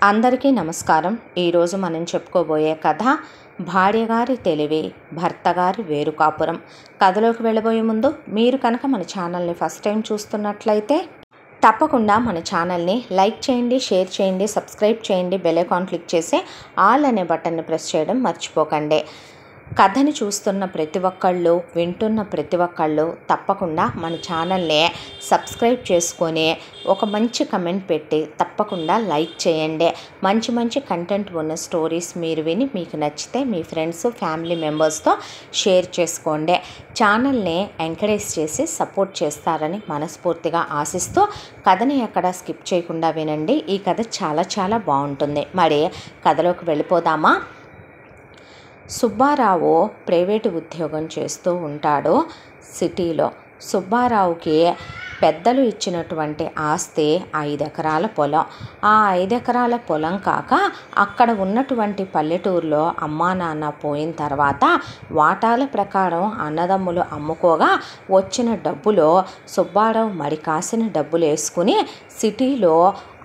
అందరికీ నమస్కారం. ఈరోజు మనం చెప్పుకోబోయే కథ భార్యగారి తెలివి భర్తగారి వేరుకాపురం. కథలోకి వెళ్ళబోయే ముందు మీరు కనుక మన ఛానల్ని ఫస్ట్ టైం చూస్తున్నట్లయితే తప్పకుండా మన ఛానల్ని లైక్ చేయండి, షేర్ చేయండి, సబ్స్క్రైబ్ చేయండి, బెల్ ఐకాన్ క్లిక్ చేసి ఆల్ అనే బటన్ని ప్రెస్ చేయడం మర్చిపోకండి. కథని చూస్తున్న ప్రతి ఒక్కళ్ళు, వింటున్న ప్రతి ఒక్కళ్ళు తప్పకుండా మన ఛానల్ని సబ్స్క్రైబ్ చేసుకొని ఒక మంచి కమెంట్ పెట్టి తప్పకుండా లైక్ చేయండి. మంచి మంచి కంటెంట్ ఉన్న స్టోరీస్ మీరు విని మీకు నచ్చితే మీ ఫ్రెండ్స్, ఫ్యామిలీ మెంబర్స్తో షేర్ చేసుకోండి. ఛానల్ని ఎంకరేజ్ చేసి సపోర్ట్ చేస్తారని మనస్ఫూర్తిగా ఆశిస్తూ కథని ఎక్కడ స్కిప్ చేయకుండా వినండి. ఈ కథ చాలా చాలా బాగుంటుంది. మరి కథలోకి వెళ్ళిపోదామా? సుబ్బారావు ప్రైవేటు ఉద్యోగం చేస్తూ ఉంటాడు సిటీలో. సుబ్బారావుకి పెద్దలు ఇచ్చినటువంటి ఆస్తి 5 ఎకరాల పొలం. ఆ 5 ఎకరాల పొలం కాక అక్కడ ఉన్నటువంటి పల్లెటూరులో అమ్మా నాన్న పోయిన తర్వాత వాటాల ప్రకారం అన్నదమ్ములు అమ్ముకోగా వచ్చిన డబ్బులో సుబ్బారావు మరి కాసిన డబ్బులు వేసుకుని సిటీలో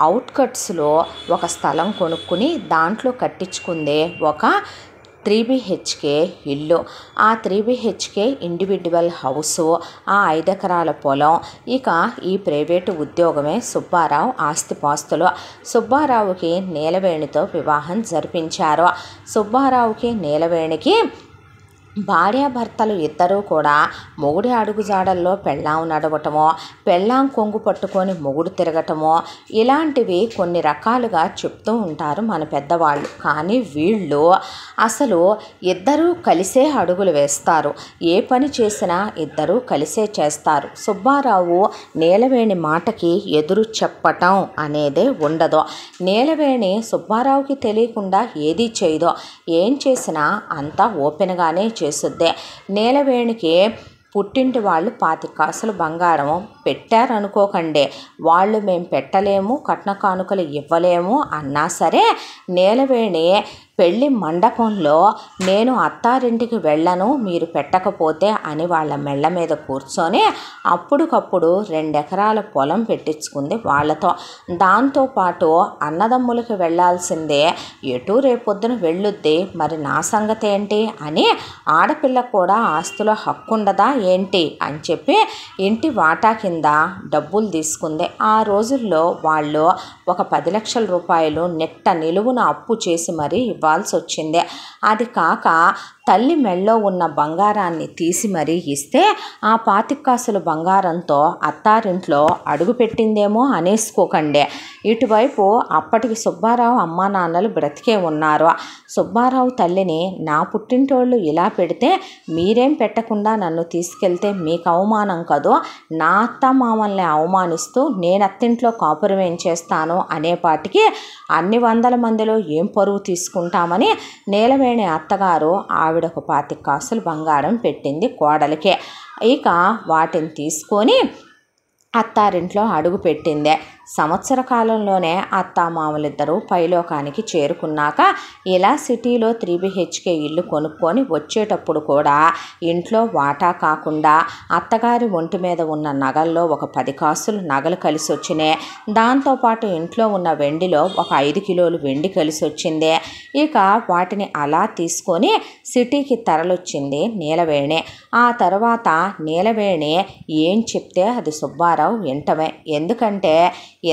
అవుట్కట్స్లో ఒక స్థలం కొనుక్కుని దాంట్లో కట్టించుకుందే ఒక 3 BHK ఇల్లు. ఆ 3 BHK ఇండివిడ్యువల్ హౌసు, ఆ 5 ఎకరాల పొలం, ఇక ఈ ప్రైవేటు ఉద్యోగమే సుబ్బారావు ఆస్తిపాస్తులు. సుబ్బారావుకి నీలవేణితో వివాహం జరిపించారు. సుబ్బారావుకి నీలవేణికి భార్యాభర్తలు ఇద్దరూ కూడా మొగుడి అడుగుజాడల్లో పెళ్ళాం నడవటమో, పెళ్ళాం కొంగు పట్టుకొని మొగుడు తిరగటమో, ఇలాంటివి కొన్ని రకాలుగా చెప్తూ ఉంటారు మన పెద్దవాళ్ళు. కానీ వీళ్ళు అసలు ఇద్దరూ కలిసే అడుగులు వేస్తారు. ఏ పని చేసినా ఇద్దరూ కలిసే చేస్తారు. సుబ్బారావు నీలవేణి మాటకి ఎదురు చెప్పటం అనేదే ఉండదు. నీలవేణి సుబ్బారావుకి తెలియకుండా ఏదీ చేయదో, ఏం చేసినా అంతా ఓపెన్గానే చేస్తుంది. నీలవేణికి పుట్టింటి వాళ్ళు 25 కాసులు బంగారం పెట్టారనుకోకండి. వాళ్ళు మేము పెట్టలేము, కట్న కానుకలు ఇవ్వలేము అన్నా సరే నీలవేణి పెళ్లి మండపంలో నేను అత్తారింటికి వెళ్ళను మీరు పెట్టకపోతే అని వాళ్ళ మెళ్ళ మీద కూర్చొని అప్పటికప్పుడు 2 ఎకరాల పొలం పెట్టించుకుంది వాళ్ళతో. దాంతోపాటు అన్నదమ్ములకి వెళ్ళాల్సిందే, ఎటు రేపొద్దున వెళ్ళొద్ది, మరి నా సంగతి ఏంటి అని ఆడపిల్ల కూడా ఆస్తిలో హక్కు ఉండదా ఏంటి అని చెప్పి ఇంటి వాటా కింద డబ్బులు తీసుకుంది. ఆ రోజుల్లో వాళ్ళు ఒక 10 లక్షల రూపాయలు నెట్ట నిలువున అప్పు చేసి మరీ ఇవ్వాల్సి వచ్చింది. అది కాక తల్లి మెళ్ళో ఉన్న బంగారాన్ని తీసి మరీ ఇస్తే ఆ 25 కాసుల బంగారంతో అత్తారింట్లో అడుగు పెట్టిందేమో అనేసుకోకండి. ఇటువైపు అప్పటికి సుబ్బారావు అమ్మా నాన్నలు బ్రతికే ఉన్నారు. సుబ్బారావు తల్లిని నా పుట్టింటోళ్ళు ఇలా పెడితే మీరేం పెట్టకుండా నన్ను తీసుకెళ్తే మీకు అవమానం కదూ, నా అత్త మామల్ని అవమానిస్తూ నేను అత్తింట్లో కాపురం ఏం చేస్తాను అనేపాటికి అన్ని 100 మందిలో ఏం పరువు తీసుకుంటామని నీలవేణి అత్తగారు ఆవిడకు 25 కాసులు బంగారం పెట్టింది కోడలికే. ఇక వాటిని తీసుకొని అత్తారింట్లో అడుగు పెట్టిందే. సంవత్సర కాలంలోనే అత్తామామలిద్దరూ పైలోకానికి చేరుకున్నాక ఇలా సిటీలో 3 BHK ఇల్లు కొనుక్కొని వచ్చేటప్పుడు కూడా ఇంట్లో వాటా కాకుండా అత్తగారి ఒంటి మీద ఉన్న నగల్లో ఒక 10 కాసులు నగలు కలిసి వచ్చినాయి. దాంతోపాటు ఇంట్లో ఉన్న వెండిలో ఒక 5 కిలోలు వెండి కలిసి వచ్చింది. ఇక వాటిని అలా తీసుకొని సిటీకి తరలొచ్చింది నీలవేణి. ఆ తర్వాత నీలవేణి ఏం చెప్తే అది సుబ్బారావు వింటమే. ఎందుకంటే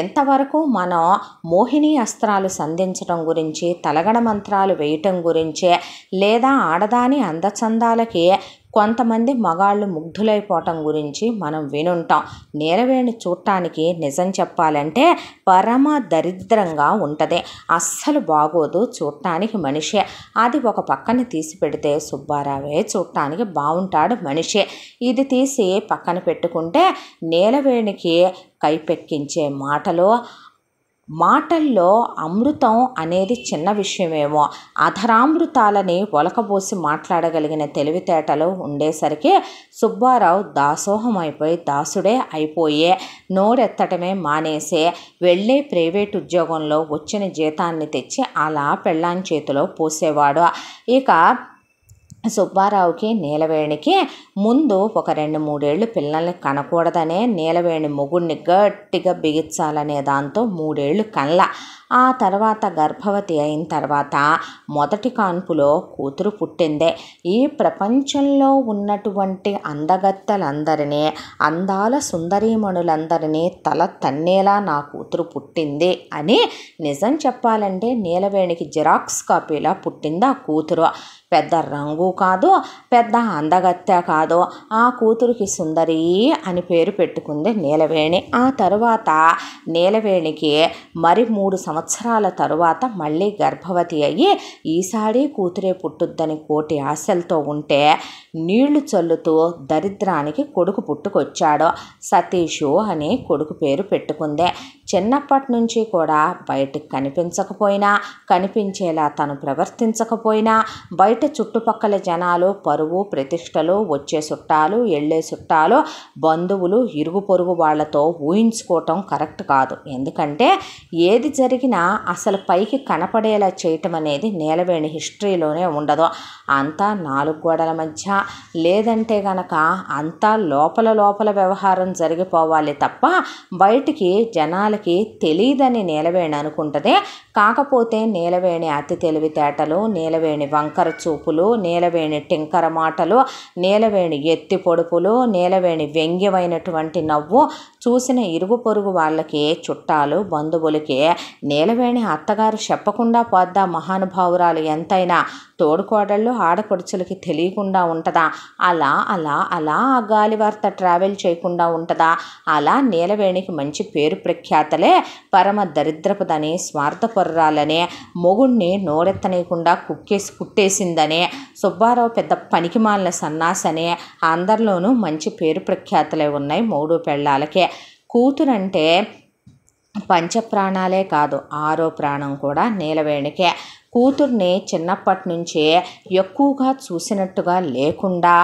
ఎంతవరకు మనం మోహిని అస్త్రాలు సంధించడం గురించి, తలగడ మంత్రాలు వేయటం గురించే, లేదా ఆడదాని అందచందాలకి కొంతమంది మగాళ్ళు ముగ్ధులైపోవటం గురించి మనం వినుంటాం. నీలవేణి చూడటానికి నిజం చెప్పాలంటే పరమ దరిద్రంగా ఉంటుంది. అస్సలు బాగోదు చూడటానికి మనిషి. అది ఒక పక్కన తీసి పెడితే సుబ్బారావే చూడటానికి బాగుంటాడు మనిషి. ఇది తీసి పక్కన పెట్టుకుంటే నీలవేణికి కైపెక్కించే మాటల్లో అమృతం అనేది చిన్న విషయమేమో, అధరామృతాలని ఒలకబోసి మాట్లాడగలిగిన తెలివితేటలు ఉండేసరికి సుబ్బారావు దాసోహం అయిపోయి దాసుడే అయిపోయే నోరెత్తటమే మానేసే వెళ్ళే ప్రైవేట్ ఉద్యోగంలో వచ్చిన జీతాన్ని తెచ్చి అలా పెళ్ళాం చేతిలో పోసేవాడు. ఇక సుబ్బారావుకి నీలవేణికి ముందు ఒక 2-3 ఏళ్ళు పిల్లల్ని కనకూడదనే నీలవేణి మొగుడిని గట్టిగా బిగించాలనే దాంతో 3 ఏళ్ళు కనల. ఆ తర్వాత గర్భవతి అయిన తర్వాత మొదటి కాన్పులో కూతురు పుట్టిందే. ఈ ప్రపంచంలో ఉన్నటువంటి అందగత్తెలందరినీ, అందాల సుందరీమణులందరినీ తల తన్నేలా నా కూతురు పుట్టింది అని నిజం చెప్పాలంటే నీలవేణికి జిరాక్స్ కాపీలా పుట్టింది ఆ కూతురు. పెద్ద రంగు కాదు, పెద్ద అందగత్తె కాదు. ఆ కూతురికి సుందరి అని పేరు పెట్టుకుంది నీలవేణి. ఆ తరువాత నీలవేణికి మరి 3 సంవత్సరాల తరువాత మళ్ళీ గర్భవతి అయ్యి ఈసారి కూతురే పుట్టుద్దని కోటి ఆశలతో ఉంటే నీళ్లు చల్లుతూ దరిద్రానికి కొడుకు పుట్టుకొచ్చాడు. సతీషు అని కొడుకు పేరు పెట్టుకుందే. చిన్నప్పటి నుంచి కూడా బయటికి కనిపించకపోయినా, కనిపించేలా తను ప్రవర్తించకపోయినా, బయట చుట్టుపక్కల జనాలు పరువు ప్రతిష్టలు, వచ్చే చుట్టాలు వెళ్ళే చుట్టాలు, బంధువులు ఇరుగు పొరుగు వాళ్లతో ఊహించుకోవటం కరెక్ట్ కాదు. ఎందుకంటే ఏది జరిగినా అసలు పైకి కనపడేలా చేయటం అనేది నీలవేణి హిస్టరీలోనే ఉండదు. అంతా 4 గోడల మధ్య, లేదంటే గనక అంతా లోపల వ్యవహారం జరిగిపోవాలి తప్ప బయటికి జనాలకి తెలియదని నీలవేణి అనుకుంటుంది. కాకపోతే నీలవేణి అతి తెలివితేటలు, నీలవేణి వంకర చూపులు, నీలవేణి టింకర మాటలు, నీలవేణి ఎత్తి పొడుపులు, నీలవేణి వ్యంగ్యమైనటువంటి నవ్వు చూసిన ఇరుగు పొరుగు వాళ్ళకి, చుట్టాలు బంధువులకి నీలవేణి అత్తగారు చెప్పకుండా పోద్దా మహానుభావురాలు ఎంతైనా, తోడుకోడళ్ళు ఆడపడుచులకి తెలియకుండా ఉంటుందా, అలా అలా అలా ఆ గాలివార్త ట్రావెల్ చేయకుండా ఉంటుందా, అలా నీలవేణికి మంచి పేరు ప్రఖ్యాతలే. పరమ దరిద్రపుదని, స్వార్థపరురాలని, మొగుణ్ణి నోరెత్తనీయకుండా కుట్టేసిందని, సుబ్బారావు పెద్ద పనికిమాలిన సన్నాసని అందరిలోనూ మంచి పేరు ప్రఖ్యాతలే ఉన్నాయి 3 పెళ్ళాలకే. కూతురంటే పంచప్రాణాలే కాదు 6వ ప్రాణం కూడా నీలవేణికే. కూతుర్ని చిన్నప్పటి నుంచే ఎక్కువగా చూసినట్టుగా లేకుండా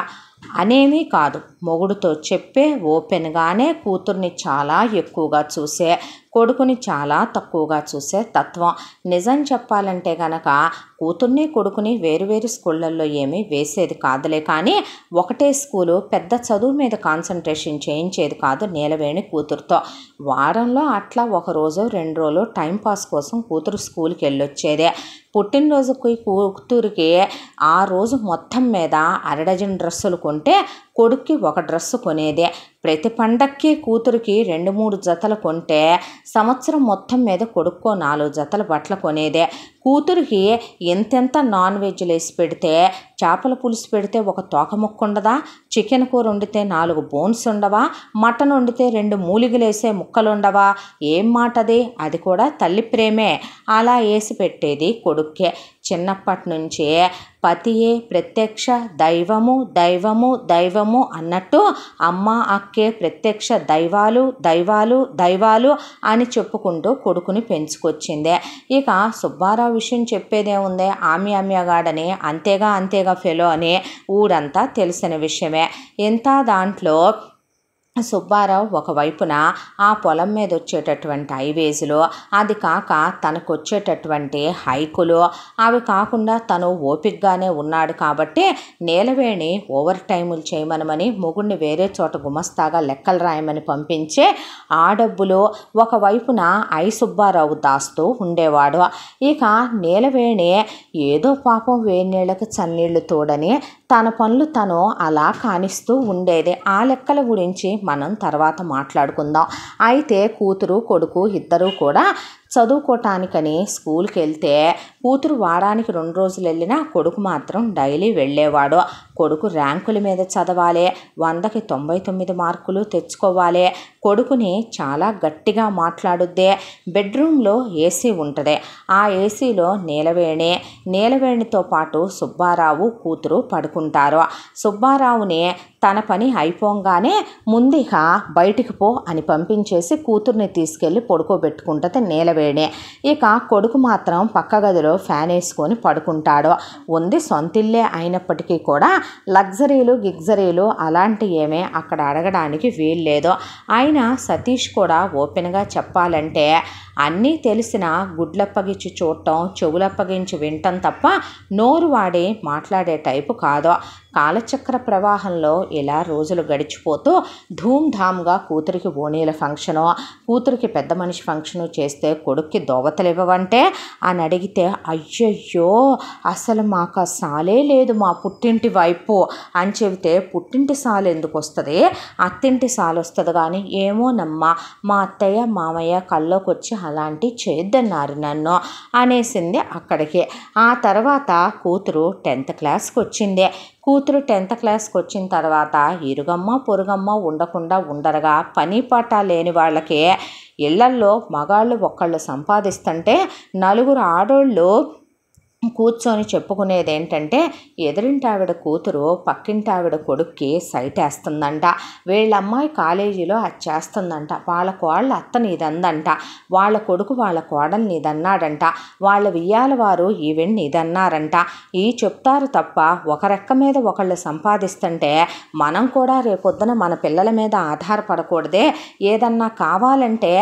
అనేమీ కాదు, మొగుడుతో చెప్పే ఓపెన్గానే కూతుర్ని చాలా ఎక్కువగా చూసే, కొడుకుని చాలా తక్కువగా చూసే తత్వం. నిజం చెప్పాలంటే గనక కూతుర్ని కొడుకుని వేరువేరు స్కూళ్ళల్లో ఏమీ వేసేది కాదులే, కానీ ఒకటే స్కూలు, పెద్ద చదువు మీద కాన్సన్ట్రేషన్ చేయించేది కాదు నీలవేణి కూతురుతో. వారంలో అట్లా 1 రోజు 2 రోజులు టైంపాస్ కోసం కూతురు స్కూల్కి వెళ్ళొచ్చేదే. పుట్టినరోజుకి కూతురికి ఆ రోజు మొత్తం మీద 1 డజన్ డ్రెస్సులు కొంటే కొడుక్కి 1 డ్రెస్సు కొనేదే. ప్రతి పండక్కి కూతురికి 2-3 జతలు కొంటే సంవత్సరం మొత్తం మీద కొడుక్కో 4 జతల బట్టలు కొనేదే. కూతురికి ఎంతెంత నాన్ వెజ్లు వేసి పెడితే, చేపల పులుసు పెడితే 1 తోక ముక్క ఉండదా, చికెన్ కూర వండితే 4 బోన్స్ ఉండవా, మటన్ వండితే 2 మూలిగలు వేసే ముక్కలు ఉండవా, ఏం మాటది, అది కూడా తల్లి ప్రేమే. అలా వేసి పెట్టేది కొడుక్కే. చిన్నప్పటి నుంచే పతియే ప్రత్యక్ష దైవము దైవము దైవము అన్నట్టు అమ్మ అక్కే ప్రత్యక్ష దైవాలు దైవాలు దైవాలు అని చెప్పుకుంటూ కొడుకుని పెంచుకొచ్చిందే. ఇక సుబ్బారావు విషయం చెప్పేదేముందే, ఆమ్యాగాడని అంతేగా ఫెలో అని ఊరంతా తెలిసిన విషయమే. ఇంత దాంట్లో సుబ్బారావు ఒకవైపున ఆ పొలం మీద వచ్చేటటువంటి హైవేజులు, అది కాక తనకు వచ్చేటటువంటి హైకులు, అవి కాకుండా తను ఓపికగానే ఉన్నాడు కాబట్టి నీలవేణి ఓవర్ టైములు చేయమనమని మొగుడిని వేరే చోట గుమస్తాగా లెక్కలు రాయమని పంపించే ఆ డబ్బులు ఒకవైపున సుబ్బారావు దాస్తూ ఉండేవాడు. ఇక నీలవేణి ఏదో పాపం వేడినీళ్ళకి చన్నీళ్లు తోడని తన పనులు తను అలా కానిస్తూ ఉండేది. ఆ లెక్కల గురించి మనం తర్వాత మాట్లాడుకుందాం. అయితే కూతురు కొడుకు ఇద్దరూ కూడా చదువుకోవటానికని స్కూల్కి వెళ్తే కూతురు వారానికి 2 రోజులు వెళ్ళినా కొడుకు మాత్రం డైలీ వెళ్ళేవాడు. కొడుకు ర్యాంకుల మీద చదవాలి, 100కి 99 మార్కులు తెచ్చుకోవాలి. కొడుకుని చాలా గట్టిగా మాట్లాడుద్దే. బెడ్రూమ్లో ఏసీ ఉంటుంది. ఆ ఏసీలో నీలవేణితో పాటు సుబ్బారావు కూతురు పడుకుంటారు. సుబ్బారావుని తన పని అయిపోగానే ముందుక బయటికి పో అని పంపించేసి కూతుర్ని తీసుకెళ్ళి పడుకోబెట్టుకుంటుంది నీలవేణి. ఇక కొడుకు మాత్రం పక్క గదిలో ఫ్యాన్ వేసుకొని పడుకుంటాడు. ఉంది సొంతిల్లే అయినప్పటికీ కూడా లగ్జరీలు అలాంటి ఏమీ అక్కడ అడగడానికి వీల్లేదు. అయినా సతీష్ కూడా ఓపెన్గా చెప్పాలంటే అన్నీ తెలిసిన గుడ్లప్పగించి చూడటం, చెవులప్పగించి వినటం తప్ప నోరు వాడి మాట్లాడే టైపు కాదు. కాలచక్ర ప్రవాహంలో ఇలా రోజులు గడిచిపోతూ ధూమ్ధామ్గా కూతురికి ఓణీల ఫంక్షను, కూతురికి పెద్ద మనిషి ఫంక్షను చేస్తే కొడుక్కి దోవతలు ఇవ్వవంటే అని అడిగితే, అయ్యయ్యో అసలు మాకు ఆ సాలే లేదు మా పుట్టింటి వైపు అని చెబితే, పుట్టింటి సాలు ఎందుకు వస్తుంది, అత్తింటి సాలు వస్తుంది కానీ ఏమోనమ్మా మా అత్తయ్య మామయ్య కల్లోకి వచ్చి అలాంటివి చేయొద్దన్నారు నన్ను అనేసింది అక్కడికి. ఆ తర్వాత కూతురు 10th క్లాస్కి వచ్చింది. కూతురు 10th క్లాస్కి వచ్చిన తర్వాత ఇరుగమ్మ పొరుగమ్మ ఉండకుండా ఉండరుగా, పని పాట లేని వాళ్ళకి ఇళ్లల్లో మగాళ్ళు ఒక్కళ్ళు సంపాదిస్తుంటే నలుగురు ఆడోళ్ళు కూర్చొని చెప్పుకునేది ఏంటంటే, ఎదురింటి ఆవిడ కూతురు పక్కింటి ఆవిడ కొడుక్కి సైట్ వేస్తుందంట, వీళ్ళ అమ్మాయి కాలేజీలో అది చేస్తుందంట, వాళ్ళ కోళ్ళ అత్తని ఇదందంట, వాళ్ళ కొడుకు వాళ్ళ కోడల్ని ఇదన్నాడంట, వాళ్ళ వియ్యాల వారు ఈవెంట్ని ఇదన్నారంట, ఈ చెప్తారు తప్ప ఒక రెక్క మీద ఒకళ్ళు సంపాదిస్తుంటే మనం కూడా రేపొద్దున మన పిల్లల మీద ఆధారపడకూడదే, ఏదన్నా కావాలంటే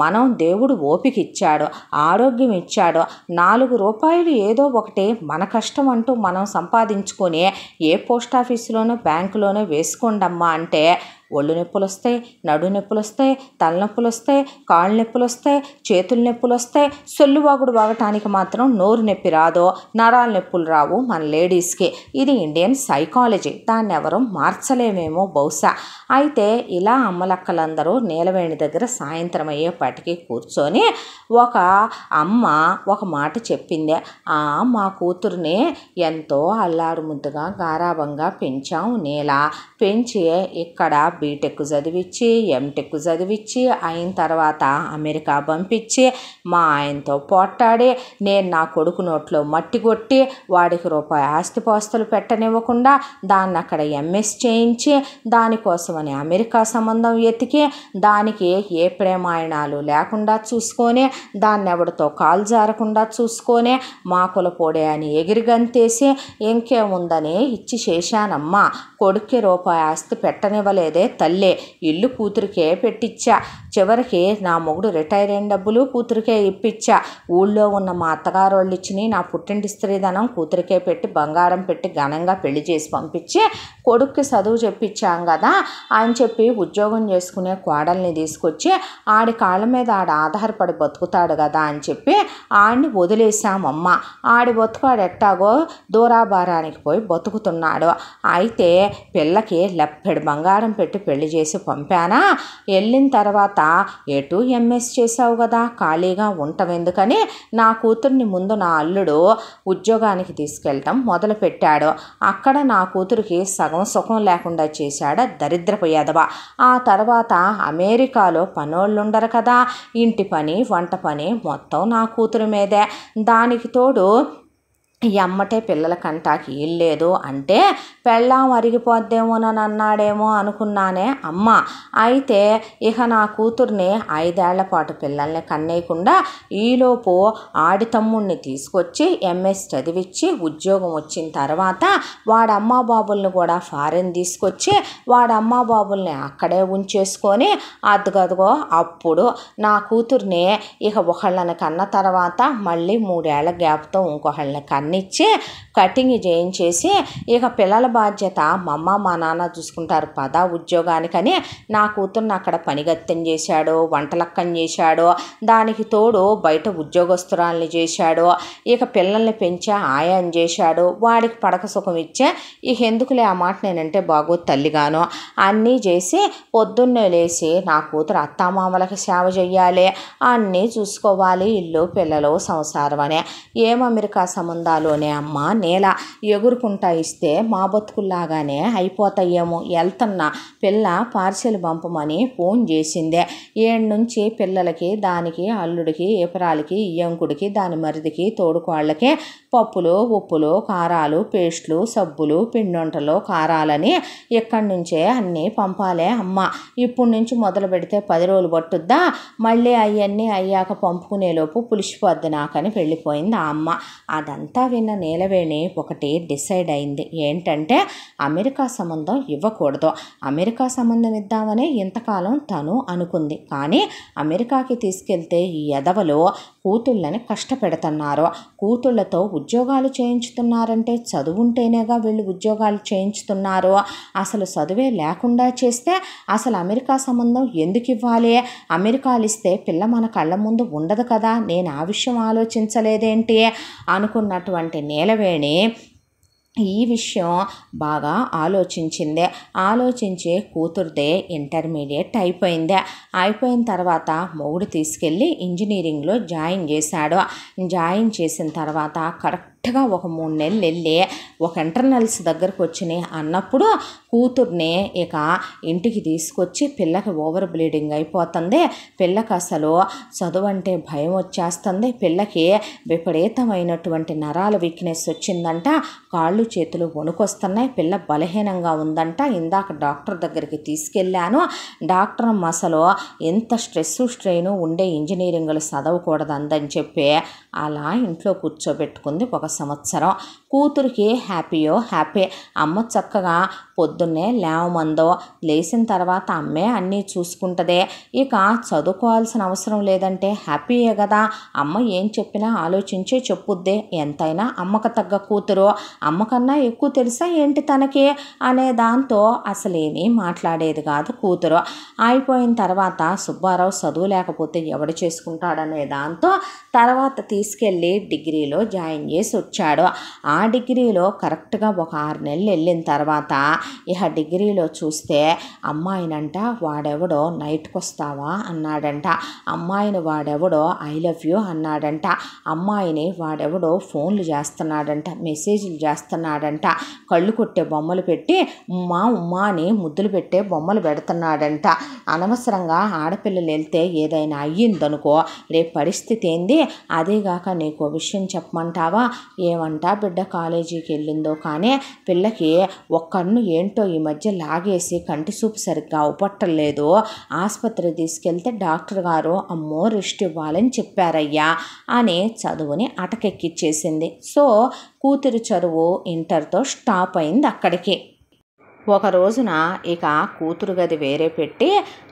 మనం దేవుడు ఓపిక ఇచ్చాడు, ఆరోగ్యం ఇచ్చాడు, 4 రూపాయలు ఏదో ఒకటి మన కష్టం అంటూ మనం సంపాదించుకొని ఏ పోస్ట్ ఆఫీసులోనో బ్యాంకులోనో వేసుకోండమ్మా అంటే ఒళ్ళు నొప్పులు వస్తాయి, నడు నొప్పులు వస్తాయి, తలనొప్పులు వస్తాయి, కాళ్ళు నొప్పులు వస్తాయి, చేతుల నొప్పులు వస్తాయి, సొల్లువాగుడు వాగటానికి మాత్రం నోరు నొప్పి రాదో, నరాల నొప్పులు రావు మన లేడీస్కి. ఇది ఇండియన్ సైకాలజీ, దాన్ని ఎవరూ మార్చలేమేమో బహుశా. అయితే ఇలా అమ్మలక్కలందరూ నీలవేణి దగ్గర సాయంత్రం అయ్యేపాటికి కూర్చొని ఒక అమ్మ ఒక మాట చెప్పింది, మా కూతుర్ని ఎంతో అల్లారు ముద్దుగా గారాబంగా పెంచాం నీల, పెంచి ఇక్కడ బీటెక్ చదివించి ఎంటెక్ చదివించి అయిన తర్వాత అమెరికా పంపించి మా ఆయనతో పోట్లాడి నేను నా కొడుకు నోట్లో మట్టి కొట్టి వాడికి రూపాయి ఆస్తిపాస్తులు పెట్టనివ్వకుండా దాన్ని అక్కడ ఎంఎస్ చేయించి దానికోసమని అమెరికా సంబంధం ఎతికి దానికి ఏ ప్రేమాయణాలు లేకుండా చూసుకొని దాన్ని ఎవడితో కాలు జారకుండా చూసుకొని మా కులపోడే అని ఎగిరిగంతేసి ఇంకేముందని ఇచ్చి చేశానమ్మా, కొడుక్కి రూపాయి ఆస్తి పెట్టనివ్వలేదే తల్లే, ఇల్లు కూతురికే పెట్టించా, చివరికి నా మొగుడు రిటైర్ అయిన డబ్బులు కూతురికే ఇప్పించా, ఊళ్ళో ఉన్న మా అత్తగారు వాళ్ళు ఇచ్చి నా పుట్టింటి స్త్రీధనం కూతురికే పెట్టి బంగారం పెట్టి ఘనంగా పెళ్లి చేసి పంపించి కొడుక్కి చదువు చెప్పించాం కదా అని చెప్పి ఉద్యోగం చేసుకునే కోడల్ని తీసుకొచ్చి ఆడి కాళ్ళ మీద ఆడ ఆధారపడి బతుకుతాడు కదా అని చెప్పి ఆడిని వదిలేసామమ్మ. ఆడి బతుకాడు ఎట్టాగో దూరాభారానికి పోయి బతుకుతున్నాడు. అయితే పిల్లకి లెప్పెడు బంగారం పెట్టి పెళ్లి చేసి పంపానా, వెళ్ళిన తర్వాత ఎటు ఎంఎస్ చేసావు కదా ఖాళీగా ఉండటం ఎందుకని నా కూతుర్ని ముందు నా అల్లుడు ఉద్యోగానికి తీసుకెళ్ళటం మొదలుపెట్టాడు. అక్కడ నా కూతురికి సగం సుఖం లేకుండా చేశాడు దరిద్రపు ఎదవ. ఆ తర్వాత అమెరికాలో పనోళ్ళు ఉండరు కదా, ఇంటి పని వంట పని మొత్తం నా కూతురు మీదే. దానికి తోడు ఎమ్మటే పిల్లల కంటాకి ఇల్లేదు అంటే పెళ్ళాం అరిగిపోద్దేమోనని అన్నాడేమో అనుకున్నానే అమ్మ. అయితే ఇక నా కూతుర్ని 5 ఏళ్ల పాటు పిల్లల్ని కన్నేయకుండా ఈలోపు ఆడి తమ్ముడిని తీసుకొచ్చి ఎంఎస్ చదివించి ఉద్యోగం వచ్చిన తర్వాత వాడు అమ్మా బాబుల్ని కూడా ఫారెన్ తీసుకొచ్చి వాడు అమ్మా బాబుల్ని అక్కడే ఉంచేసుకొని అదిగదిగో అప్పుడు నా కూతుర్ని ఇక ఒకళ్ళని కన్న తర్వాత మళ్ళీ 3 ఏళ్ల గ్యాప్తో ఇంకొకళ్ళని కన్నిచ్చి కటింగ్ చేయించేసి ఇక పిల్లల బాధ్యత మా అమ్మ మా నాన్న చూసుకుంటారు పదా ఉద్యోగానికని నా కూతుర్ని అక్కడ పనిగత్తెం చేశాడు, వంటలక్కని చేశాడు, దానికి తోడు బయట ఉద్యోగస్తురాల్ని చేశాడు, ఇక పిల్లల్ని పెంచా ఆయాన్ని చేశాడు, వాడికి పడక సుఖం ఇచ్చే ఇక ఎందుకులే ఆ మాట నేనంటే బాగో తల్లిగాను అన్నీ చేసి పొద్దున్నే లేచి నా కూతురు అత్తామామలకి సేవ చెయ్యాలి, అన్నీ చూసుకోవాలి, ఇల్లు పిల్లలు సంసారం అనే. ఏం అమెరికా సంబంధాలోనే అమ్మ నేల ఎగురుకుంటా ఇస్తే మా బతుకుల్లాగానే అయిపోతాయేమో, వెళ్తున్నా పిల్ల పార్సెల్ పంపమని ఫోన్ చేసిందే. 7 నుంచి పిల్లలకి దానికి అల్లుడికి ఏపరాలకి ఇయ్యంకుడికి దాని మరిదికి తోడుకోళ్ళకి పప్పులు ఉప్పులు కారాలు పేస్ట్లు సబ్బులు పిండొంటలు కారాలని ఇక్కడి నుంచే అన్నీ పంపాలే అమ్మ. ఇప్పుడు నుంచి మొదలు పెడితే 10 రోజులు పట్టుద్దా, మళ్ళీ అవన్నీ అయ్యాక పంపుకునేలోపు పులిసిపోద్ది నాకని వెళ్ళిపోయింది ఆ అమ్మ. అదంతా విన్న నీలవేణి ఒకటి డిసైడ్ అయింది. ఏంటంటే అమెరికా సంబంధం ఇవ్వకూడదు. అమెరికా సంబంధం ఇద్దామని ఇంతకాలం తను అనుకుంది. కానీ అమెరికాకి తీసుకెళ్తే ఈ ఎదవలు కూతుళ్ళని కష్టపెడుతున్నారు. కూతుళ్లతో ఉద్యోగాలు చేయించుతున్నారంటే చదువుంటేనేగా వీళ్ళు ఉద్యోగాలు చేయించుతున్నారు. అసలు చదువే లేకుండా చేస్తే అసలు అమెరికా సంబంధం ఎందుకు ఇవ్వాలి? అమెరికాలు ఇస్తే పిల్ల మన కళ్ళ ముందు ఉండదు కదా. నేను ఆ విషయం ఆలోచించలేదేంటి అనుకున్నటువంటి నీలవేణి ఈ విషయం బాగా ఆలోచించింది. ఆలోచించి కూతురుదే ఇంటర్మీడియట్ అయిపోయిన తర్వాత మొగుడు తీసుకెళ్ళి ఇంజనీరింగ్లో జాయిన్ చేశాడు. జాయిన్ చేసిన తర్వాత కరెక్ట్గా ఒక 3 నెలలు వెళ్ళి ఒక ఇంటర్నల్స్ దగ్గరకు వచ్చినాయి అన్నప్పుడు కూతుర్ని ఇక ఇంటికి తీసుకొచ్చి పిల్లకి ఓవర్ బ్లీడింగ్ అయిపోతుంది. పిల్లకి అసలు చదువు అంటే భయం వచ్చేస్తుంది. పిల్లకి విపరీతమైనటువంటి నరాల వీక్నెస్ వచ్చిందంట. కాళ్ళు చేతులు వణుకొస్తున్నాయి. పిల్ల బలహీనంగా ఉందంట. ఇందాక డాక్టర్ దగ్గరికి తీసుకెళ్ళాను. డాక్టర్ అసలు ఎంత స్ట్రెయిన్ ఉండే ఇంజనీరింగ్లు చదవకూడదు అందని చెప్పి అలా ఇంట్లో కూర్చోబెట్టుకుంది 1 సంవత్సరం. కూతురికి హ్యాపీ. అమ్మ చక్కగా పొద్దున్నే లేవమందో, లేచిన తర్వాత అమ్మే అన్నీ చూసుకుంటుంది. ఇక చదువుకోవాల్సిన అవసరం లేదంటే హ్యాపీయే కదా. అమ్మ ఏం చెప్పినా ఆలోచించే చెప్పుద్ది. ఎంతైనా అమ్మకు తగ్గ కూతురు. అమ్మకన్నా ఎక్కువ తెలుసా ఏంటి తనకి అనే దాంతో అసలేమీ మాట్లాడేది కాదు కూతురు. అయిపోయిన తర్వాత సుబ్బారావు చదువు లేకపోతే ఎవడు చేసుకుంటాడనే దాంతో తర్వాత తీసుకెళ్ళి డిగ్రీలో జాయిన్ చేసి వచ్చాడు. ఆ డిగ్రీలో కరెక్ట్గా ఒక 6 నెలలు వెళ్ళిన తర్వాత ఇక డిగ్రీలో చూస్తే అమ్మాయినంట వాడెవడో నైట్కి వస్తావా అన్నాడంట. అమ్మాయిని వాడెవడో ఐ లవ్ యూ అన్నాడంట. అమ్మాయిని వాడెవడో ఫోన్లు చేస్తున్నాడంట, మెసేజ్లు చేస్తున్నాడంట. కళ్ళు కొట్టే బొమ్మలు పెట్టి ఉమ్మా అని ముద్దులు పెట్టే బొమ్మలు పెడుతున్నాడంట. అనవసరంగా ఆడపిల్లలు వెళ్తే ఏదైనా అయ్యిందనుకో రేపు పరిస్థితి ఏంది? అదేగాక నీకు విషయం చెప్పమంటావా? ఏమంటా బిడ్డ కాలేజీకి వెళ్ళిందో కానీ పిల్లకి ఒక్కన్ను ఏంటో ఈ మధ్య లాగేసి కంటి చూపు సరిగ్గా అవపట్టలేదు. ఆసుపత్రికి తీసుకెళ్తే డాక్టర్ గారు అమ్మో రెస్ట్ ఇవ్వాలని చెప్పారయ్యా అని చదువుని అటకెక్కిచ్చేసింది. సో కూతురు చదువు ఇంటర్తో స్టాప్ అయింది అక్కడికి. ఒక రోజున ఇక కూతురు గది వేరే పెట్టి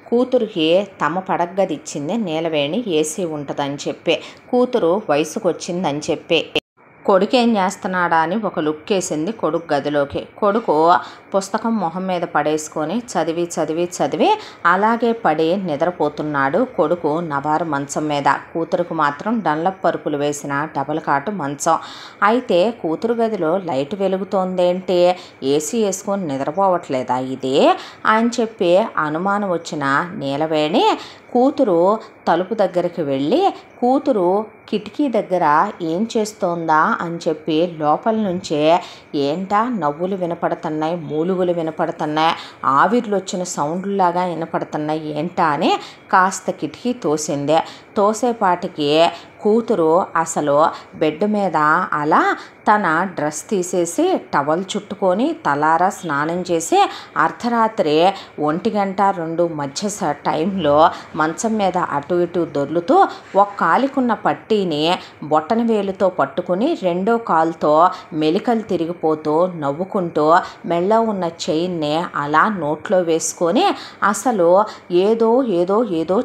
కూతురికి తమ పడగది ఇచ్చింది నీలవేణి. ఏసీ ఉంటుందని చెప్పి కూతురు వయసుకు వచ్చిందని చెప్పి కొడుకు ఏం చేస్తున్నాడా అని ఒక లుక్ వేసింది కొడుకు గదిలోకి. కొడుకు పుస్తకం మొహం మీద పడేసుకొని చదివి అలాగే పడి నిద్రపోతున్నాడు. కొడుకు నవారు మంచం మీద, కూతురుకు మాత్రం డన్లప్ పరుపులు వేసిన డబల్ కాటు మంచం. అయితే కూతురు గదిలో లైట్ వెలుగుతోందేంటి, ఏసీ వేసుకొని నిద్రపోవట్లేదా ఇది అని చెప్పి అనుమానం వచ్చిన నీలవేణి కూతురు తలుపు దగ్గరికి వెళ్ళి కూతురు కిటికీ దగ్గర ఏం చేస్తోందా అని చెప్పి లోపల నుంచే ఏంటా నవ్వులు వినపడుతున్నాయి, మూలుగులు వినపడుతున్నాయి, ఆవిర్లు వచ్చిన సౌండ్లాగా వినపడుతున్నాయి ఏంటా అని కాస్త కిటికీ తోసింది. తోసేపాటికి కూతురు అసలు బెడ్ మీద అలా తన డ్రెస్ తీసేసి టవల్ చుట్టుకొని తలారా స్నానం చేసి అర్ధరాత్రి 1-2 మధ్య టైంలో మంచం మీద అటు ఇటు దొర్లుతూ ఒక కాలికున్న పట్టీని బొట్టన వేలుతో పట్టుకుని రెండో కాలుతో మెలికలు తిరిగిపోతూ నవ్వుకుంటూ మెళ్ళో ఉన్న చైన్ని అలా నోట్లో వేసుకొని అసలు ఏదో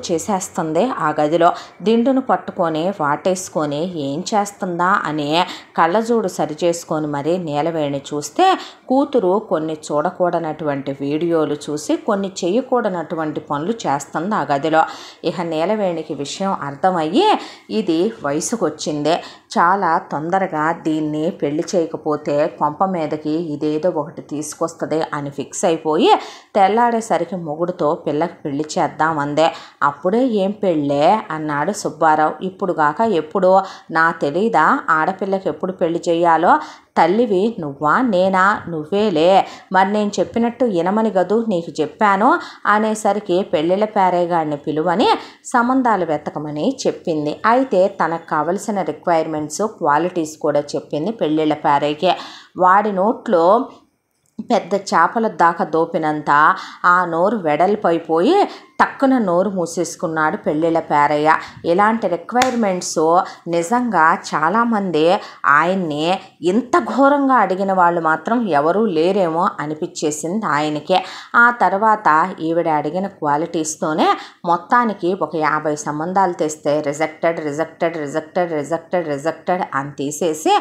చేసేస్తుంది ఆ గదిలో. దిండును పట్టుకొని వాటేసుకొని ఏం చేస్తుందా అని కళ్ళజోడు సరిచేసుకొని మరి నీలవేణి చూస్తే కూతురు కొన్ని చూడకూడనటువంటి వీడియోలు చూసి కొన్ని చేయకూడనటువంటి పనులు చేస్తుంది ఆ గదిలో. ఇక నీలవేణికి విషయం అర్థమయ్యి ఇది వయసుకు వచ్చిందే, చాలా తొందరగా దీన్ని పెళ్లి చేయకపోతే కొంప మీదకి ఇదేదో ఒకటి తీసుకొస్తుంది అని ఫిక్స్ అయిపోయి తెల్లాడేసరికి మొగుడుతో పిల్లకి పెళ్లి చేద్దామందే. అప్పుడే ఏం పెళ్ళే అన్నాడు సుబ్బారావు. ఇప్పుడు గాక ఎప్పుడో నా తెలీదా ఆడపిల్లకి ఎప్పుడు పెళ్లి చేయాలో? తల్లివి నువ్వా నేనా? నువ్వేలే, మరి నేను చెప్పినట్టు ఇనమని గదు నీకు చెప్పాను అనేసరికి పెళ్ళిళ్ళ పేరేగాడిని పిలువని సంబంధాలు వెతకమని చెప్పింది. అయితే తనకు కావలసిన రిక్వైర్మెంట్స్ క్వాలిటీస్ కూడా చెప్పింది పెళ్ళిళ్ళ పేరేకి. వాడి నోట్లో పెద్ద చేపల దాకా దోపినంత ఆ నోరు వెడల్పైపోయి టక్కున నోరు మూసేసుకున్నాడు పెళ్ళిళ్ళ పేరయ్య. ఇలాంటి రిక్వైర్మెంట్స్ నిజంగా చాలామంది ఆయన్ని ఇంత ఘోరంగా అడిగిన వాళ్ళు మాత్రం ఎవరూ లేరేమో అనిపించేసింది ఆయనకే. ఆ తర్వాత ఈవిడ అడిగిన క్వాలిటీస్తోనే మొత్తానికి ఒక 50 సంబంధాలు తెస్తే rejected rejected rejected rejected rejected అని తీసేసి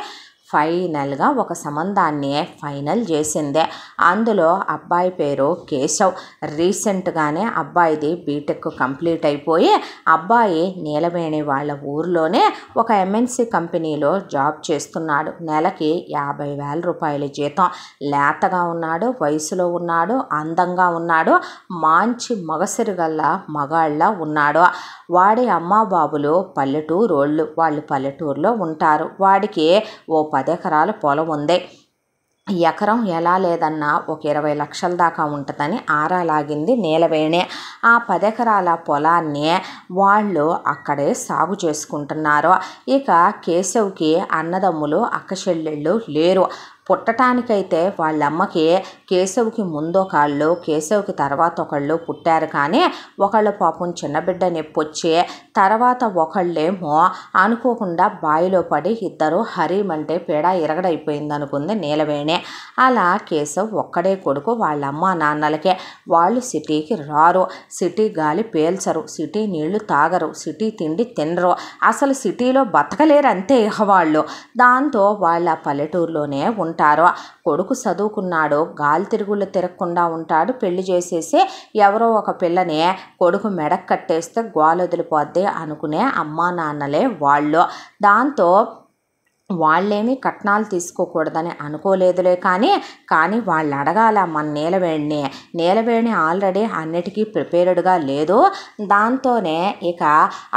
ఫైనల్గా ఒక సంబంధాన్ని ఫైనల్ చేసిందే. అందులో అబ్బాయి పేరు కేశవ్. రీసెంట్గానే అబ్బాయిది బీటెక్ కంప్లీట్ అయిపోయి అబ్బాయి నీలవేణి వాళ్ళ ఊర్లోనే ఒక ఎంఎన్సి కంపెనీలో జాబ్ చేస్తున్నాడు. నెలకి 50,000 రూపాయల జీతం. లేతగా ఉన్నాడు, వయసులో ఉన్నాడు, అందంగా ఉన్నాడు, మంచి మగసిరిగల్ల మగాళ్ళ ఉన్నాడు. వాడి అమ్మా బాబులు పల్లెటూరోళ్ళు. వాళ్ళు పల్లెటూరులో ఉంటారు. వాడికి ఓ 10 ఎకరాల పొలం ఉంది. ఎకరం ఎలా లేదన్నా ఒక 20 లక్షల దాకా ఉంటుందని ఆరాలాగింది నీలవేణి. ఆ 10 ఎకరాల పొలాన్ని వాళ్ళు అక్కడే సాగు చేసుకుంటున్నారు. ఇక కేశవ్కి అన్నదమ్ములు అక్క చెల్లెళ్ళు లేరు. పుట్టటానికైతే వాళ్ళమ్మకి కేశవ్కి ముందొకళ్ళు కేశవ్కి తర్వాత ఒకళ్ళు పుట్టారు. కానీ ఒకళ్ళు పాపం చిన్నబిడ్డ నొప్పొచ్చి తర్వాత ఒకళ్ళేమో అనుకోకుండా బావిలో పడి ఇద్దరు హరీమంటే పేడ ఇరగడైపోయింది అనుకుంది నీలవేణి. అలా కేశవ్ ఒక్కడే కొడుకు వాళ్ళమ్మ నాన్నలకే. వాళ్ళు సిటీకి రారు, సిటీ గాలి పీల్చరు, సిటీ నీళ్లు తాగరు, సిటీ తిండి తినరు, అసలు సిటీలో బతకలేరు అంతే వాళ్ళు. దాంతో వాళ్ళ పల్లెటూరులోనే ఉంటారు. కొడుకు చదువుకున్నాడు, గాలి తిరుగుళ్ళు తిరగకుండా ఉంటాడు. పెళ్లి చేసేసి ఎవరో ఒక పిల్లని కొడుకు మెడకు కట్టేస్తే గోలొదిలిపోద్ది అనుకునే అమ్మా నాన్నలే వాళ్ళు. దాంతో వాళ్ళేమీ కట్నాలు తీసుకోకూడదని అనుకోలేదులే. కానీ వాళ్ళు అడగాల మన నీలవేణి ఆల్రెడీ అన్నిటికీ ప్రిపేర్డ్గా లేదు. దాంతోనే ఇక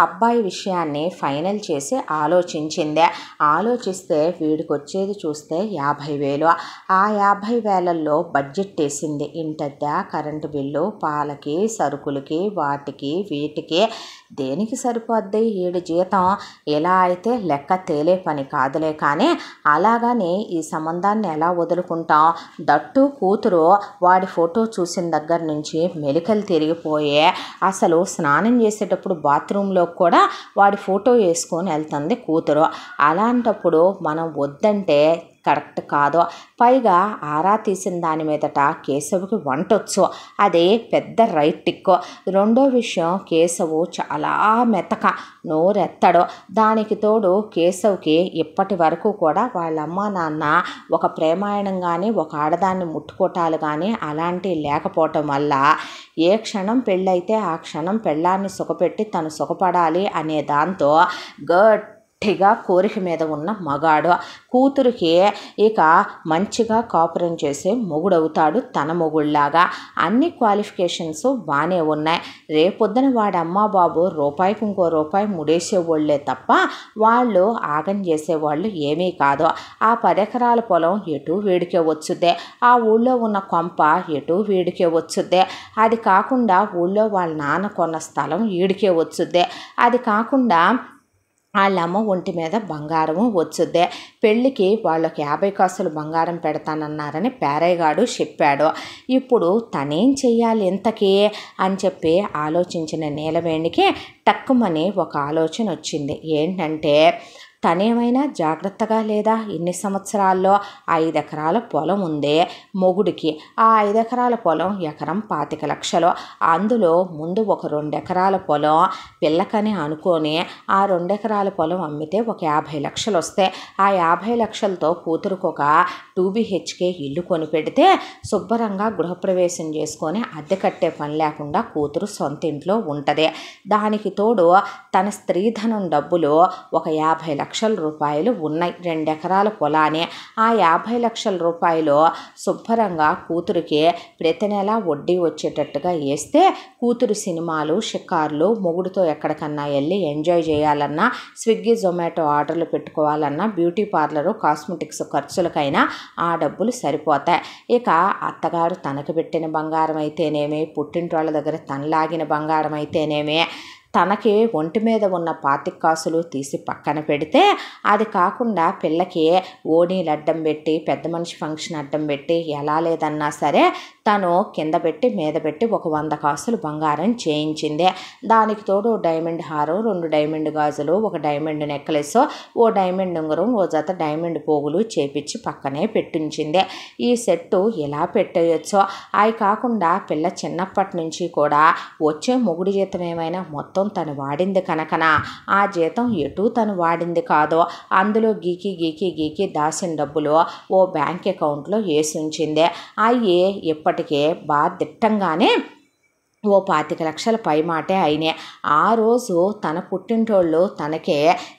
అబ్బాయి విషయాన్ని ఫైనల్ చేసి ఆలోచించిందే. ఆలోచిస్తే వీడికి వచ్చేది చూస్తే 50,000. ఆ 50,000లో బడ్జెట్ వేసింది. ఇంటద్దె, కరెంటు బిల్లు, పాలకి, సరుకులకి, వాటికి వీటికి. దేనికి సరిపోద్ది వీడి జీతం? ఇలా అయితే లెక్క తేలే పని కాదులే. కానీ అలాగని ఈ సంబంధాన్ని ఎలా వదులుకుంటాం? దట్టు కూతురు వాడి ఫోటో చూసిన దగ్గర నుంచి మెలికలు తిరిగిపోయే అసలు స్నానం చేసేటప్పుడు బాత్రూంలో కూడా వాడి ఫోటో వేసుకొని వెళ్తుంది కూతురు. అలాంటప్పుడు మనం వద్దంటే కరెక్ట్ కాదు. పైగా ఆరా తీసిన దాని మీదట కేశవ్కి వంటొచ్చు, అదే పెద్ద రైట్ టిక్. రెండో విషయం, కేశవు చాలా మెతక, నోరెత్తడు. దానికి తోడు కేశవ్కి ఇప్పటి వరకు కూడా వాళ్ళమ్మ నాన్న ఒక ప్రేమాయణం కానీ ఒక ఆడదాన్ని ముట్టుకోటాలు కానీ అలాంటివి లేకపోవటం వల్ల ఏ క్షణం పెళ్ళైతే ఆ క్షణం పెళ్ళాన్ని సుఖపెట్టి తను సుఖపడాలి అనే దాంతో గట్టిగా కోరిక మీద ఉన్న మగాడు. కూతురికి ఇక మంచిగా కాపురం చేసే మొగుడవుతాడు తన మొగుళ్ళలాగా. అన్ని క్వాలిఫికేషన్స్ బాగానే ఉన్నాయి. రేపొద్దున వాడి అమ్మా బాబు రూపాయికి ఇంకో రూపాయి ముడేసేవాళ్లే తప్ప వాళ్ళు ఆగం చేసేవాళ్ళు ఏమీ కాదు. ఆ 10 ఎకరాల పొలం ఎటు వీడికే వచ్చుద్దే, ఆ ఊళ్ళో ఉన్న కొంప ఎటు వీడికే వచ్చుద్దే. అది కాకుండా ఊళ్ళో వాళ్ళ నాన్న కొన్న స్థలం వీడికే వచ్చుద్దే. అది కాకుండా వాళ్ళమ్మ ఒంటి మీద బంగారము వచ్చుద్దే. పెళ్ళికి వాళ్ళకి 50 కాసులు బంగారం పెడతానన్నారని పేరయ్యగాడు చెప్పాడు. ఇప్పుడు తనేం చెయ్యాలి ఇంతకీ అని చెప్పి ఆలోచించిన నీలవేణికి టక్కుమని ఒక ఆలోచన వచ్చింది. ఏంటంటే తనేమైనా జాగ్రత్తగా లేదా? ఇన్ని సంవత్సరాల్లో 5 ఎకరాల పొలం ఉంది మొగుడికి. ఆ 5 ఎకరాల పొలం ఎకరం 25 లక్షలు. అందులో ముందు ఒక 2 ఎకరాల పొలం పిల్లకని అనుకొని ఆ 2 ఎకరాల పొలం అమ్మితే ఒక 50 లక్షలు వస్తాయి. ఆ 50 లక్షలతో కూతురుకు ఒక 2 BHK ఇల్లు కొని పెడితే శుభ్రంగా గృహప్రవేశం చేసుకొని అద్దె కట్టే పని లేకుండా కూతురు సొంత ఇంట్లో ఉంటుంది. దానికి తోడు తన స్త్రీధనం డబ్బులు ఒక 50 లక్షల రూపాయలు ఉన్నాయి 2 ఎకరాల పొలాన్ని. ఆ 50 లక్షల రూపాయలు శుభ్రంగా కూతురికి ప్రతి నెల వడ్డీ వచ్చేటట్టుగా వేస్తే కూతురు సినిమాలు, షికార్లు, మొగుడుతో ఎక్కడికన్నా వెళ్ళి ఎంజాయ్ చేయాలన్నా, స్విగ్గీ జొమాటో ఆర్డర్లు పెట్టుకోవాలన్నా, బ్యూటీ పార్లరు, కాస్మెటిక్స్ ఖర్చులకైనా ఆ డబ్బులు సరిపోతాయి. ఇక అత్తగారు తనకు పెట్టిన బంగారం అయితేనేమి, పుట్టింటి వాళ్ళ దగ్గర తనలాగిన బంగారం అయితేనేమి, తనకి ఒంటి మీద ఉన్న 25 కాసులు తీసి పక్కన పెడితే, అది కాకుండా పిల్లకి ఓణీలు అడ్డం పెట్టి పెద్ద మనిషి ఫంక్షన్ అడ్డం పెట్టి ఎలా లేదన్నా సరే తను కింద పెట్టి మీద పెట్టి ఒక 100 కాసులు బంగారం చేయించింది. దానికి తోడు డైమండ్ హారం, 2 డైమండ్ గాజులు, ఒక డైమండ్ నెక్లెస్, ఓ డైమండ్ ఉంగరం, ఓ జత డైమండ్ పోగులు చేపించి పక్కనే పెట్టించింది. ఈ సెట్టు ఎలా పెట్టేయచ్చో. అవి కాకుండా పిల్ల చిన్నప్పటి నుంచి కూడా వచ్చే మొగుడి జీతం ఏమైనా మొత్తం తను వాడింది కనుకన ఆ జీతం ఎటు తను వాడింది కాదో అందులో గీకి దాసిన డబ్బులు ఓ బ్యాంక్ అకౌంట్లో వేసి ఉంచింది. అవి ఇప్పటికే బాగా దిట్టంగానే ఓ 25 లక్షల పై మాటే అయినాయి. ఆ రోజు తన పుట్టింటోళ్ళు తనకే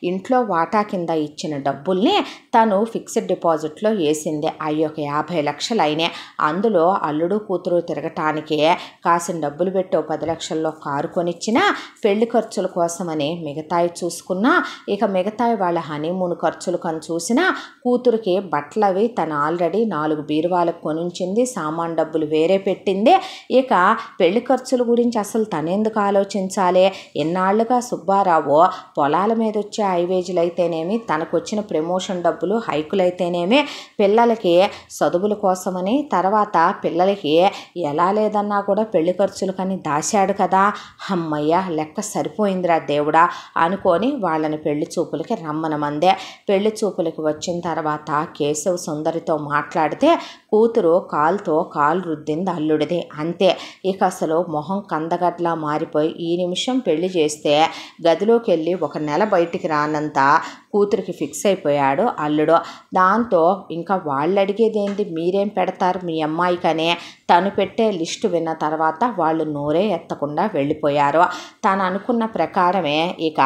ఇంట్లో వాటా కింద ఇచ్చిన డబ్బుల్ని తను ఫిక్స్డ్ డిపాజిట్లో వేసింది. అవి ఒక 50 లక్షలు అయినాయి. అందులో అల్లుడు కూతురు తిరగటానికి కాసిన డబ్బులు పెట్టి 10 లక్షల్లో కారు కొనిచ్చినా, పెళ్లి ఖర్చుల కోసమని మిగతాయి చూసుకున్నా, ఇక మిగతాయి వాళ్ళ హనీమూన్ ఖర్చులు కని చూసినా, కూతురికి బట్టలు అవి తను ఆల్రెడీ 4 బీరువాలకు కొనించింది, సామాన్ డబ్బులు వేరే పెట్టింది. ఇక పెళ్లి ఖర్చు గురించి అసలు తనెందుకు ఆలోచించాలి? ఎన్నాళ్లుగా సుబ్బారావు పొలాల మీద వచ్చే హైవేజీలు అయితేనేమి, తనకు వచ్చిన ప్రమోషన్ డబ్బులు హైకులైతేనేమి, పిల్లలకి చదువుల కోసమని, తర్వాత పిల్లలకి ఎలా లేదన్నా కూడా పెళ్లి ఖర్చులు కానీ దాశాడు కదా. అమ్మయ్య లెక్క సరిపోయిందిరా దేవుడా అనుకొని వాళ్ళని పెళ్లి చూపులకి రమ్మనమందే. పెళ్లి చూపులకి వచ్చిన తర్వాత కేశవ్ సుందరితో మాట్లాడితే కూతురు కాలుతో కాలు రుద్దింది అల్లుడిది. అంతే. ఇక అసలు మొహం కందగడ్లా మారిపోయి ఈ నిమిషం పెళ్లి చేస్తే గదిలోకి వెళ్ళి 1 నెల బయటికి రానంత కూతురికి ఫిక్స్ అయిపోయాడు అల్లుడు. దాంతో ఇంకా వాళ్ళు అడిగేది ఏంటి, మీరేం పెడతారు మీ అమ్మాయికనే తను పెట్టే లిస్టు విన్న తర్వాత వాళ్ళు నోరే ఎత్తకుండా వెళ్ళిపోయారు. తను అనుకున్న ప్రకారమే ఇక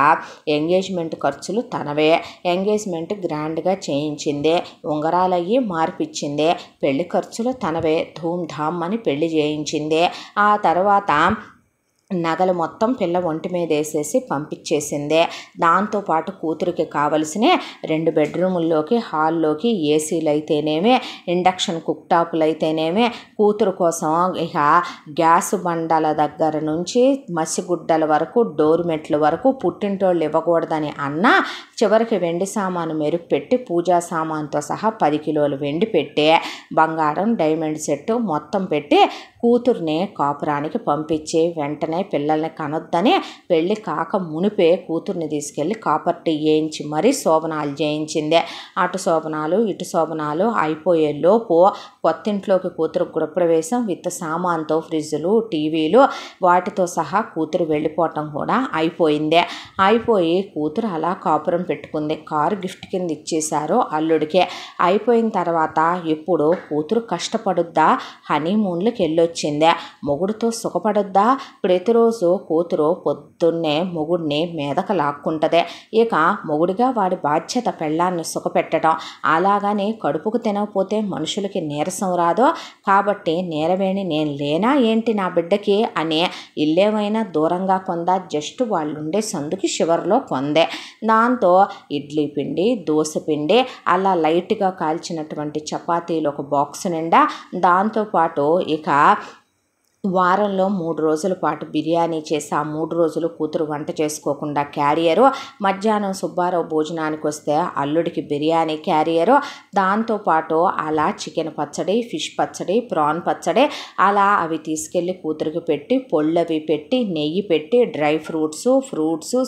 ఎంగేజ్మెంట్ ఖర్చులు తనవే. ఎంగేజ్మెంట్ గ్రాండ్గా చేయించింది, ఉంగరాలయ్యి మార్పిచ్చింది, పెళ్లి ఖర్చులు తనవే, ధూమ్ ధామ్ అని పెళ్లి చేయించింది. ఆ తర్వాత నగలు మొత్తం పిల్ల ఒంటి మీద వేసేసి పంపించేసిందే. దాంతోపాటు కూతురికి కావలసిన 2 బెడ్రూముల్లోకి, హాల్లోకి ఏసీలు అయితేనేమే, ఇండక్షన్ కుక్ టాపులు అయితేనేమే, కూతురు కోసం ఇక గ్యాస్ బండల దగ్గర నుంచి మసిగుడ్డల వరకు, డోర్ మెట్ల వరకు పుట్టింటోళ్ళు ఇవ్వకూడదని అన్నా చివరికి వెండి సామాను మెరుగు పెట్టి పూజా సామాన్తో సహా 10 కిలోలు వెండి పెట్టి బంగారం డైమండ్ సెట్ మొత్తం పెట్టి కూతుర్ని కాపురానికి పంపించి వెంటనే పిల్లల్ని కనొద్దని పెళ్ళి కాక మునిపే కూతుర్ని తీసుకెళ్ళి కాపర్టీ వేయించి మరీ శోభనాలు చేయించింది. అటు శోభనాలు ఇటు శోభనాలు అయిపోయే లోపు కొత్తింట్లోకి కూతురు గృహప్రవేశం విత్ సామాన్తో ఫ్రిడ్జ్లు, టీవీలు వాటితో సహా కూతురు వెళ్ళిపోవటం కూడా అయిపోయింది. అయిపోయి కూతురు అలా కాపురం పెట్టుకుంది. కారు గిఫ్ట్ కింద ఇచ్చేశారు అల్లుడికి. అయిపోయిన తర్వాత ఇప్పుడు కూతురు కష్టపడుద్దా, హనీమూన్లకు వెళ్ళొచ్చిందే, మొగుడుతో సుఖపడుద్దా. ప్రతిరోజు కూతురు పొద్దున్నే మొగుడిని మీదకు లాక్కుంటుంది. ఇక మొగుడిగా వాడి బాధ్యత పెళ్ళాన్ని సుఖపెట్టడం. అలాగని కడుపుకు తినకపోతే మనుషులకి నీరసం రాదో, కాబట్టి నీరవేణి నేను లేనా ఏంటి నా బిడ్డకి అని ఇల్లేమైనా దూరంగా కొందా, జస్ట్ వాళ్ళు ఉండే సందుకి చివరిలో కొందే. దాంతో ఇడ్లీ పిండి, దోశ పిండి, అలా లైట్గా కాల్చినటువంటి చపాతీలు ఒక బాక్స్ నిండా, దాంతోపాటు ఇక వారంలో 3 రోజుల పాటు బిర్యానీ చేసి ఆ 3 రోజులు కూతురు వంట చేసుకోకుండా క్యారియరు, మధ్యాహ్నం సుబ్బారావు భోజనానికి వస్తే అల్లుడికి బిర్యానీ క్యారియరు, దాంతోపాటు అలా చికెన్ పచ్చడి, ఫిష్ పచ్చడి, ప్రాన్ పచ్చడి అలా అవి తీసుకెళ్ళి కూతురికి పెట్టి పొళ్ళవి పెట్టి నెయ్యి పెట్టి డ్రై ఫ్రూట్స్,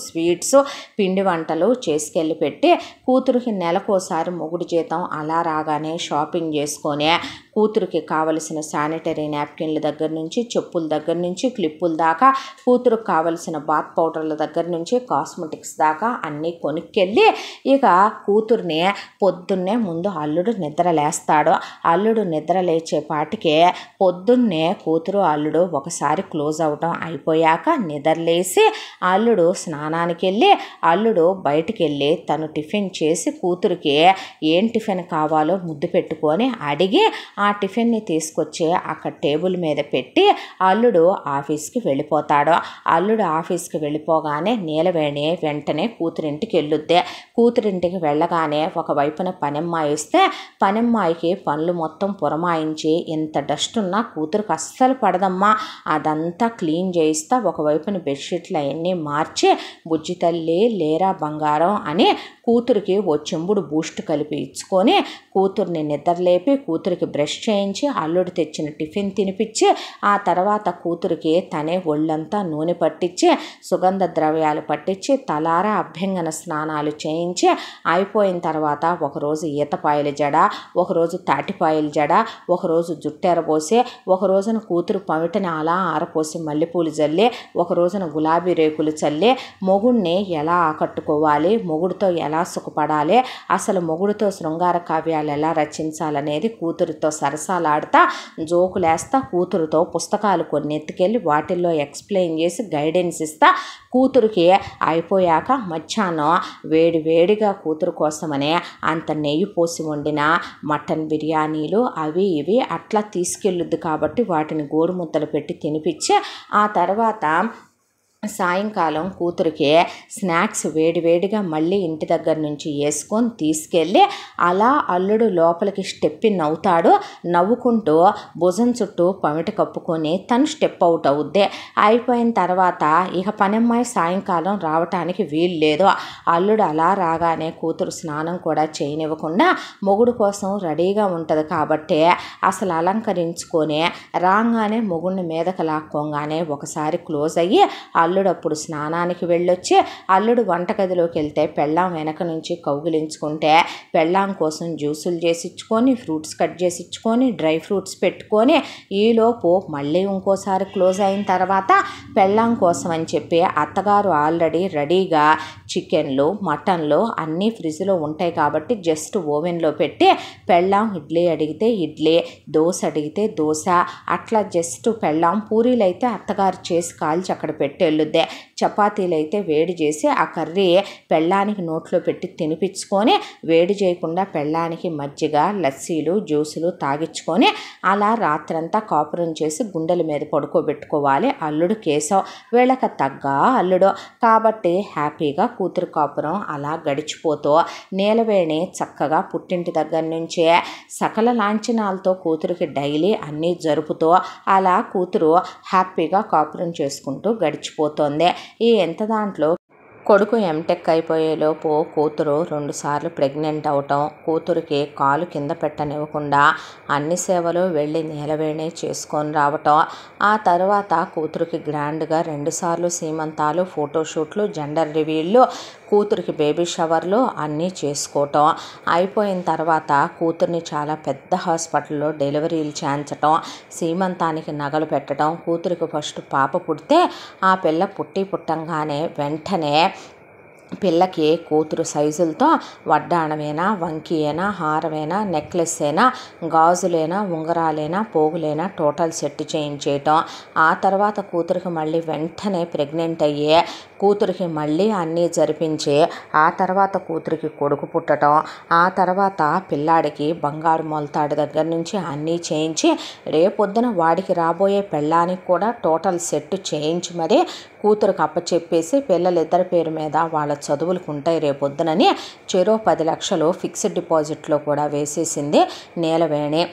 స్వీట్స్, పిండి వంటలు చేసుకెళ్ళి పెట్టి కూతురికి నెలకోసారి మొగుడు జీతం అలా రాగానే షాపింగ్ చేసుకొని కూతురికి కావలసిన శానిటరీ నాప్కిన్ల దగ్గర నుంచి, చెప్పుల దగ్గర నుంచి, క్లిప్పుల దాకా, కూతురుకు కావలసిన బాత్ పౌడర్ల దగ్గర నుంచి కాస్మెటిక్స్ దాకా అన్నీ కొనుక్కెళ్ళి ఇక కూతుర్ని పొద్దున్నే ముందు అల్లుడు నిద్ర లేస్తాడు. అల్లుడు నిద్ర లేచేపాటికే పొద్దున్నే కూతురు అల్లుడు ఒకసారి క్లోజ్ అవడం అయిపోయాక నిద్రలేసి అల్లుడు స్నానానికి వెళ్ళి అల్లుడు బయటికి వెళ్ళి తను టిఫిన్ చేసి కూతురికి ఏం టిఫిన్ కావాలో ముద్దు పెట్టుకొని అడిగి ఆ టిఫిన్ని తీసుకొచ్చి అక్కడ టేబుల్ మీద పెట్టి అల్లుడు ఆఫీస్కి వెళ్ళిపోతాడు. అల్లుడు ఆఫీస్కి వెళ్ళిపోగానే నీలవేణి వెంటనే కూతురింటికి వెళ్ళుద్ది. కూతురింటికి వెళ్ళగానే ఒకవైపున పనమ్మాయి వస్తే పనమ్మాయికి పనులు మొత్తం పురమాయించి ఇంత డస్ట్ ఉన్నా కూతురికి అస్సలు పడదమ్మా, అదంతా క్లీన్ చేయిస్తా, ఒకవైపున బెడ్షీట్లు అవన్నీ మార్చి బుజ్జి తల్లి లేరా బంగారం అని కూతురికి ఓ చెంబుడు బూస్ట్ కలిపి ఇచ్చుకొని కూతుర్ని నిద్రలేపి కూతురికి బ్రష్ చేయించి అల్లుడు తెచ్చిన టిఫిన్ తినిపించి ఆ తర్వాత కూతురికి తనే ఒళ్ళంతా నూనె పట్టించి సుగంధ ద్రవ్యాలు పట్టించి తలారా అభ్యంగన స్నానాలు చేయించి అయిపోయిన తర్వాత ఒకరోజు ఈతపాయల జడ, ఒకరోజు తాటిపాయల జడ, ఒకరోజు జుట్టెరబోసి, ఒక రోజున కూతురు పమిటని అలా ఆరపోసి మల్లెపూలు జల్లి, ఒక రోజున గులాబీ రేకులు చల్లి మొగుడిని ఎలా ఆకట్టుకోవాలి, మొగుడితో ఎలా సుఖపడాలి, అసలు మొగుడితో శృంగార కావ్యాలు ఎలా రచించాలనేది కూతురితో సరసాలాడుతా జోకులేస్తా కూతురుతో పుస్తకాలు కొన్ని ఎత్తుకెళ్ళి వాటిల్లో ఎక్స్ప్లెయిన్ చేసి గైడెన్స్ ఇస్తా కూతురికి అయిపోయాక మధ్యాహ్నం వేడివేడిగా కూతురు కోసమనే అంత నెయ్యి పోసి వండిన మటన్ బిర్యానీలు అవి ఇవి అట్లా తీసుకెళ్ళుద్ది కాబట్టి వాటిని గోరుముద్దలు పెట్టి తినిపించి ఆ తర్వాత సాయంకాలం కూతురికి స్నాక్స్ వేడివేడిగా మళ్ళీ ఇంటి దగ్గర నుంచి వేసుకొని తీసుకెళ్ళి అలా అల్లుడు లోపలికి స్టెప్ ఇన్ అవుతాడు. నవ్వుకుంటూ భుజం చుట్టూ పమిట కప్పుకొని తను స్టెప్ అవుట్ అవుద్ది. అయిపోయిన తర్వాత ఇక పనమ్మాయి సాయంకాలం రావటానికి వీలు లేదు. అల్లుడు అలా రాగానే కూతురు స్నానం కూడా చేయనివ్వకుండా మొగుడు కోసం రెడీగా ఉంటుంది కాబట్టి అసలు అలంకరించుకొని రాగానే మొగుడిని మీదకి లాక్కోగానే ఒకసారి క్లోజ్ అయ్యి అల్లుడు అప్పుడు స్నానానికి వెళ్ళొచ్చి అల్లుడు వంటగదిలోకి వెళ్తే పెళ్ళాం వెనక నుంచి కౌగిలించుకుంటే పెళ్ళాం కోసం జ్యూసులు చేసి ఇచ్చుకొని ఫ్రూట్స్ కట్ చేసి ఇచ్చుకొని డ్రై ఫ్రూట్స్ పెట్టుకొని ఈలోపు మళ్ళీ ఇంకోసారి క్లోజ్ అయిన తర్వాత పెళ్ళాం కోసం అని చెప్పి అత్తగారు ఆల్రెడీ రెడీగా చికెన్లు మటన్లు అన్నీ ఫ్రిడ్జ్లో ఉంటాయి కాబట్టి జస్ట్ ఓవెన్లో పెట్టి పెళ్ళాం ఇడ్లీ అడిగితే ఇడ్లీ, దోశ అడిగితే దోశ, అట్లా జస్ట్ పెళ్ళాం పూరీలు అయితే అత్తగారు చేసి కాల్చి అక్కడ పెట్టి వెళ్ళుద్దే, చపాతీలు అయితే వేడి చేసి ఆ కర్రీ పెళ్ళానికి నోట్లో పెట్టి తినిపించుకొని వేడి చేయకుండా పెళ్ళానికి మజ్జిగ లస్సీలు జ్యూసులు తాగించుకొని అలా రాత్రంతా కాపురం చేసి గుండెల మీద పడుకోబెట్టుకోవాలి అల్లుడు కేశవ్. వీళ్ళకి తగ్గ అల్లుడు కాబట్టి హ్యాపీగా కూతురు కాపురం అలా గడిచిపోతూ నీలవేణి చక్కగా పుట్టింటి దగ్గర నుంచే సకల లాంఛనాలతో కూతురికి డైలీ అన్నీ జరుపుతూ అలా కూతురు హ్యాపీగా కాపురం చేసుకుంటూ గడిచిపోతుంది. ఈ ఎంత దాంట్లో కొడుకు ఎంటెక్ అయిపోయేలోపు కూతురు 2 సార్లు ప్రెగ్నెంట్ అవటం, కూతురికి కాలు కింద పెట్టనివ్వకుండా అన్ని సేవలు వెళ్ళి నీలవేణి చేసుకొని రావటం, ఆ తర్వాత కూతురికి గ్రాండ్గా 2 సార్లు సీమంతాలు, ఫోటోషూట్లు, జెండర్ రివీళ్ళు, కూతురికి బేబీ షవర్లు అన్నీ చేసుకోవటం, అయిపోయిన తర్వాత కూతుర్ని చాలా పెద్ద హాస్పిటల్లో డెలివరీలు చేయించటం, సీమంతానికి నగలు పెట్టడం, కూతురికి ఫస్ట్ పాప పుడితే ఆ పిల్ల పుట్టంగానే వెంటనే పిల్లకి కూతురు సైజులతో వడ్డాణమేనా, వంకీయేనా, హారమేనా, నెక్లెస్ అయినా, గాజులేనా, ఉంగరాలేనా, పోగులేనా టోటల్ సెట్ చేయించేయటం, ఆ తర్వాత కూతురికి మళ్ళీ వెంటనే ప్రెగ్నెంట్ అయ్యే కూతురికి మళ్ళీ అన్నీ జరిపించి ఆ తర్వాత కూతురికి కొడుకు పుట్టడం, ఆ తర్వాత పిల్లాడికి బంగారు మొలతాడు దగ్గర నుంచి అన్నీ చేయించి రేపొద్దున వాడికి రాబోయే పెళ్ళానికి కూడా టోటల్ సెట్ చేయించి మరి కూతురికి అప్పచెప్పేసి పిల్లలిద్దరి పేరు మీద వాళ్ళ చదువులకు ఉంటాయి రేపొద్దునని చెరో 10 లక్షలు ఫిక్స్డ్ డిపాజిట్లో కూడా వేసేసింది నీలవేణి.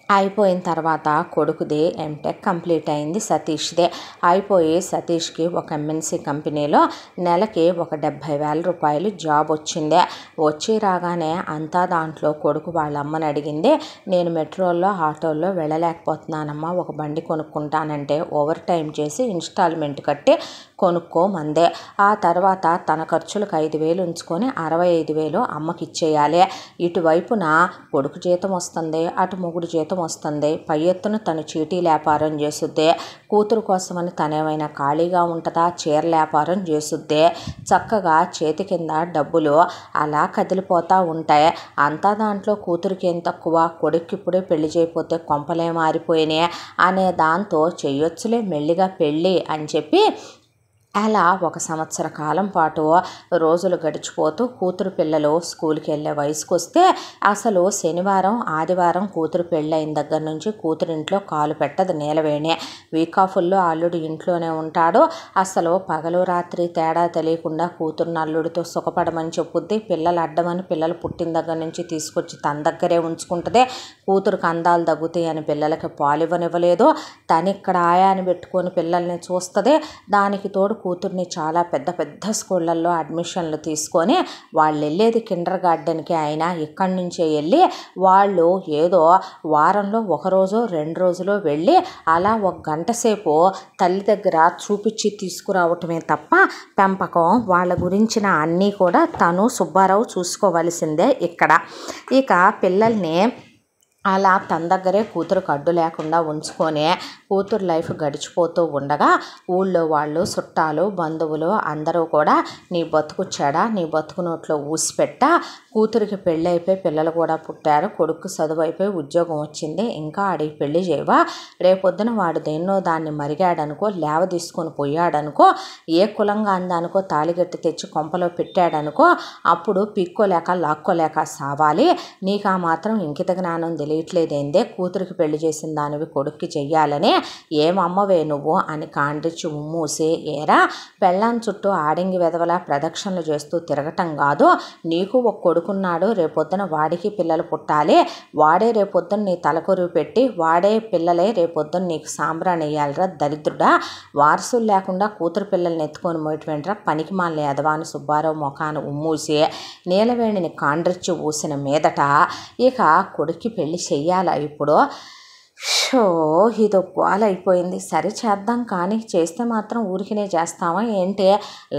అయిపోయిన తర్వాత కొడుకుది ఎంటెక్ కంప్లీట్ అయింది, సతీష్దే. అయిపోయి సతీష్కి ఒక ఎంఎన్సీ కంపెనీలో నెలకి ఒక 70,000 రూపాయలు జాబ్ వచ్చింది. వచ్చి రాగానే అంతా దాంట్లో కొడుకు వాళ్ళ అమ్మని అడిగింది, నేను మెట్రోల్లో ఆటోల్లో వెళ్ళలేకపోతున్నానమ్మా, ఒక బండి కొనుక్కుంటానంటే ఓవర్ టైం చేసి ఇన్స్టాల్మెంట్ కట్టి కొనుక్కోమందే. ఆ తర్వాత తన ఖర్చులకు 5,000 ఉంచుకొని 65,000 అమ్మకి ఇచ్చేయాలి. ఇటువైపున కొడుకు జీతం వస్తుంది, అటు మొగుడు జీతం వస్తుంది, పై ఎత్తున తను చీటీ వ్యాపారం చేసుద్ది, కూతురు కోసమని తనేమైనా ఖాళీగా ఉంటుందా, చీర వ్యాపారం చేసుద్ది, చక్కగా చేతి కింద డబ్బులు అలా కదిలిపోతూ ఉంటాయి. అంతా దాంట్లో కూతురికి ఏం తక్కువ, కొడుక్కి ఇప్పుడే పెళ్లి చేయకపోతే కొంపలే మారిపోయినాయి అనే దాంతో చెయ్యొచ్చులే మెల్లిగా పెళ్ళి అని చెప్పి అలా 1 సంవత్సర కాలం పాటు రోజులు గడిచిపోతూ కూతురు పిల్లలు స్కూల్కి వెళ్ళే వయసుకు వస్తే అసలు శనివారం ఆదివారం కూతురు పెళ్ళైన దగ్గర నుంచి కూతురింట్లో కాలు పెట్టదు నీలవేణి. వీక్ ఆఫ్ల్లో అల్లుడు ఇంట్లోనే ఉంటాడు. అసలు పగలు రాత్రి తేడా తెలియకుండా కూతురుని అల్లుడితో సుఖపడమని చెప్పుద్ది. పిల్లలు అడ్డమని పిల్లలు పుట్టిన దగ్గర నుంచి తీసుకొచ్చి తన దగ్గరే ఉంచుకుంటుంది. కూతురుకు అందాలు తగ్గుతాయి అని పిల్లలకి పాలు ఇవ్వనివ్వలేదు. తను ఇక్కడ ఆయాని పెట్టుకొని పిల్లల్ని చూస్తుంది. దానికి తోడు కూతుర్ని చాలా పెద్ద పెద్ద స్కూళ్ళల్లో అడ్మిషన్లు తీసుకొని వాళ్ళు వెళ్ళేది కిండర్ గార్డెన్కి అయినా ఇక్కడి నుంచే వెళ్ళి వాళ్ళు ఏదో వారంలో 1 రోజు 2 రోజులు వెళ్ళి అలా 1 గంట సేపు తల్లి దగ్గర చూపించి తీసుకురావటమే తప్ప పెంపకం వాళ్ళ గురించిన అన్నీ కూడా తను సుబ్బారావు చూసుకోవలసిందే ఇక్కడ. ఇక పిల్లల్ని అలా తన దగ్గరే కూతురుకు అడ్డు లేకుండా ఉంచుకొని కూతురు లైఫ్ గడిచిపోతూ ఉండగా ఊళ్ళో వాళ్ళు చుట్టాలు బంధువులు అందరూ కూడా నీ బతుకు చెడ, నీ బతుకు నోట్లో ఊసిపెట్ట, కూతురికి పెళ్ళి అయిపోయి పిల్లలు కూడా పుట్టారు, కొడుకు చదువు అయిపోయి ఉద్యోగం వచ్చింది, ఇంకా ఆడికి పెళ్లి చేయవా, రేపొద్దున వాడు దేన్నో దాన్ని మరిగాడనుకో, లేవ తీసుకొని పోయాడనుకో, ఏ కులంగా అందానుకో తాళిగట్టి తెచ్చి కొంపలో పెట్టాడనుకో, అప్పుడు పిక్కోలేక లాక్కోలేక సావాలి. నీకు ఆ మాత్రం ఇంకిత జ్ఞానం తెలియట్లేదేందే, కూతురికి పెళ్లి చేసిన దానివి కొడుక్కి చెయ్యాలని ఏమమ్మవే నువ్వు అని కాండ్రిచ్చి ఉమ్మూసి, ఏరా పెళ్ళాం చుట్టూ ఆడింగి వెదవలా ప్రదక్షిణలు చేస్తూ తిరగటం కాదు, నీకు ఒక కొడుకున్నాడు, రేపొద్దున వాడికి పిల్లలు పుట్టాలి, వాడే రేపొద్దున నీ తలకొరువు పెట్టి వాడే పిల్లలే రేపొద్దున నీకు సాంబ్రాణి వేయాలరా దరిద్రుడా, వారసులు లేకుండా కూతురు పిల్లల్ని ఎత్తుకొని మోయటమేంట్రా పనికి మాల ఎదవాని సుబ్బారావు ముఖాన్ని ఉమ్మూసి నీలవేణిని కాండ్రిచ్చి ఊసిన మీదట ఇక కొడుక్కి పెళ్లి చెయ్యాలా ఇప్పుడు. ఇది గోలైపోయింది. సరే చేద్దాం, కానీ చేస్తే మాత్రం ఊరికినే చేస్తామా ఏంటి,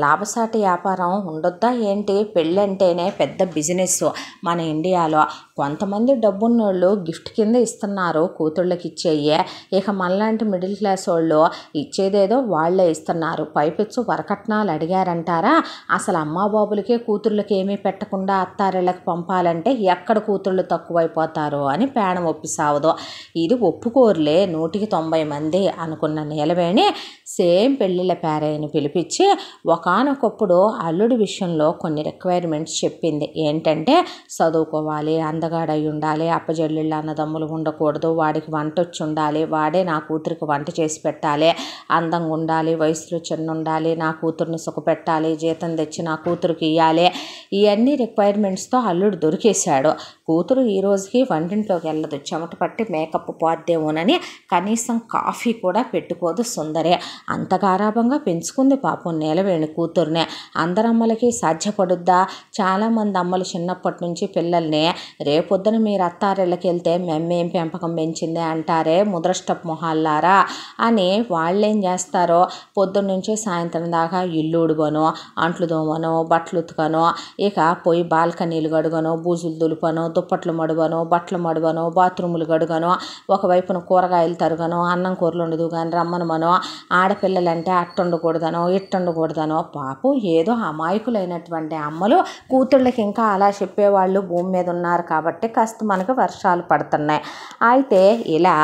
లాభసాటి వ్యాపారం ఉండొద్దా ఏంటి, పెళ్ళి అంటేనే పెద్ద బిజినెస్ మన ఇండియాలో. కొంతమంది డబ్బున్నోళ్ళు గిఫ్ట్ కింద ఇస్తున్నారు కూతుళ్ళకి ఇచ్చేయే, ఇక మనలాంటి మిడిల్ క్లాస్ వాళ్ళు ఇచ్చేదేదో వాళ్ళే ఇస్తున్నారు. పైపెచ్చు వరకట్నాలు అడిగారంటారా, అసలు అమ్మా బాబులకే కూతుర్లకి ఏమీ పెట్టకుండా అత్తారిళ్ళకి పంపాలంటే ఎక్కడ కూతుళ్ళు తక్కువైపోతారో అని పేడం ఒప్పి సావదు. ఇది ఒప్పుకోరులే 190 మంది అనుకున్న నీలవేణి సేమ్ పెళ్ళిళ్ళ పేరయ్యని పిలిపించి ఒకానొకప్పుడు అల్లుడి విషయంలో కొన్ని రిక్వైర్మెంట్స్ చెప్పింది. ఏంటంటే చదువుకోవాలి, అందగాడై ఉండాలి, అప్పజల్లిళ్ళు అన్నదమ్ములు ఉండకూడదు, వాడికి వంట వచ్చి ఉండాలి, వాడే నా కూతురికి వంట చేసి పెట్టాలి, అందంగా ఉండాలి, వయసులో చిన్న ఉండాలి, నా కూతుర్ని సుఖపెట్టాలి, జీతం తెచ్చి నా కూతురికి ఇవ్వాలి. ఇవన్నీ రిక్వైర్మెంట్స్తో అల్లుడు దొరికేశాడు. కూతురు ఈ రోజుకి వంటింట్లోకి వెళ్ళదు, చెమట పట్టి మేకప్ పోద్దేమోనని కనీసం కాఫీ కూడా పెట్టుకోదు సుందరే. అంత గారాభంగా పెంచుకుంది పాపం నీలవేణి కూతుర్నే. అందరమ్మలకి సాధ్యపడుద్దా? చాలామంది అమ్మలు చిన్నప్పటి నుంచి పిల్లల్ని రేపొద్దున మీరు అత్తారిళ్ళకి వెళ్తే మేమేం పెంపకం పెంచిందే అంటారే ముద్రష్టపు మొహాల్లారా అని వాళ్ళేం చేస్తారో పొద్దున్నుంచి సాయంత్రం దాకా ఇల్లు ఉడుగనో, అంట్లు దోమనో, బట్టలు ఉతుకనో, ఇక పోయి బాల్కనీలు గడుగనో, బూజులు దులుపనో, దుప్పట్లు మడువనో, బట్టలు మడువనో, బాత్రూములు గడుగనో, ఒకవైపున కూరగాయలు తరుగనో, అన్నం కూరలు ఉండదు కానీ రమ్మనమనో, ఆడపిల్లలంటే అట్టుండకూడదనో ఇట్టుండకూడదనో. పాపం ఏదో అమాయకులైనటువంటి అమ్మలు కూతుళ్ళకి ఇంకా అలా చెప్పేవాళ్ళు భూమి మీద ఉన్నారు కాబట్టి కాస్త మనకు వర్షాలు పడుతున్నాయి. అయితే ఇలా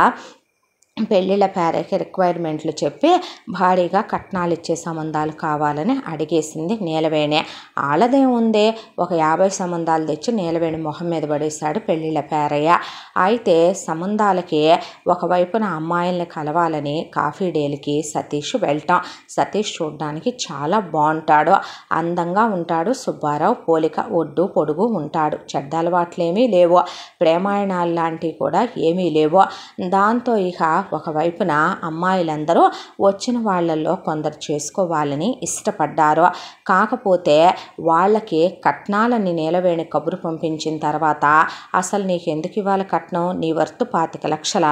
పెళ్ళిళ్ళ పేరకి రిక్వైర్మెంట్లు చెప్పి భారీగా కట్నాలు ఇచ్చే సంబంధాలు కావాలని అడిగేసింది నీలవేణి. ఆళ్ళదేముంది, ఒక 50 సంబంధాలు తెచ్చి నీలవేణి మొహం మీద పడేశాడు పెళ్ళిళ్ళ పేరయ్య. అయితే సంబంధాలకి ఒకవైపున అమ్మాయిల్ని కలవాలని కాఫీ డేలకి సతీష్ వెళ్ళటం. సతీష్ చూడడానికి చాలా బాగుంటాడు, అందంగా ఉంటాడు, సుబ్బారావు పోలిక, ఒడ్డు పొడుగు ఉంటాడు, చెడ్డ అలవాట్లేమీ లేవు, ప్రేమాయణాలు లాంటివి కూడా ఏమీ లేవు. దాంతో ఇక ఒకవైపున అమ్మాయిలందరూ వచ్చిన వాళ్ళల్లో కొందరు చేసుకోవాలని ఇష్టపడ్డారు. కాకపోతే వాళ్ళకి కట్నాలని నీలవేణి కబురు పంపించిన తర్వాత అసలు నీకు ఎందుకు ఇవ్వాలి కట్నం, నీ వర్త్ 25 లక్షల,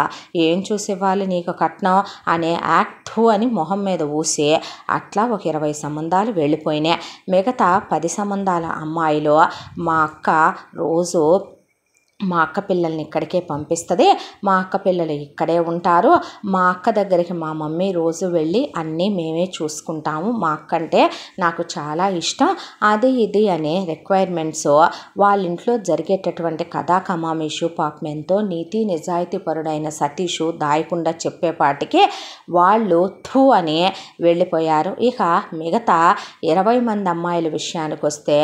ఏం చూసి ఇవ్వాలి నీకు కట్నం అనే యాక్ట్ అని మొహం మీద ఊసి అట్లా ఒక 20 సంబంధాలు వెళ్ళిపోయినాయి. మిగతా 10 సంబంధాల అమ్మాయిలు మా అక్క రోజు మా అక్క పిల్లల్ని ఇక్కడికే పంపిస్తుంది, మా అక్క పిల్లలు ఇక్కడే ఉంటారు, మా అక్క దగ్గరికి మా మమ్మీ రోజు వెళ్ళి అన్నీ మేమే చూసుకుంటాము, మా అక్క అంటే నాకు చాలా ఇష్టం, అది ఇది అనే రిక్వైర్మెంట్స్ వాళ్ళ ఇంట్లో జరిగేటటువంటి కథా కమామీషు పాపం ఎంతో నీతి నిజాయితీ పరుడైన సతీషు దాయకుండా చెప్పేపాటికి వాళ్ళు థూ అని వెళ్ళిపోయారు. ఇక మిగతా 20 మంది అమ్మాయిల విషయానికి వస్తే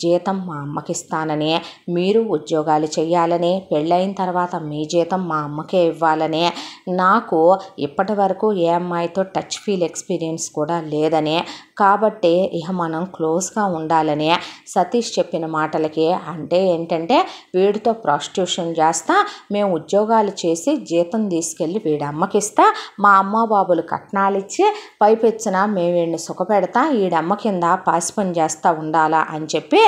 జీతం మా అమ్మకి ఇస్తానని, మీరు ఉద్యోగాలు చేయాలని, పెళ్ళైన తర్వాత మీ జీతం మా అమ్మకే ఇవ్వాలని, నాకు ఇప్పటి వరకు ఏ అమ్మాయితో టచ్ ఫీల్ ఎక్స్పీరియన్స్ కూడా లేదని, కాబట్టి ఇక మనం క్లోజ్గా ఉండాలని సతీష్ చెప్పిన మాటలకి అంటే ఏంటంటే వీడితో ప్రాస్టిట్యూషన్ చేస్తా, మేము ఉద్యోగాలు చేసి జీతం తీసుకెళ్ళి వీడి అమ్మకి ఇస్తా, మా అమ్మ బాబులు కట్నాలు ఇచ్చి పైపెచ్చిన మేము వీడిని సుఖపెడతా, వీడమ్మ కింద పాసి పని చేస్తూ ఉండాలా అని చెప్పి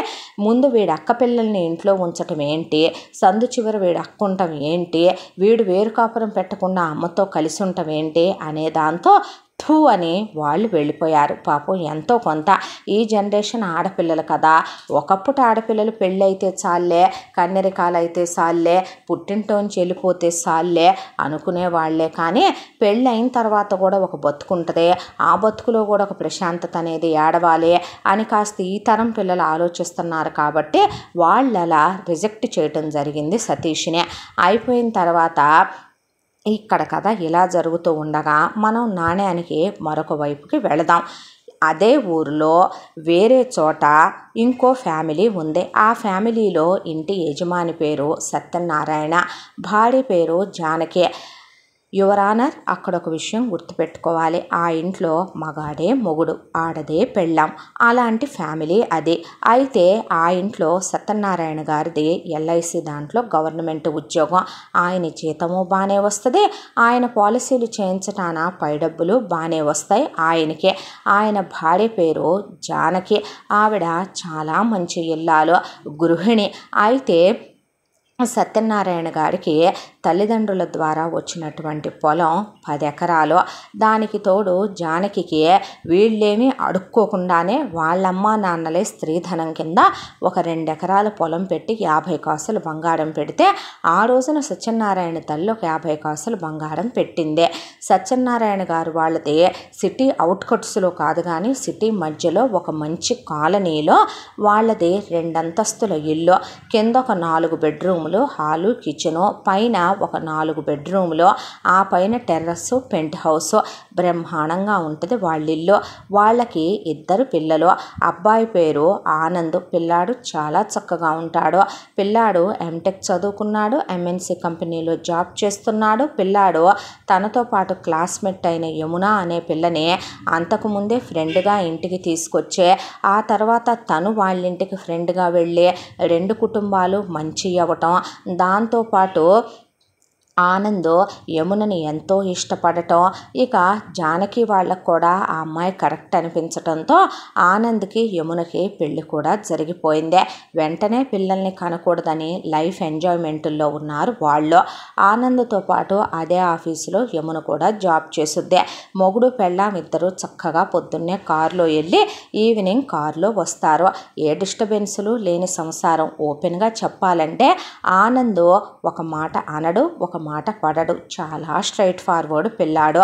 ముందు వీడి అక్క పిల్లల్ని ఇంట్లో ఉంచటం ఏంటి, సందు చివరి వీడు అక్క ఉండటం ఏంటి, వీడు వేరు కాపురం పెట్టకుండా అమ్మతో కలిసి ఉండటం ఏంటి అనే దాంతో థూ అని వాళ్ళు వెళ్ళిపోయారు. పాపం ఎంతో కొంత ఈ జనరేషన్ ఆడపిల్లలు కదా, ఒకప్పుడు ఆడపిల్లలు పెళ్ళైతే చాలే, కన్నెరికాలు అయితే చాలే, పుట్టింటోంచి వెళ్ళిపోతే చాలే అనుకునే వాళ్ళే, కానీ పెళ్ళైన తర్వాత కూడా ఒక బతుకుంటుంది, ఆ బతుకులో కూడా ఒక ప్రశాంతత అనేది ఏడవాలి అని కాస్త ఈ తరం పిల్లలు ఆలోచిస్తున్నారు కాబట్టి వాళ్ళు అలా రిజెక్ట్ చేయటం జరిగింది సతీష్నే. అయిపోయిన తర్వాత ఇక్కడ కథ ఇలా జరుగుతూ ఉండగా మనం నాణ్యానికి మరొక వైపుకి వెళదాం. అదే ఊరిలో వేరే చోట ఇంకో ఫ్యామిలీ ఉంది. ఆ ఫ్యామిలీలో ఇంటి యజమాని పేరు సత్యనారాయణ, భార్య పేరు జానకి. యువర్ ఆనర్, అక్కడ ఒక విషయం గుర్తుపెట్టుకోవాలి, ఆ ఇంట్లో మగాడే మొగుడు, ఆడదే పెళ్ళాం, అలాంటి ఫ్యామిలీ అది. అయితే ఆ ఇంట్లో సత్యనారాయణ గారిది ఎల్ఐసి దాంట్లో గవర్నమెంట్ ఉద్యోగం, ఆయన జీతము బాగానే వస్తుంది, ఆయన పాలసీలు చేయించటాన పై డబ్బులు బాగానే వస్తాయి ఆయనకి. ఆయన భార్య పేరు జానకి, ఆవిడ చాలా మంచి ఇల్లాలు, గృహిణి. అయితే సత్యనారాయణ గారికి తల్లిదండ్రుల ద్వారా వచ్చినటువంటి పొలం 10 ఎకరాలు, దానికి తోడు జానకికి వీళ్ళేమీ అడుక్కోకుండానే వాళ్ళమ్మ నాన్నలే స్త్రీధనం కింద ఒక 2 ఎకరాల పొలం పెట్టి 50 కాసులు బంగారం పెడితే ఆ రోజున సత్యనారాయణ తల్లి ఒక 50 కాసులు బంగారం పెట్టిందే. సత్యనారాయణ గారు వాళ్ళది సిటీ అవుట్కట్స్లో కాదు కానీ సిటీ మధ్యలో ఒక మంచి కాలనీలో వాళ్ళది 2 అంతస్తుల ఇల్లు, కింద ఒక 4 బెడ్రూమ్, హాలు, కిచెను, పైన ఒక 4 బెడ్రూమ్లు, ఆ పైన టెర్రస్, పెంట్ హౌస్, బ్రహ్మాండంగా ఉంటుంది వాళ్ళిల్లు. వాళ్ళకి 2 పిల్లలు, అబ్బాయి పేరు ఆనంద్, పిల్లాడు చాలా చక్కగా ఉంటాడు, పిల్లాడు ఎంటెక్ చదువుకున్నాడు, ఎంఎన్సి కంపెనీలో జాబ్ చేస్తున్నాడు. పిల్లాడు తనతో పాటు క్లాస్మేట్ అయిన యమున అనే పిల్లని అంతకుముందే ఫ్రెండ్గా ఇంటికి తీసుకొచ్చే, ఆ తర్వాత తను వాళ్ళ ఇంటికి ఫ్రెండ్గా వెళ్ళి 2 కుటుంబాలు మంచి అవ్వటం, దాంతోపాటు ఆనంద్ యమునని ఎంతో ఇష్టపడటం, ఇక జానకి వాళ్ళకు కూడా ఆ అమ్మాయి కరెక్ట్ అనిపించటంతో ఆనంద్కి యమునకి పెళ్ళి కూడా జరిగిపోయిందే. వెంటనే పిల్లల్ని కనకూడదని లైఫ్ ఎంజాయ్మెంట్లో ఉన్నారు వాళ్ళు. ఆనంద్తో పాటు అదే ఆఫీసులో యమున కూడా జాబ్ చేస్తుంది. మొగుడు పెళ్ళాం ఇద్దరు చక్కగా పొద్దున్నే కారులో వెళ్ళి ఈవినింగ్ కారులో వస్తారు. ఏ డిస్టర్బెన్సులు లేని సంసారం. ఓపెన్గా చెప్పాలంటే ఆనంద్ ఒక మాట అనడు, ఒక మాట పడడు, చాలా స్ట్రైట్ ఫార్వర్డ్ పిల్లాడు.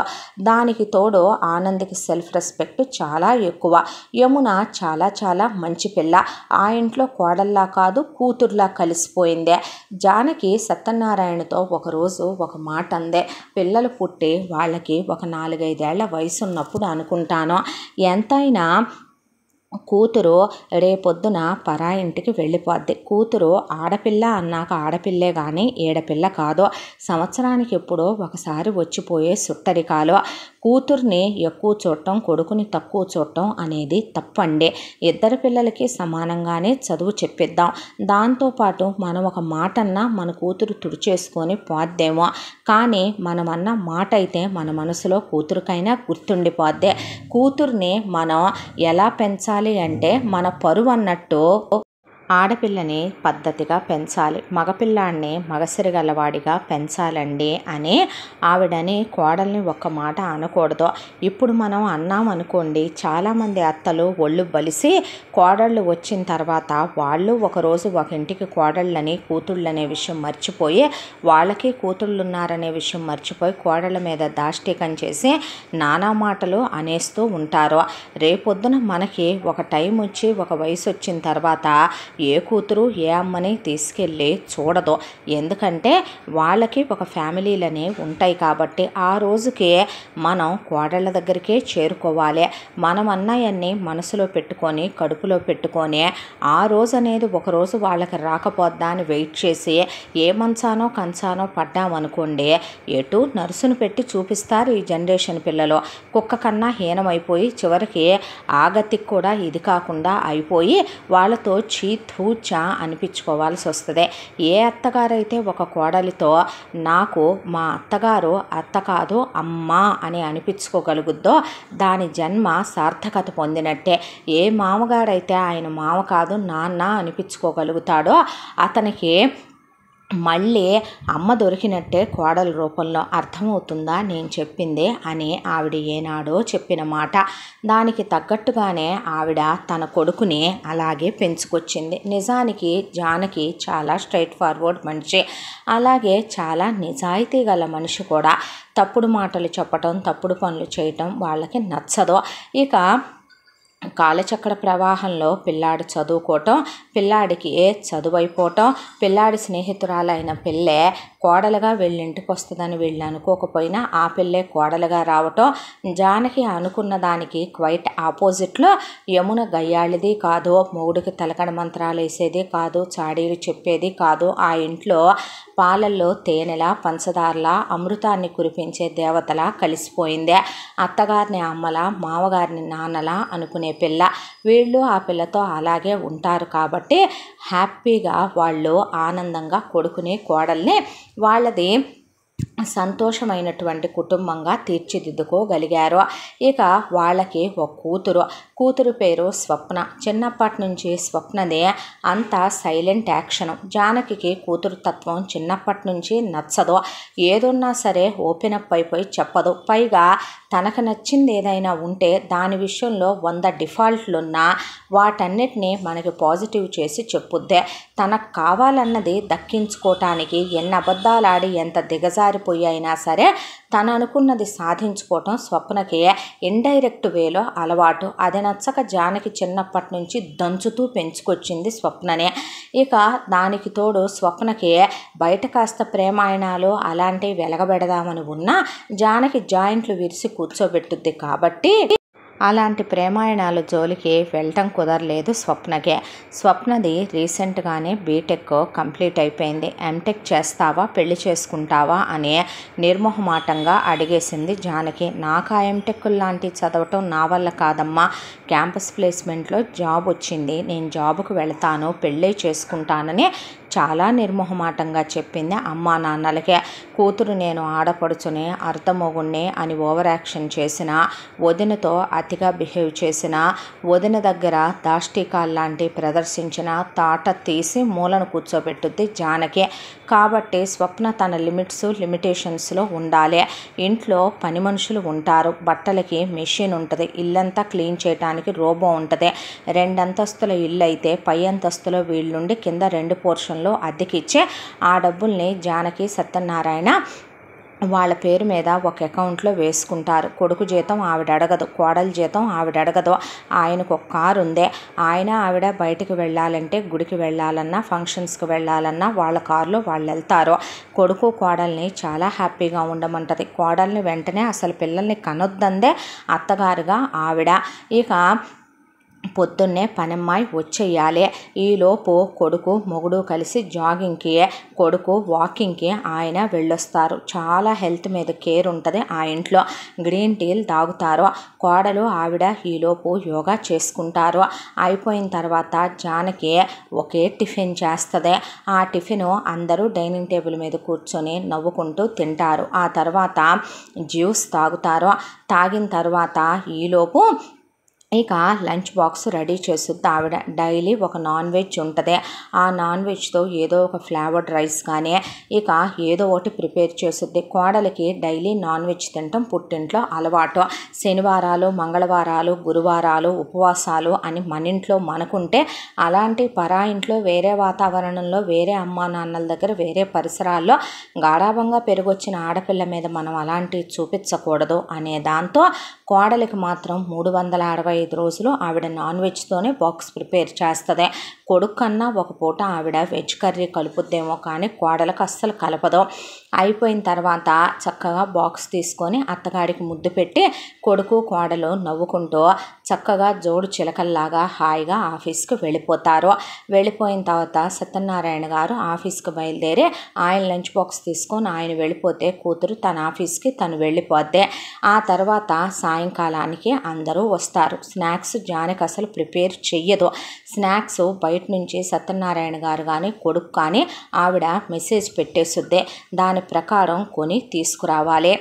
దానికి తోడు ఆనంద్కి సెల్ఫ్ రెస్పెక్ట్ చాలా ఎక్కువ. యమున చాలా చాలా మంచి పిల్ల, ఆ ఇంట్లో కోడల్లా కాదు కూతుర్లా కలిసిపోయిందే. జానకి సత్యనారాయణతో ఒకరోజు ఒక మాట అందే, పిల్లలు పుట్టి వాళ్ళకి ఒక 4-5 ఏళ్ల వయసు ఉన్నప్పుడు అనుకుంటాను, ఎంతైనా కూతురు రేపొద్దున పరాయింటికి వెళ్ళిపోద్ది. కూతురు ఆడపిల్ల అన్నాక ఆడపిల్లే కానీ ఏడపిల్ల కాదు. సంవత్సరానికి ఎప్పుడో ఒకసారి వచ్చిపోయే సుట్టరికాలు. కూతుర్ని ఎక్కువ చూడటం, కొడుకుని తక్కువ చూడటం అనేది తప్పండి. 2 పిల్లలకి సమానంగానే చదువు చెప్పిద్దాం. దాంతోపాటు మనం ఒక మాట అన్నా మన కూతురు తుడిచేసుకొని పోద్దేమో, కానీ మనమన్న మాట అయితే మన మనసులో కూతురికైనా గుర్తుండిపోద్ది. కూతుర్ని మనం ఎలా పెంచాలి అంటే మన పరువు అన్నట్టు ఆడపిల్లని పద్ధతిగా పెంచాలి, మగపిల్లాడిని మగసిరిగలవాడిగా పెంచాలండి అని ఆవిడని కోడల్ని ఒక్క మాట అనకూడదు. ఇప్పుడు మనం అన్నామనుకోండి, చాలామంది అత్తలు ఒళ్ళు బలిసి కోడళ్ళు వచ్చిన తర్వాత వాళ్ళు ఒకరోజు ఒక ఇంటికి కోడళ్ళని కూతుళ్ళనే విషయం మర్చిపోయి, వాళ్ళకి కూతుళ్ళున్నారనే విషయం మర్చిపోయి కోడళ్ళ మీద దాష్టికం చేసి నానా మాటలు అనేస్తూ ఉంటారు. రేపొద్దున మనకి ఒక టైం వచ్చి ఒక వయసు వచ్చిన తర్వాత ఏ కూతురు ఏ అమ్మని తీసుకెళ్ళి చూడదు. ఎందుకంటే వాళ్ళకి ఒక ఫ్యామిలీలనే ఉంటాయి కాబట్టి ఆ రోజుకి మనం కోడళ్ళ దగ్గరికే చేరుకోవాలి. మనం అన్నయ్యన్ని మనసులో పెట్టుకొని కడుపులో పెట్టుకొని ఆ రోజు అనేది ఒకరోజు వాళ్ళకి రాకపోద్దా అని వెయిట్ చేసి ఏ మంచానో కంచానో పడ్డామనుకోండి, ఎటు నర్సును పెట్టి చూపిస్తారు ఈ జనరేషన్ పిల్లలు. కుక్క కన్నా హీనమైపోయి చివరికి ఆగతికి కూడా ఇది కాకుండా అయిపోయి వాళ్ళతో తూచా అనిపించుకోవాల్సి వస్తుంది. ఏ అత్తగారైతే ఒక కోడలితో నాకు మా అత్తగారు అత్త కాదు అమ్మ అని అనిపించుకోగలుగుద్దో దాని జన్మ సార్థకత పొందినట్టే. ఏ మామగారైతే ఆయన మామ కాదు నాన్న అనిపించుకోగలుగుతాడో అతనికి మళ్ళీ అమ్మ దొరికినట్టే కోడల రూపంలో. అర్థమవుతుందా నేను చెప్పింది అని ఆవిడ ఏనాడో చెప్పిన మాట. దానికి తగ్గట్టుగానే ఆవిడ తన కొడుకుని అలాగే పెంచుకొచ్చింది. నిజానికి జానకి చాలా స్ట్రైట్ ఫార్వర్డ్ మనిషి, అలాగే చాలా నిజాయితీ గల మనిషి కూడా. తప్పుడు మాటలు చెప్పటం, తప్పుడు పనులు చేయటం వాళ్ళకి నచ్చదు. ఇక కాలచక్ర ప్రవాహంలో పిల్లాడు చదువుకోవటం, పిల్లాడికి చదువు అయిపోవటం, పిల్లాడి స్నేహితురాలైన పిల్లే కోడలుగా వీళ్ళింటికి వస్తుందని వీళ్ళు అనుకోకపోయినా ఆ పిల్లే కోడలుగా రావటం, జానకి అనుకున్న దానికి క్వైట్ ఆపోజిట్లో యమున గయ్యాళిది కాదు, మొగుడికి తలకడ మంత్రాలు వేసేది కాదు, చాడీలు చెప్పేది కాదు, ఆ ఇంట్లో పాలల్లో తేనెలా పంచదారలా అమృతాన్ని కురిపించే దేవతలా కలిసిపోయిందే. అత్తగారిని అమ్మలా, మామగారిని నాన్నలా అనుకునే పిల్ల. వీళ్ళు ఆ పిల్లతో అలాగే ఉంటారు కాబట్టి హ్యాపీగా వాళ్ళు ఆనందంగా కొడుకుని కోడల్ని వాళ్ళది సంతోషమైనటువంటి కుటుంబంగా తీర్చిదిద్దుకోగలిగారు. ఇక వాళ్ళకి ఒక కూతురు పేరు స్వప్న. చిన్నప్పటి నుంచి స్వప్నదే అంతా సైలెంట్ యాక్షను. జానకి కూతురు తత్వం చిన్నప్పటి నుంచి నచ్చదు. ఏదున్నా సరే ఓపెన్ అప్ అయిపోయి చెప్పదు. పైగా తనకు నచ్చింది ఏదైనా ఉంటే దాని విషయంలో 100 డిఫాల్ట్లున్నా వాటన్నిటినీ మనకి పాజిటివ్ చేసి చెప్పుద్దే. తనకు కావాలన్నది దక్కించుకోవటానికి ఎన్ని అబద్ధాలు ఆడి ఎంత దిగజారిపోయి అయినా సరే తను అనుకున్నది సాధించుకోవటం స్వప్నకి ఇండైరెక్ట్ వేలో అలవాటు. అది నచ్చక జానకి చిన్నప్పటి నుంచి దంచుతూ పెంచుకొచ్చింది స్వప్ననే. ఇక దానికి తోడు స్వప్నకి బయట కాస్త ప్రేమాయణాలు అలాంటివి వెలగబెడదామని ఉన్నా జానకి జాయింట్లు విరిసి కూర్చోబెట్టుద్ది కాబట్టి అలాంటి ప్రేమాయణాల జోలికి వెళ్ళటం కుదరలేదు స్వప్నకే. స్వప్నది రీసెంట్గానే బీటెక్ కంప్లీట్ అయిపోయింది. ఎంటెక్ చేస్తావా, పెళ్లి చేసుకుంటావా అని నిర్మోహమాటంగా అడిగేసింది జానకి. నాకు ఆ ఎంటెక్ లాంటివి చదవటం నా వల్ల కాదమ్మా, క్యాంపస్ ప్లేస్మెంట్లో జాబ్ వచ్చింది, నేను జాబుకు వెళతాను, పెళ్ళే చేసుకుంటానని చాలా నిర్మోహమాటంగా చెప్పింది అమ్మా నాన్నలకే. కూతురు నేను ఆడపడుచుని అర్ధమొగుణ్ణి అని ఓవర్ యాక్షన్ చేసిన, వదినతో అతిగా బిహేవ్ చేసిన, వదిన దగ్గర దాష్టికాల్లాంటి ప్రదర్శించిన తాట తీసి మూలను కూర్చోబెట్టుద్ది జానకి. కాబట్టి స్వప్న తన లిమిటేషన్స్లో ఉండాలి. ఇంట్లో పని మనుషులు ఉంటారు, బట్టలకి మెషిన్ ఉంటుంది, ఇల్లంతా క్లీన్ చేయడానికి రోబో ఉంటుంది. 2 అంతస్తుల ఇల్లు అయితే పై అంతస్తులో వీళ్ళుండి కింద 2 పోర్షన్లో అద్దెకిచ్చే ఆ డబ్బుల్ని జానకి సత్యనారాయణ వాళ్ళ పేరు మీద ఒక అకౌంట్లో వేసుకుంటారు. కొడుకు జీతం ఆవిడ అడగదు, కోడలి జీతం ఆవిడ అడగదు. ఆయనకు ఒక కారు ఉంది. ఆయన ఆవిడ బయటికి వెళ్ళాలంటే, గుడికి వెళ్ళాలన్నా, ఫంక్షన్స్కి వెళ్ళాలన్నా వాళ్ళ కారులో వాళ్ళు వెళ్తారు. కొడుకు కోడల్ని చాలా హ్యాపీగా ఉండమంటది. కోడల్ని వెంటనే అసలు పిల్లల్ని కనొద్దందే అత్తగారుగా ఆవిడ. ఇక పొద్దున్నే పనమ్మాయి వచ్చేయాలి. ఈలోపు కొడుకు మొగుడు కలిసి జాగింగ్కి, కొడుకు వాకింగ్కి ఆయన వెళ్ళొస్తారు. చాలా హెల్త్ మీద కేర్ ఉంటుంది ఆ ఇంట్లో. గ్రీన్ టీలు తాగుతారు. కోడలు ఆవిడ ఈలోపు యోగా చేసుకుంటారు. అయిపోయిన తర్వాత జానకి ఒకే టిఫిన్ చేస్తుంది. ఆ టిఫిన్ అందరూ డైనింగ్ టేబుల్ మీద కూర్చొని నవ్వుకుంటూ తింటారు. ఆ తర్వాత జ్యూస్ తాగుతారు. తాగిన తర్వాత ఈలోపు ఇక లంచ్ బాక్స్ రెడీ చేస్తుంది ఆవిడ. డైలీ ఒక నాన్ వెజ్ ఉంటుంది. ఆ నాన్ వెజ్తో ఏదో ఒక ఫ్లేవర్డ్ రైస్ కానీ ఇక ఏదో ఒకటి ప్రిపేర్ చేస్తుంది. కోడలికి డైలీ నాన్ వెజ్ తినటం పుట్టింట్లో అలవాటు. శనివారాలు, మంగళవారాలు, గురువారాలు ఉపవాసాలు అని మన ఇంట్లో మనకుంటే, అలాంటి పరా ఇంట్లో వేరే వాతావరణంలో వేరే అమ్మా నాన్నల దగ్గర వేరే పరిసరాల్లో గాఢాభంగా పెరిగొచ్చిన ఆడపిల్ల మీద మనం అలాంటివి చూపించకూడదు అనే దాంతో కోడలికి మాత్రం 365 రోజులు ఆవిడ నాన్ వెజ్తోనే బాక్స్ ప్రిపేర్ చేస్తుంది. కొడుకు కన్నా ఒక పూట ఆవిడ వెజ్ కర్రీ కలుపుద్దేమో కానీ కోడలకు అస్సలు కలపదు. అయిపోయిన తర్వాత చక్కగా బాక్స్ తీసుకొని అత్తగారికి ముద్దు పెట్టి కొడుకు కోడలు నవ్వుకుంటూ చక్కగా జోడు చిలకల్లాగా హాయిగా ఆఫీస్కి వెళ్ళిపోతారు. వెళ్ళిపోయిన తర్వాత సత్యనారాయణ గారు ఆఫీస్కి బయలుదేరి ఆయన లంచ్ బాక్స్ తీసుకొని ఆయన వెళ్ళిపోతే కూతురు తన ఆఫీస్కి తను వెళ్ళిపోద్ది. ఆ తర్వాత సాయంకాలానికి అందరూ వస్తారు. స్నాక్స్ జానకి అసలు ప్రిపేర్ చెయ్యదు. స్నాక్స్ బయట నుంచి సత్యనారాయణ గారు కానీ కొడుకు కానీ ఆవిడ మెసేజ్ పెట్టేస్తుంది. దాని ప్రకారం కొని తీసుకురావాలి.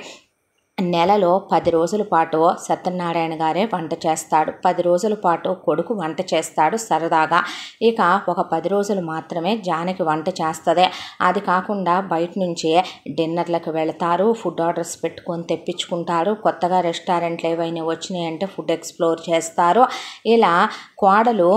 నెలలో 10 రోజుల పాటు సత్యనారాయణ గారే వంట చేస్తాడు. 10 రోజుల పాటు కొడుకు వంట చేస్తాడు సరదాగా. ఇక ఒక 10 రోజులు మాత్రమే జానకి వంట చేస్తుంది. అది కాకుండా బయట నుంచే డిన్నర్లకు వెళతారు. ఫుడ్ ఆర్డర్స్ పెట్టుకొని తెప్పించుకుంటారు. కొత్తగా రెస్టారెంట్లు ఏవైనా వచ్చినాయంటే ఫుడ్ ఎక్స్ప్లోర్ చేస్తారు. ఇలా కోడలు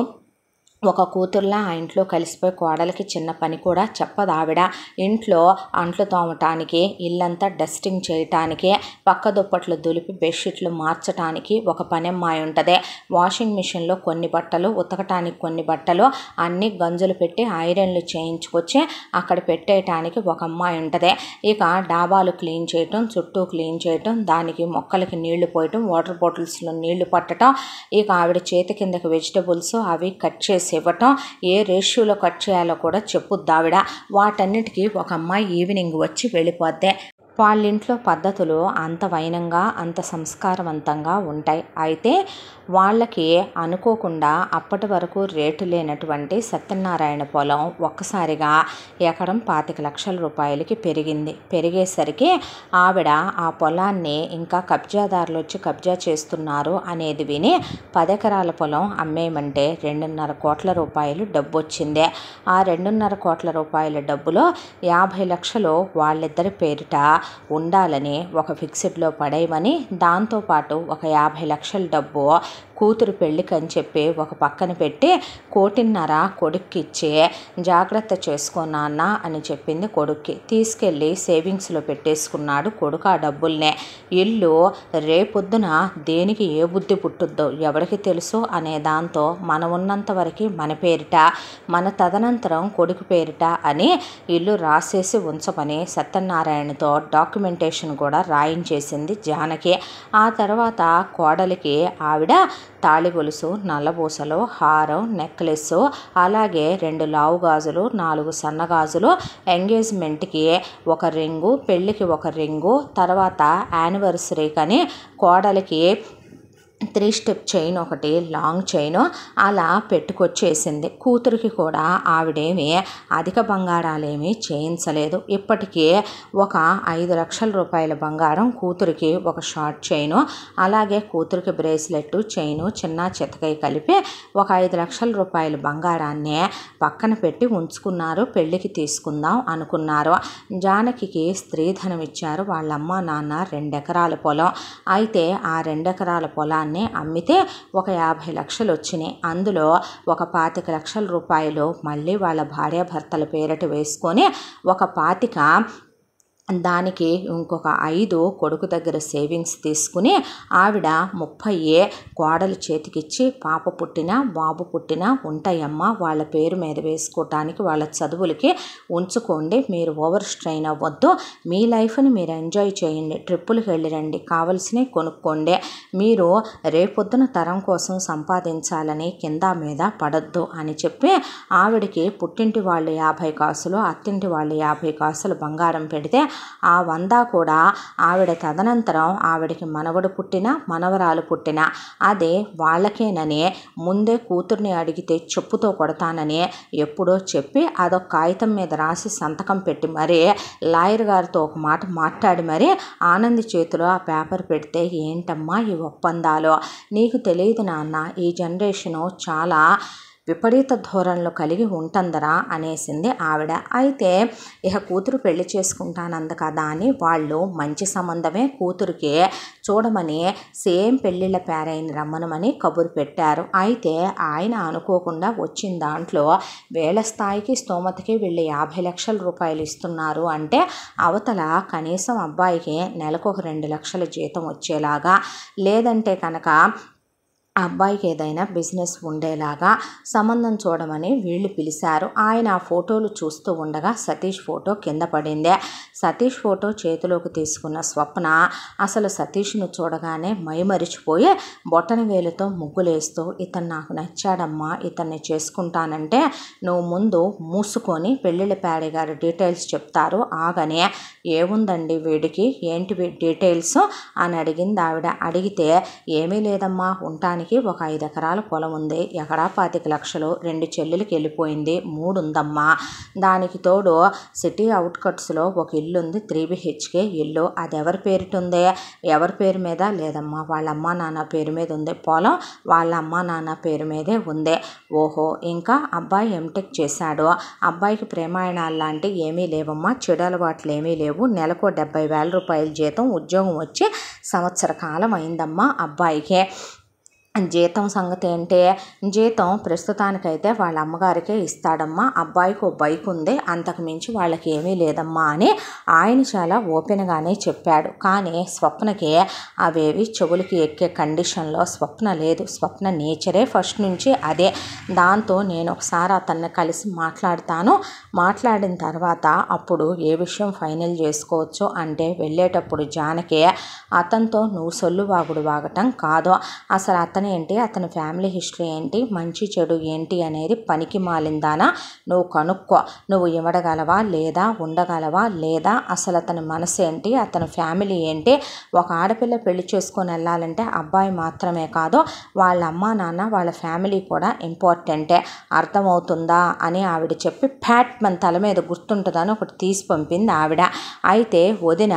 ఒక కూతుర్లా ఆ ఇంట్లో కలిసిపోయి కోడలికి చిన్న పని కూడా చెప్పదు ఆవిడ. ఇంట్లో అంట్లు తోమటానికి, ఇల్లంతా డస్టింగ్ చేయటానికి, పక్క దుప్పట్లు దులిపి బెడ్షీట్లు మార్చడానికి ఒక పని అమ్మాయి ఉంటుంది. వాషింగ్ మిషన్లో కొన్ని బట్టలు, ఉతకటానికి కొన్ని బట్టలు అన్నీ గంజులు పెట్టి ఐరన్లు చేయించుకొచ్చి అక్కడ పెట్టేయటానికి ఒక అమ్మాయి ఉంటుంది. ఇక డాబాలు క్లీన్ చేయటం, చుట్టూ క్లీన్ చేయటం, దానికి మొక్కలకి నీళ్లు పోయటం, వాటర్ బాటిల్స్లో నీళ్లు పట్టడం, ఇక ఆవిడ చేతి కిందకి వెజిటబుల్స్ అవి కట్ చేసి ఇవ్వటం, ఏ రేషియోలో కట్ చేయాలో కూడా చెప్పుద్ది ఆవిడ. వాటన్నిటికీ ఒక అమ్మాయి ఈవినింగ్ వచ్చి వెళ్ళిపోద్ది. వాళ్ళ ఇంట్లో పద్ధతులు అంత వైనంగా అంత సంస్కారవంతంగా ఉంటాయి. అయితే వాళ్ళకి అనుకోకుండా అప్పటి వరకు రేటు లేనటువంటి సత్యనారాయణ పొలం ఒక్కసారిగా ఎకరం 25 లక్షల రూపాయలకి పెరిగింది. పెరిగేసరికి ఆవిడ ఆ పొలాన్ని ఇంకా కబ్జాదారులు వచ్చి కబ్జా చేస్తున్నారు అనేది విని 10 ఎకరాల పొలం అమ్మేయమంటే 2.5 కోట్ల రూపాయలు డబ్బు వచ్చింది. ఆ 2.5 కోట్ల రూపాయల డబ్బులో 50 లక్షలు వాళ్ళిద్దరి పేరిట ఉండాలని ఒక ఫిక్స్డ్లో పడేయమని, దాంతోపాటు ఒక 50 లక్షల డబ్బు కూతురు పెళ్ళికి అని చెప్పి ఒక పక్కన పెట్టి 1.5 కోటి కొడుక్కి ఇచ్చి జాగ్రత్త చేసుకో నాన్న అని చెప్పింది కొడుక్కి. తీసుకెళ్ళి సేవింగ్స్లో పెట్టేసుకున్నాడు కొడుకు ఆ డబ్బుల్నే. ఇల్లు రేపొద్దున దేనికి ఏ బుద్ధి పుట్టుద్దో ఎవరికి తెలుసు అనే దాంతో మనం ఉన్నంత వరకు మన పేరిట, మన తదనంతరం కొడుకు పేరిట అని ఇల్లు రాసేసి ఉంచమని సత్యనారాయణతో డాక్యుమెంటేషన్ కూడా రాయించేసింది జానకి. ఆ తర్వాత కోడలికి ఆవిడ తాళి గొలుసు, నల్లబూసలు, హారం, నెక్లెస్, అలాగే 2 లావు గాజులు, 4 సన్నగాజులు, ఎంగేజ్మెంట్కి ఒక రింగు, పెళ్ళికి ఒక రింగు, తర్వాత యానివర్సరీకని కోడలికి 3 స్టెప్ చైన్ ఒకటి, లాంగ్ చైన్ అలా పెట్టుకొచ్చేసింది. కూతురికి కూడా ఆవిడేమి అధిక బంగారాలేమీ చేయించలేదు. ఇప్పటికీ ఒక 5 లక్షల రూపాయల బంగారం కూతురికి ఒక షార్ట్ చైను, అలాగే కూతురికి బ్రేస్లెట్, చైను, చిన్న చితకై కలిపి ఒక 5 లక్షల రూపాయల బంగారాన్ని పక్కన పెట్టి ఉంచుకున్నారు. పెళ్ళికి తీసుకుందాం అనుకున్నారు. జానకికి స్త్రీధనం ఇచ్చారు వాళ్ళమ్మ నాన్న 2 ఎకరాల పొలం. అయితే ఆ 2 ఎకరాల పొలాన్ని అమ్మితే ఒక 50 లక్షలు వచ్చినాయి. అందులో ఒక 25 లక్షల రూపాయలు మళ్ళీ వాళ్ళ భార్యాభర్తల పేరిట వేసుకొని ఒక 25 దానికి ఇంకొక 5 కొడుకు దగ్గర సేవింగ్స్ తీసుకుని ఆవిడ 30 కోడలు చేతికిచ్చి పాప పుట్టినా బాబు పుట్టినా ఉంటాయమ్మా, వాళ్ళ పేరు మీద వేసుకోవటానికి వాళ్ళ చదువులకి ఉంచుకోండి, మీరు ఓవర్ స్ట్రెయిన్ అవ్వద్దు, మీ లైఫ్ని మీరు ఎంజాయ్ చేయండి, ట్రిప్పులకు వెళ్ళిరండి, కావలసినవి కొనుక్కోండి, మీరు రేపొద్దున తరం కోసం సంపాదించాలని కింద మీద పడద్దు అని చెప్పి ఆవిడకి పుట్టింటి వాళ్ళు 50 కాసులు, అత్తింటి వాళ్ళు 50 కాసులు బంగారం పెడితే ఆ 100 కూడా ఆవిడ తదనంతరం ఆవిడకి మనవడు పుట్టినా మనవరాలు పుట్టినా అదే వాళ్ళకేనని ముందే కూతుర్ని అడిగితే చెప్పుతో కొడతానని ఎప్పుడో చెప్పి అదొక కాగితం మీద రాసి సంతకం పెట్టి మరీ లాయర్ గారితో ఒక మాట మాట్లాడి మరీ ఆనంది చేతిలో ఆ పేపర్ పెడితే, ఏంటమ్మా ఈ ఒప్పందాలు, నీకు తెలియదు నాన్న, ఈ జనరేషను చాలా విపరీత ధోరణులు కలిగి ఉంటుందరా అనేసింది ఆవిడ. అయితే ఇక కూతురు పెళ్లి చేసుకుంటానంది కదా అని వాళ్ళు మంచి సంబంధమే కూతురికి చూడమని సేమ్ పెళ్ళిళ్ళ పేరైన రమ్మనమని కబురు పెట్టారు. అయితే ఆయన అనుకోకుండా వచ్చిన దాంట్లో వేళ స్థాయికి స్తోమతకి వీళ్ళు 50 లక్షల రూపాయలు ఇస్తున్నారు అంటే అవతల కనీసం అబ్బాయికి నెలకు ఒక 2 లక్షల జీతం వచ్చేలాగా, లేదంటే కనుక అబ్బాయికి ఏదైనా బిజినెస్ ఉండేలాగా సంబంధం చూడమని వీళ్ళు పిలిచారు. ఆయన ఆ ఫోటోలు చూస్తూ ఉండగా సతీష్ ఫోటో కింద పడింది. సతీష్ ఫోటో చేతిలోకి తీసుకున్న స్వప్న అసలు సతీష్ను చూడగానే మైమరిచిపోయి బొటన వేలుతో ముగ్గులేస్తూ, ఇతను నాకు నచ్చాడమ్మా, ఇతన్ని చేసుకుంటానంటే నువ్వు ముందు మూసుకొని పెళ్ళిళ్ళ పేడ గారి డీటెయిల్స్ చెప్తారు ఆగనే, ఏముందండి వీడికి, ఏంటి డీటెయిల్స్ అని అడిగింది ఆవిడ. అడిగితే ఏమీ లేదమ్మా, ఉండటానికి ఒక 5 ఎకరాల పొలం ఉంది, ఎకరా 25 లక్షలు, 2 చెల్లెలకి వెళ్ళిపోయింది, 3 ఉందమ్మా, దానికి తోడు సిటీ అవుట్కట్స్లో ఒక ఇల్లు ఉంది, 3 BHK ఇల్లు, అది ఎవరి పేరిటుంది, ఎవరి పేరు మీద లేదమ్మా, వాళ్ళ అమ్మా నాన్న పేరు మీద ఉంది, పొలం వాళ్ళ అమ్మా నాన్న పేరు మీదే ఉంది. ఓహో, ఇంకా అబ్బాయి ఎంటెక్ చేశాడు, అబ్బాయికి ప్రేమాయణాలు లాంటి ఏమీ లేవమ్మా, చెడు అలవాట్లు ఏమీ లేవు, నెలకు 70,000 రూపాయల జీతం, ఉద్యోగం వచ్చి సంవత్సర కాలం అయిందమ్మా అబ్బాయికి. జీతం సంగతి ఏంటి, జీతం ప్రస్తుతానికైతే వాళ్ళ అమ్మగారికే ఇస్తాడమ్మా, అబ్బాయికి ఓ బైక్ ఉంది, అంతకు మించి వాళ్ళకి ఏమీ లేదమ్మా అని ఆయన చాలా ఓపెన్గానే చెప్పాడు. కానీ స్వప్నకి అవేవి చెవులకి ఎక్కే కండిషన్లో స్వప్న లేదు. స్వప్న నేచరే ఫస్ట్ నుంచి అదే. దాంతో నేను ఒకసారి అతన్ని కలిసి మాట్లాడతాను, మాట్లాడిన తర్వాత అప్పుడు ఏ విషయం ఫైనల్ చేసుకోవచ్చు అంటే, వెళ్ళేటప్పుడు జానకి అతనితో నువ్వు సొల్లు వాగుడు వాగటం కాదు, అసలు అతను ఏంటి, అతని ఫ్యామిలీ హిస్టరీ ఏంటి, మంచి చెడు ఏంటి అనేది పనికి మాలిందానా నువ్వు కనుక్కో, నువ్వు ఇవ్వడగలవా లేదా, ఉండగలవా లేదా, అసలు అతని మనసు ఏంటి, అతని ఫ్యామిలీ ఏంటి. ఒక ఆడపిల్ల పెళ్లి చేసుకొని వెళ్ళాలంటే అబ్బాయి మాత్రమే కాదు, వాళ్ళ అమ్మా నాన్న వాళ్ళ ఫ్యామిలీ కూడా ఇంపార్టెంటే, అర్థమవుతుందా అని ఆవిడ చెప్పి ఫ్యాట్ మన తల మీద గుర్తుంటుందని ఒకటి తీసి పంపింది ఆవిడ. అయితే వదిన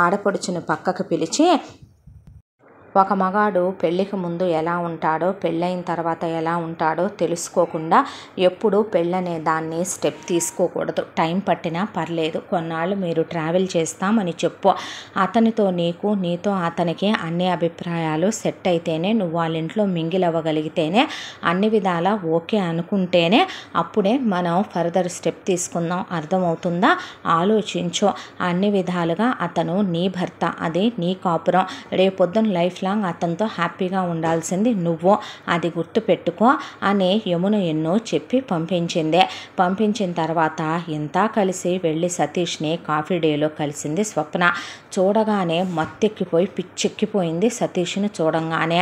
ఆడపడుచుని పక్కకు పిలిచి, ఒక మగాడు పెళ్ళికి ముందు ఎలా ఉంటాడో పెళ్ళైన తర్వాత ఎలా ఉంటాడో తెలుసుకోకుండా ఎప్పుడు పెళ్ళనే దాన్ని స్టెప్ తీసుకోకూడదు, టైం పట్టినా పర్లేదు, కొన్నాళ్ళు మీరు ట్రావెల్ చేస్తామని చెప్పు, అతనితో నీకు, నీతో అతనికి అన్ని అభిప్రాయాలు సెట్ అయితేనే, నువ్వు వాళ్ళ ఇంట్లో మింగిల్ అవ్వగలిగితేనే, అన్ని విధాలా ఓకే అనుకుంటేనే అప్పుడే మనం ఫర్దర్ స్టెప్ తీసుకుందాం, అర్థమవుతుందా, ఆలోచించు, అన్ని విధాలుగా అతను నీ భర్త, అది నీ కాపురం, రేపొద్దున లైఫ్ లాంగ్ అతనితో హ్యాపీగా ఉండాల్సింది నువ్వు, అది గుర్తు పెట్టుకో అని యమున ఎన్నో చెప్పి పంపించింది. పంపించిన తర్వాత ఇంతా కలిసి వెళ్ళి సతీష్ని కాఫీ డేలో కలిసింది స్వప్న. చూడగానే మత్తెక్కిపోయి పిచ్చెక్కిపోయింది సతీష్ని చూడంగానే,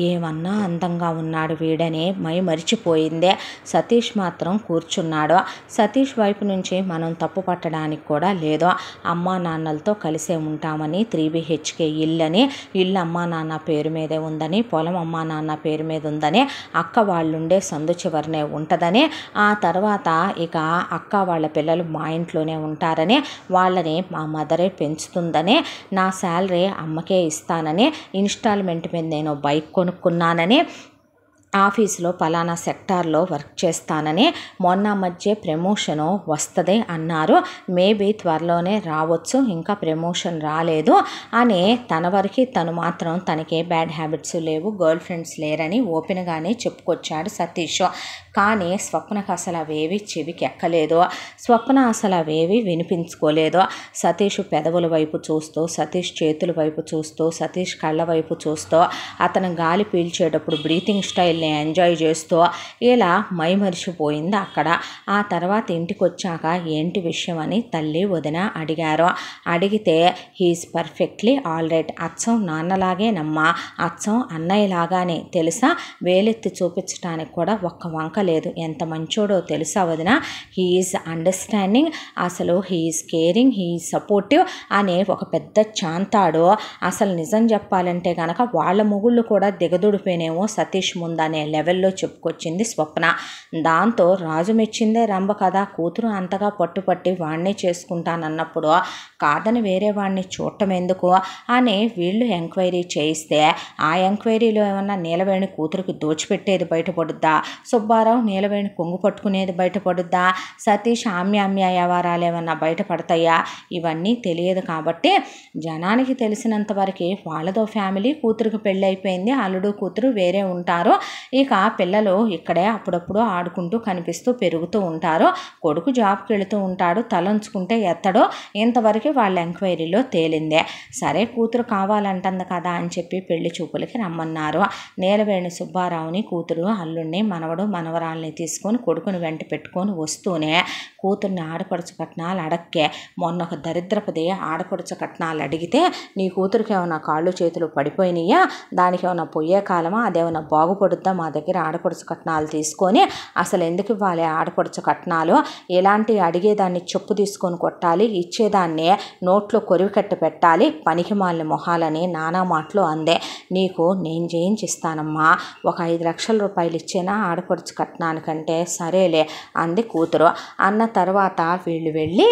ఏమన్నా అందంగా ఉన్నాడు వీడని మై మరిచిపోయింది. సతీష్ మాత్రం కూర్చున్నాడు. సతీష్ వైపు నుంచి మనం తప్పు పట్టడానికి కూడా లేదు, అమ్మా నాన్నలతో కలిసే ఉంటామని, 3 BHK ఇల్లని, ఇల్లు అమ్మా నాన్న పేరు మీదే ఉందని, పొలం అమ్మా నాన్న పేరు మీద ఉందని, అక్క వాళ్ళుండే సందు చివరనే ఉంటుందని, ఆ తర్వాత ఇక అక్క వాళ్ళ పిల్లలు మా ఇంట్లోనే ఉంటారని, వాళ్ళని మా మదరే పెంచుతుందని, నా శాలరీ అమ్మకే ఇస్తానని, ఇన్స్టాల్మెంట్ మీద నేను బైక్ కొనుక్కున్నానని, ఆఫీసులో పలానా సెక్టార్లో వర్క్ చేస్తానని, మొన్న మధ్య ప్రమోషను వస్తుంది అన్నారు, మేబీ త్వరలోనే రావచ్చు, ఇంకా ప్రమోషన్ రాలేదు అని తన వరకు తను మాత్రం తనకే బ్యాడ్ హ్యాబిట్స్ లేవు, గర్ల్ ఫ్రెండ్స్ లేరని ఓపెన్గానే చెప్పుకొచ్చాడు సతీష్. కానీ స్వప్నకు అసలు అవేవి చెవికి ఎక్కలేదు, స్వప్న అసలు అవేవి వినిపించుకోలేదు. సతీష్ పెదవుల వైపు చూస్తూ, సతీష్ చేతుల వైపు చూస్తూ, సతీష్ కళ్ళ వైపు చూస్తూ, అతను గాలి పీల్చేటప్పుడు బ్రీతింగ్ స్టైల్ని ఎంజాయ్ చేస్తూ ఇలా మైమరిచిపోయింది అక్కడ. ఆ తర్వాత ఇంటికి వచ్చాక ఏంటి విషయం అని తల్లి వదిన అడిగారు. అడిగితే హీఈస్ పర్ఫెక్ట్లీ ఆల్ రైట్, అచ్చం నాన్నలాగేనమ్మా, అచ్చం అన్నయ్యలాగానే తెలుసా, వేలెత్తి చూపించడానికి కూడా ఒక్క వంక పలకలేదు. ఎంత మంచోడో తెలుసా వదిన, హీ ఈజ్ అండర్స్టాండింగ్, అసలు he is caring, he is supportive అనే ఒక పెద్ద చాంతాడు. అసలు నిజం చెప్పాలంటే కనుక వాళ్ళ మొగుళ్ళు కూడా దిగదుడిపోయినేమో సతీష్ ముందనే లెవెల్లో చెప్పుకొచ్చింది స్వప్న. దాంతో రాజు మెచ్చిందే రంభ కదా, కూతురు అంతగా పట్టుపట్టి వాణ్ణే చేసుకుంటానన్నప్పుడు కాదని వేరే వాడిని చూడటం ఎందుకు అని వీళ్ళు ఎంక్వైరీ చేయిస్తే ఆ ఎంక్వైరీలో ఏమన్నా నీలవేణి కూతురికి దోచిపెట్టేది బయటపడుద్దా, సుబ్బారావు నీలవేణి కొంగు పట్టుకునేది బయటపడుద్దా, సతీష్ ఆమ్యామ్య వ్యవహారాలు ఏమన్నా బయటపడతాయా, ఇవన్నీ తెలియదు. కాబట్టి జనానికి తెలిసినంత వరకు వాళ్ళదో ఫ్యామిలీ, కూతురికి పెళ్ళి అయిపోయింది, అల్లుడు కూతురు వేరే ఉంటారు, ఇక పిల్లలు ఇక్కడే అప్పుడప్పుడు ఆడుకుంటూ కనిపిస్తూ పెరుగుతూ ఉంటారు, కొడుకు జాబ్కి వెళుతూ ఉంటాడు, తలంచుకుంటే ఎత్తడో, ఇంతవరకు వాళ్ళ ఎంక్వైరీలో తేలిందే. సరే కూతురు కావాలంటుంది కదా అని చెప్పి పెళ్లి చూపులకి రమ్మన్నారు. నీలవేణి సుబ్బారావుని కూతురు అల్లుడిని మనవడు మనవరాల్ని తీసుకొని కొడుకుని వెంట పెట్టుకొని వస్తూనే కూతుర్ని ఆడపడుచు కట్నాలు అడక్కే, మొన్న ఒక దరిద్రపది ఆడపడుచు కట్నాలు అడిగితే నీ కూతురికి ఏమైనా కాళ్ళు చేతులు పడిపోయినాయా, దానికి ఏమైనా పోయే కాలమా, అదేమైనా బాగుపడుద్దా, మా దగ్గర ఆడపడుచు కట్నాలు తీసుకొని అసలు ఎందుకు ఇవ్వాలి ఆడపడుచు కట్నాలు, ఎలాంటి అడిగేదాన్ని చెప్పు తీసుకొని కొట్టాలి, ఇచ్చేదాన్ని నోట్లో కొరివి కట్టి పెట్టాలి, పనికి మాలిన మొహాలని నానా మాటలు అందే. నీకు నేను చేయించిస్తానమ్మా, ఒక 5 లక్షల రూపాయలు ఇచ్చేనా ఆడపడుచు కట్నానికంటే, సరేలే అంది కూతురు. అన్న తర్వాత వీళ్ళు వెళ్ళి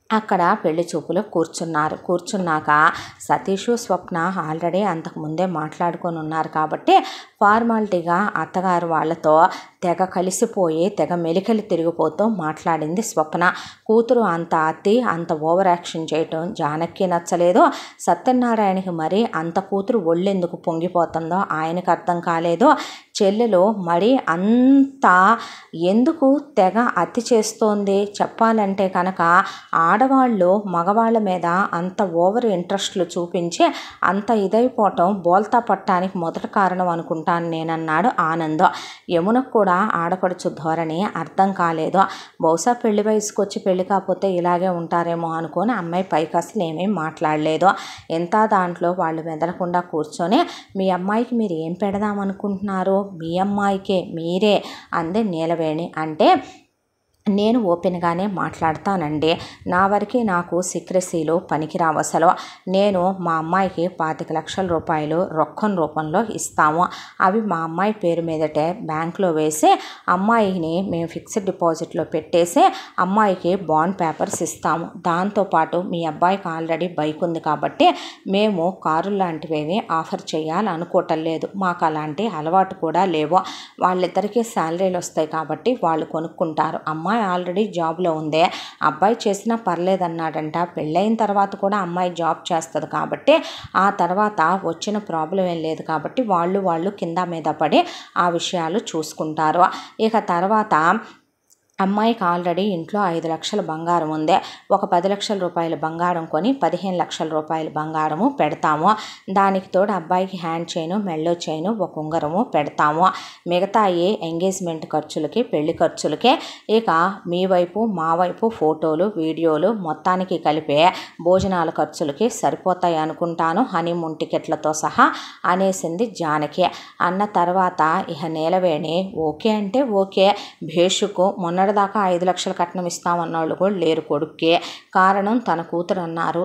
అక్కడ పెళ్లి చూపులు కూర్చున్నాక సతీషు స్వప్న ఆల్రెడీ అంతకుముందే మాట్లాడుకొని ఉన్నారు కాబట్టి ఫార్మాలిటీగా అత్తగారు వాళ్ళతో తెగ కలిసిపోయి తెగ మెలికలు తిరిగిపోతూ మాట్లాడింది స్వప్న. కూతురు అంత అతి అంత ఓవర్ యాక్షన్ చేయటం జానకి నచ్చలేదు. సత్యనారాయణకి మరి అంత కూతురు ఒళ్ళెందుకు పొంగిపోతుందో ఆయనకు అర్థం కాలేదు. చెల్లెలు మరి అంత ఎందుకు తెగ అతి చేస్తోంది, చెప్పాలంటే కనుక ఆడవాళ్ళు మగవాళ్ళ మీద అంత ఓవర్ ఇంట్రెస్ట్లు చూపించి అంత ఇదైపోవటం బోల్తా పట్టానికి మొదటి కారణం అనుకుంటాను నేనన్నాడు ఆనంద్. యమునకు కూడా ఆడపడుచు ధోరణి అర్థం కాలేదు. బహుశా పెళ్లి వయసుకు వచ్చి పెళ్లి కాకపోతే ఇలాగే ఉంటారేమో అనుకొని అమ్మాయి పైకి అసలు ఏమీ మాట్లాడలేదు. ఎంత దాంట్లో వాళ్ళు మెదలకుండా కూర్చొని మీ అమ్మాయికి మీరు ఏం పెడదామనుకుంటున్నారు, మీ అమ్మాయికే మీరే అంది నీలవేణి. అంటే నేను ఓపెన్గానే మాట్లాడతానండి, నా వరకు నాకు సీక్రెసీలో పనికిరావు. అసలు నేను మా అమ్మాయికి 25 లక్షల రూపాయలు రొక్కం రూపంలో ఇస్తాము, అవి మా అమ్మాయి పేరు మీదటే బ్యాంకులో వేసి అమ్మాయిని మేము ఫిక్స్డ్ డిపాజిట్లో పెట్టేసి అమ్మాయికి బాండ్ పేపర్స్ ఇస్తాము. దాంతోపాటు మీ అబ్బాయికి ఆల్రెడీ బైక్ ఉంది కాబట్టి మేము కారు లాంటివి ఆఫర్ చేయాలనుకోవటం లేదు, మాకు అలాంటి అలవాటు కూడా లేవు, వాళ్ళిద్దరికీ శాలరీలు వస్తాయి కాబట్టి వాళ్ళు కొనుక్కుంటారు. అమ్మాయి ఆల్రెడీ జాబ్లో ఉంది, అబ్బాయి చేసినా పర్లేదన్నాడంట, పెళ్ళైన తర్వాత కూడా అమ్మాయి జాబ్ చేస్తుంది కాబట్టి ఆ తర్వాత వచ్చిన ప్రాబ్లం ఏం లేదు కాబట్టి వాళ్ళు కింద మీద పడి ఆ విషయాలు చూసుకుంటారు. ఇక తర్వాత అమ్మాయికి ఆల్రెడీ ఇంట్లో 5 లక్షల బంగారం ఉంది, ఒక 10 లక్షల రూపాయల బంగారం కొని 15 లక్షల రూపాయల బంగారము పెడతాము, దానికి తోడు అబ్బాయికి హ్యాండ్ చైను మెల్లో చైను ఒక ఉంగరము పెడతాము, మిగతా ఎంగేజ్మెంట్ ఖర్చులకి పెళ్లి ఖర్చులకి ఇక మీ వైపు మా వైపు ఫోటోలు వీడియోలు మొత్తానికి కలిపే భోజనాల ఖర్చులకి సరిపోతాయి అనుకుంటాను, హనీమూన్ టికెట్లతో సహా అనేసింది జానకి. అన్న తర్వాత ఇక నీలవేణి ఓకే అంటే ఓకే, భేషుకు మొన్నటిదాకా 5 లక్షల కట్నం ఇస్తామన్నోళ్ళు కూడా లేరు కొడుక్కి. కారణం తన కూతురు అన్నారు,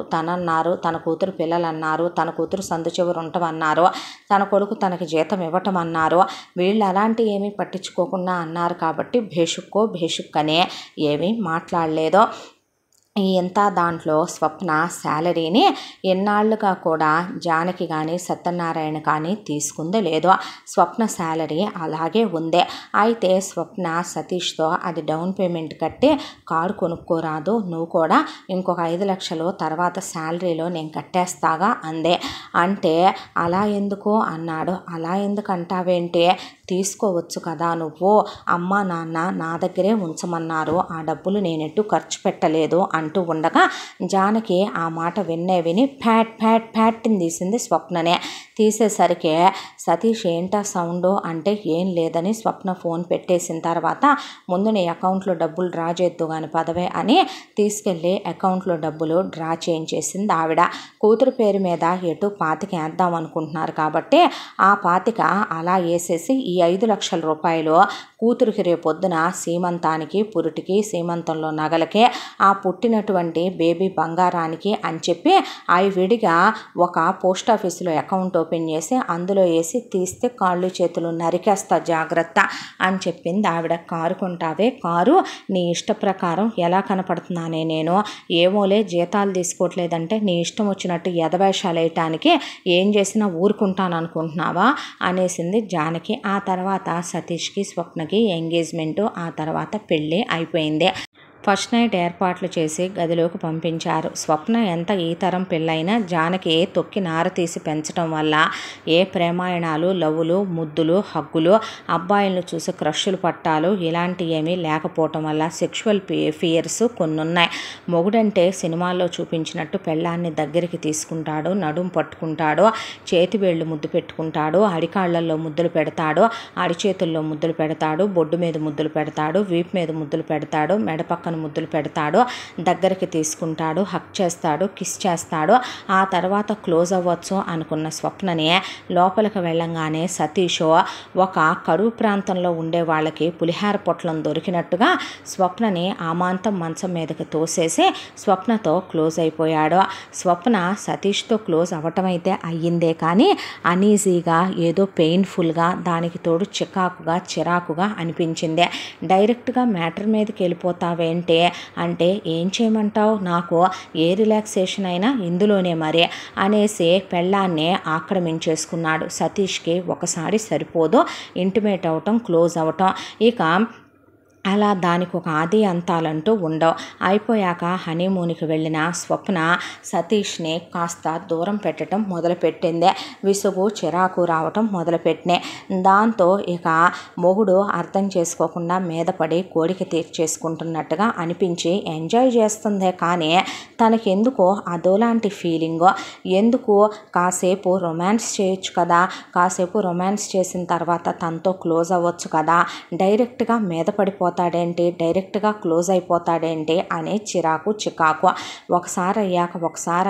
తన కూతురు పిల్లలు అన్నారు, తన కూతురు సందు చివరు ఉంటామన్నారు, తన కొడుకు తనకి జీతం ఇవ్వటం అన్నారు, వీళ్ళు అలాంటి ఏమీ పట్టించుకోకుండా అన్నారు కాబట్టి భేషుక్కనే ఏమీ మాట్లాడలేదు. ఎంత దాంట్లో స్వప్న శాలరీని ఎన్నాళ్ళుగా కూడా జానకి కానీ సత్యనారాయణ కానీ తీసుకుందో లేదో, స్వప్న శాలరీ అలాగే ఉంది. అయితే స్వప్న సతీష్తో అది డౌన్ పేమెంట్ కట్టి కారు కొనుక్కోరాదు, నువ్వు కూడా ఇంకొక 5 లక్షలు తర్వాత శాలరీలో నేను కట్టేస్తాగా అందే. అంటే అలా ఎందుకు అన్నాడు. అలా ఎందుకు అంటావేంటి, తీసుకోవచ్చు కదా నువ్వు, అమ్మ నాన్న నా దగ్గరే ఉంచమన్నారు, ఆ డబ్బులు నేనెట్టు ఖర్చు పెట్టలేదు అంటూ ఉండగా జానకి ఆ మాట విని ఫ్యాట్ని తీసింది స్వప్ననే. తీసేసరికి సతీష్ ఏంటా సౌండ్ అంటే ఏం లేదని స్వప్న ఫోన్ పెట్టేసిన తర్వాత ముందు నీ అకౌంట్లో డబ్బులు డ్రా చేద్దు కానీ పదవే అని తీసుకెళ్ళి అకౌంట్లో డబ్బులు డ్రా చేయించేసింది ఆవిడ. కూతురు పేరు మీద ఎటు 25 వేద్దాం అనుకుంటున్నారు కాబట్టి ఆ 25 అలా వేసేసి ఈ 5 లక్షల రూపాయలు కూతురికి రేపొద్దున సీమంతానికి పురిటికి సీమంతంలో నగలకే ఆ పుట్టినటువంటి బేబీ బంగారానికి అని చెప్పి అవి విడిగా ఒక పోస్ట్ ఆఫీసులో అకౌంట్ ఓపెన్ చేసి అందులో వేసి తీస్తే కాళ్ళు చేతులు నరికేస్తా జాగ్రత్త అని చెప్పింది ఆవిడ. కారు కొంటావే, కారు నీ ఇష్ట ప్రకారం ఎలా కనపడుతున్నానే నేను, ఏమోలే జీతాలు తీసుకోవట్లేదంటే నీ ఇష్టం వచ్చినట్టు ఎదవేషాలు వేయటానికి ఏం చేసినా ఊరుకుంటాను అనుకుంటున్నావా అనేసింది జానకి. ఆ తర్వాత సతీష్కి స్వప్నకి ఎంగేజ్మెంటు, ఆ తర్వాత పెళ్ళి అయిపోయింది. ఫస్ట్ నైట్ ఏర్పాట్లు చేసి గదిలోకి పంపించారు. స్వప్న ఎంత ఈ తరం పెళ్ళైనా జానకి తొక్కి నార తీసి పెంచడం వల్ల ఏ ప్రేమాయణాలు, లవ్వులు, ముద్దులు, హగ్గులు, అబ్బాయిలను చూసి క్రష్లు పట్టాలు ఇలాంటివి ఏమీ లేకపోవటం వల్ల సెక్షువల్ ఫియర్స్ కొన్ని ఉన్నాయి. మొగుడంటే సినిమాల్లో చూపించినట్టు పెళ్ళాన్ని దగ్గరికి తీసుకుంటాడు, నడుం పట్టుకుంటాడు, చేతి వేళ్ళు ముద్దు పెట్టుకుంటాడు, అడికాళ్లలో ముద్దులు పెడతాడు, అడిచేతుల్లో ముద్దులు పెడతాడు, బొడ్డు మీద ముద్దులు పెడతాడు, వీపు మీద ముద్దులు పెడతాడు, మెడ పక్కన ముద్దులు పెడతాడు, దగ్గరికి తీసుకుంటాడు, హక్ చేస్తాడు, కిస్ చేస్తాడు. ఆ తర్వాత క్లోజ్ అవ్వచ్చు అనుకున్న స్వప్నని లోపలికి వెళ్ళంగానే సతీష్ ఒక కరువు ప్రాంతంలో ఉండే వాళ్ళకి పులిహార పొట్లం దొరికినట్టుగా స్వప్నని ఆమాంతం మంచం మీదకి తోసేసి స్వప్నతో క్లోజ్ అయిపోయాడు. స్వప్న సతీష్తో క్లోజ్ అవ్వటం అయితే అయ్యిందే కానీ అనీజీగా, ఏదో పెయిన్ఫుల్గా, దానికి తోడు చిరాకుగా అనిపించింది. డైరెక్ట్గా మ్యాటర్ మీదకి వెళ్ళిపోతావేంటి అంటే ఏం చేయమంటావు, నాకు ఏ రిలాక్సేషన్ అయినా ఇందులోనే మరే అనేసి పెళ్ళాన్నే ఆక్రమించేసుకున్నాడు. సతీష్కి ఒకసారి సరిపోదు ఇంటిమేట్ అవటం, క్లోజ్ అవటం. ఇక అలా దానికి ఒక ఆది అంతాలంటూ ఉండవు. అయిపోయాక హనీమూన్కి వెళ్ళిన స్వప్న సతీష్ని కాస్త దూరం పెట్టడం మొదలుపెట్టింది. విసుగు, చిరాకు రావటం మొదలుపెట్టినాయి. దాంతో ఇక మొగుడు అర్థం చేసుకోకుండా మీద పడి కోరిక తీర్చేసుకుంటున్నట్టుగా అనిపించి ఎంజాయ్ చేస్తుందే కానీ తనకెందుకో అదోలాంటి ఫీలింగ్. ఎందుకు కాసేపు రొమాన్స్ చేయొచ్చు కదా, కాసేపు రొమాన్స్ చేసిన తర్వాత తనతో క్లోజ్ అవ్వచ్చు కదా, డైరెక్ట్గా మీద పడిపోతాడేంటి, డైరెక్ట్గా క్లోజ్ అయిపోతాడేంటి అనే చికాకు. ఒకసారి అయ్యాక ఒకసారి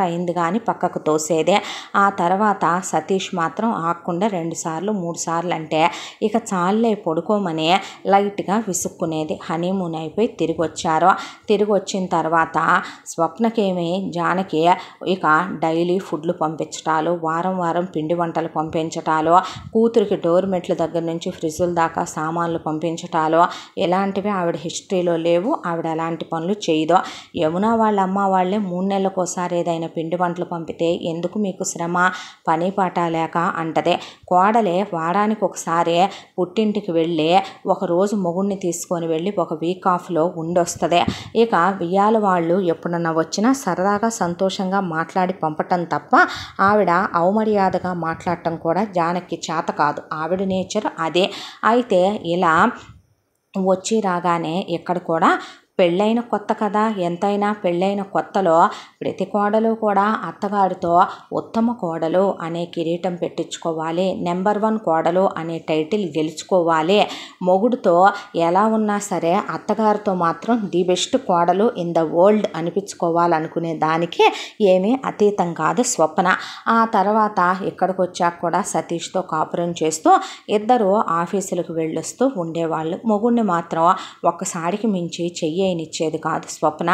అయిందిగా అని పక్కకు తోసేదే. ఆ తర్వాత సతీష్ మాత్రం ఆగకుండా 2 సార్లు 3 సార్లు అంటే ఇక చాలే పడుకోమని లైట్గా విసుక్కునేది. హనీమూన్ అయిపోయి తిరిగి వచ్చారు. తిరిగి వచ్చిన తర్వాత స్వప్నకేమి జానకి ఇక డైలీ ఫుడ్లు పంపించటాలు, వారం పిండి వంటలు పంపించటాలు, కూతురికి డోర్ మెట్ల దగ్గర నుంచి ఫ్రిడ్జుల దాకా సామాన్లు పంపించటాలు ఎలాంటివి ఆవిడ హిస్టరీలో లేవు. ఆవిడ అలాంటి పనులు చేయదు. యమున వాళ్ళ అమ్మ వాళ్ళే 3 నెలలకోసారి ఏదైనా పిండి వంటలు పంపితే ఎందుకు మీకు శ్రమ, పని పాట లేక అంటదే. కోడలే వారానికి ఒకసారి పుట్టింటికి వెళ్ళి ఒకరోజు మొగుడిని తీసుకొని వెళ్ళి ఒక వీక్ ఆఫ్లో ఉండొస్తుంది. ఇక వియ్యాల వాళ్ళు ఎప్పుడన్నా వచ్చినా సరదాగా సంతోషంగా మాట్లాడి పంపటం తప్ప ఆవిడ అవమర్యాదగా మాట్లాడటం కూడా జానకి చేత కాదు. ఆవిడ నేచర్ అదే. అయితే ఇలా వచ్చి రాగానే ఇక్కడ కూడా పెళ్ళైన కొత్త కదా, ఎంతైనా పెళ్ళైన కొత్తలో ప్రతి కోడలు కూడా అత్తగారితో ఉత్తమ కోడలు అనే కిరీటం పెట్టించుకోవాలి, నెంబర్ 1 కోడలు అనే టైటిల్ గెలుచుకోవాలి. మొగుడుతో ఎలా ఉన్నా సరే అత్తగారితో మాత్రం ది బెస్ట్ కోడలు ఇన్ ద వరల్డ్ అనిపించుకోవాలనుకునే దానికి ఏమీ అతీతం కాదు స్వప్న. ఆ తర్వాత ఇక్కడికి వచ్చాక కూడా సతీష్తో కాపురం చేస్తూ ఇద్దరు ఆఫీసులకు వెళ్ళొస్తూ ఉండేవాళ్ళు. మొగుడిని మాత్రం ఒక్కసారికి మించి చెయ్యనిచ్చేది కాదు స్వప్న.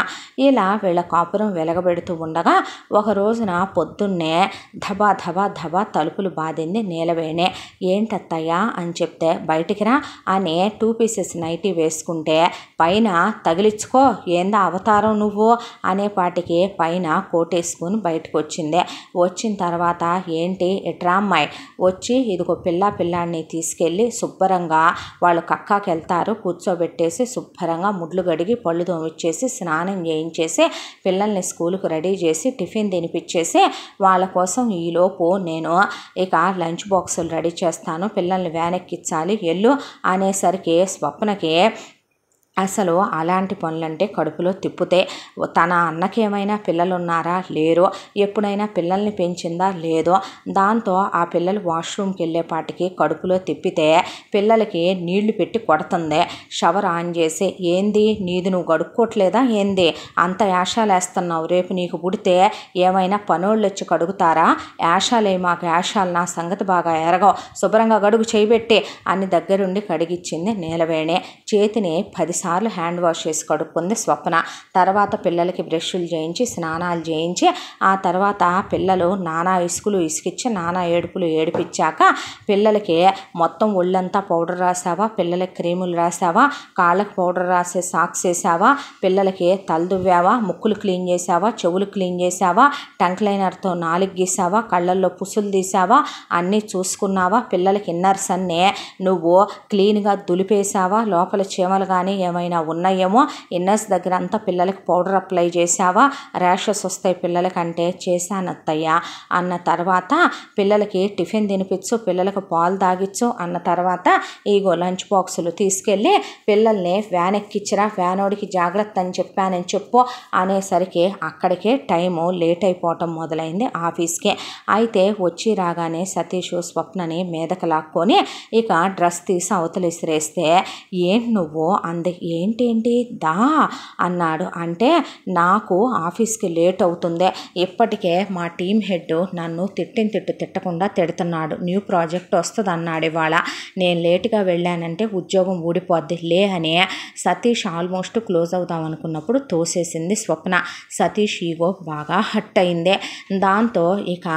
ఇలా వీళ్ళ కాపురం వెలగబెడుతూ ఉండగా ఒక రోజున పొద్దున్నే ధబా తలుపులు బాధింది నీలవేణి. ఏంటత్తయ్యా అని చెప్తే బయటికి రా అని 2 పీసెస్ నైటీ వేసుకుంటే పైన తగిలించుకో ఏందా అవతారం నువ్వు అనేపాటికి పైన కోటేసుకుని బయటకు వచ్చింది. వచ్చిన తర్వాత ఏంటి ఎట్రా అమ్మాయి వచ్చి ఇదిగో పిల్లాన్ని తీసుకెళ్ళి శుభ్రంగా వాళ్ళు కక్కాకి వెళ్తారు కూర్చోబెట్టేసి శుభ్రంగా ముడ్లు గడిగి పళ్ళు తోమిచ్చేసి స్నానం చేయించేసి పిల్లల్ని స్కూల్కి రెడీ చేసి టిఫిన్ తినిపించేసి వాళ్ళ కోసం ఈలోపు నేను ఇక లంచ్ బాక్సులు రెడీ చేస్తాను, పిల్లల్ని వ్యాన్ ఎక్కించాలి ఎల్లు అనేసరికి స్వప్నకి అసలు అలాంటి పనులంటే కడుపులో తిప్పుతే. తన అన్నకి ఏమైనా పిల్లలు ఉన్నారా? లేరు. ఎప్పుడైనా పిల్లల్ని పెంచిందా? లేదో. దాంతో ఆ పిల్లలు వాష్రూమ్కి వెళ్ళేపాటికి కడుపులో తిప్పితే పిల్లలకి నీళ్లు పెట్టి కొడుతుంది. షవర్ ఆన్ చేసి, ఏంది నీది నువ్వు గడుక్కోవట్లేదా ఏంది, అంత యాషాలు వేస్తున్నావు, రేపు నీకు పుడితే ఏమైనా పనోళ్ళు వచ్చి కడుగుతారా? యాషాలే మాకు యాషాలు, నా సంగతి బాగా ఎరగవు, శుభ్రంగా గడుగు చేయబెట్టి అని దగ్గరుండి కడిగిచ్చింది నీలవేణి. చేతిని 10 సార్లు హ్యాండ్ వాష్ చేసి కడుక్కుంది స్వప్న. తర్వాత పిల్లలకి బ్రష్లు చేయించి స్నానాలు చేయించి ఆ తర్వాత పిల్లలు నానా ఇసుకులు ఇసుకిచ్చి నానా ఏడుపులు ఏడిపించాక పిల్లలకి మొత్తం ఒళ్ళంతా పౌడర్ రాసావా, పిల్లలకి క్రీములు రాసావా, కాళ్ళకి పౌడర్ రాసే సాక్స్ వేసావా, పిల్లలకి తలదువ్వావా, ముక్కులు క్లీన్ చేసావా, చెవులు క్లీన్ చేసావా, టంక్ లైనర్తో నాలుగు గీసావా, కళ్ళల్లో పుసులు తీసావా, అన్నీ చూసుకున్నావా, పిల్లలకి ఇన్నర్స్ అన్నీ నువ్వు క్లీన్గా దులిపేసావా, లోపల చీమలు కానీ ఏమైనా ఉన్నాయేమో ఇన్నర్స్ దగ్గర అంతా పిల్లలకి పౌడర్ అప్లై చేసావా, ర్యాషెస్ వస్తాయి పిల్లలకంటే. చేశానత్తయ్య అన్న తర్వాత పిల్లలకి టిఫిన్ తినిపించు, పిల్లలకు పాలు తాగిచ్చు అన్న తర్వాత ఈగో లంచ్ బాక్సులు తీసుకెళ్ళి పిల్లల్ని వ్యాన్ ఎక్కించరా, వ్యానోడికి జాగ్రత్త అని చెప్పానని చెప్పు అనేసరికి అక్కడికే టైము లేట్ అయిపోవటం మొదలైంది ఆఫీస్కి. అయితే వచ్చి రాగానే సతీష్ స్వప్నని మీదకి లాక్కొని ఇక డ్రెస్ తీసి అవతలు విసిరేస్తే, ఏంటి నువ్వు అంది. ఏంటేంటి దా అన్నాడు. అంటే నాకు ఆఫీస్కి లేట్ అవుతుంది, ఇప్పటికే మా టీం హెడ్ నన్ను తిట్టకుండా తిడుతున్నాడు, న్యూ ప్రాజెక్ట్ వస్తుంది అన్నాడు ఇవాళ, నేను లేటుగా వెళ్ళానంటే ఉద్యోగం ఊడిపోద్ది లే అని సతీష్ ఆల్మోస్ట్ క్లోజ్ అవుదాం అనుకున్నప్పుడు తోసేసింది స్వప్న. సతీష్ ఈగో బాగా హట్ అయింది. దాంతో ఇక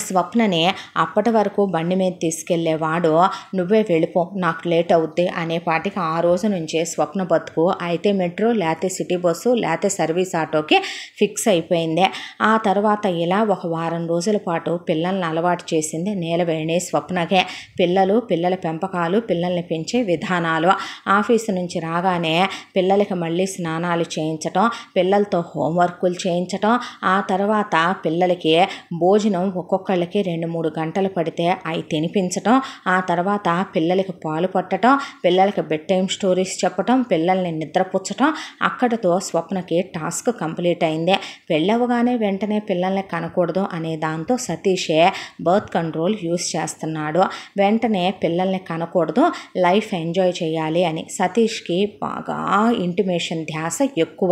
స్వప్నని అప్పటి వరకు బండి మీద తీసుకెళ్లేవాడు నువ్వే వెళ్ళిపో నాకు లేట్ అవుద్ది అనేపాటికి ఆ రోజు నుంచే స్వప్న బతుకు అయితే మెట్రో లేతే సిటీ బస్సు లేతే సర్వీస్ ఆటోకి ఫిక్స్ అయిపోయింది. ఆ తర్వాత ఇలా ఒక వారం రోజుల పాటు పిల్లల్ని అలవాటు చేసింది నీలవేణి స్వప్నకే. పిల్లల పెంపకాలు, పిల్లల్ని పెంచే విధానాలు. ఆఫీసు నుంచి రాగానే పిల్లలకి మళ్ళీ స్నానాలు చేయించటం, పిల్లలతో హోంవర్కులు చేయించటం, ఆ తర్వాత పిల్లలకి భోజనం ఒక్కొక్కళ్ళకి 2-3 గంటలు పడితే అవి తినిపించటం, ఆ తర్వాత పిల్లలకి పాలు పట్టడం, పిల్లలకి బెడ్ టైం స్టోరీస్ చెప్పటం, పిల్లల్ని నిద్రపుచ్చటం. అక్కడితో స్వప్నకి టాస్క్ కంప్లీట్ అయింది. పెళ్ళవగానే వెంటనే పిల్లల్ని కనకూడదు అనే దాంతో సతీషే బర్త్ కంట్రోల్ యూస్ చేస్తున్నాడు. వెంటనే పిల్లల్ని కనకూడదు, లైఫ్ ఎంజాయ్ చేయాలి అని సతీష్కి బాగా ఇంటిమేషన్ ధ్యాస ఎక్కువ.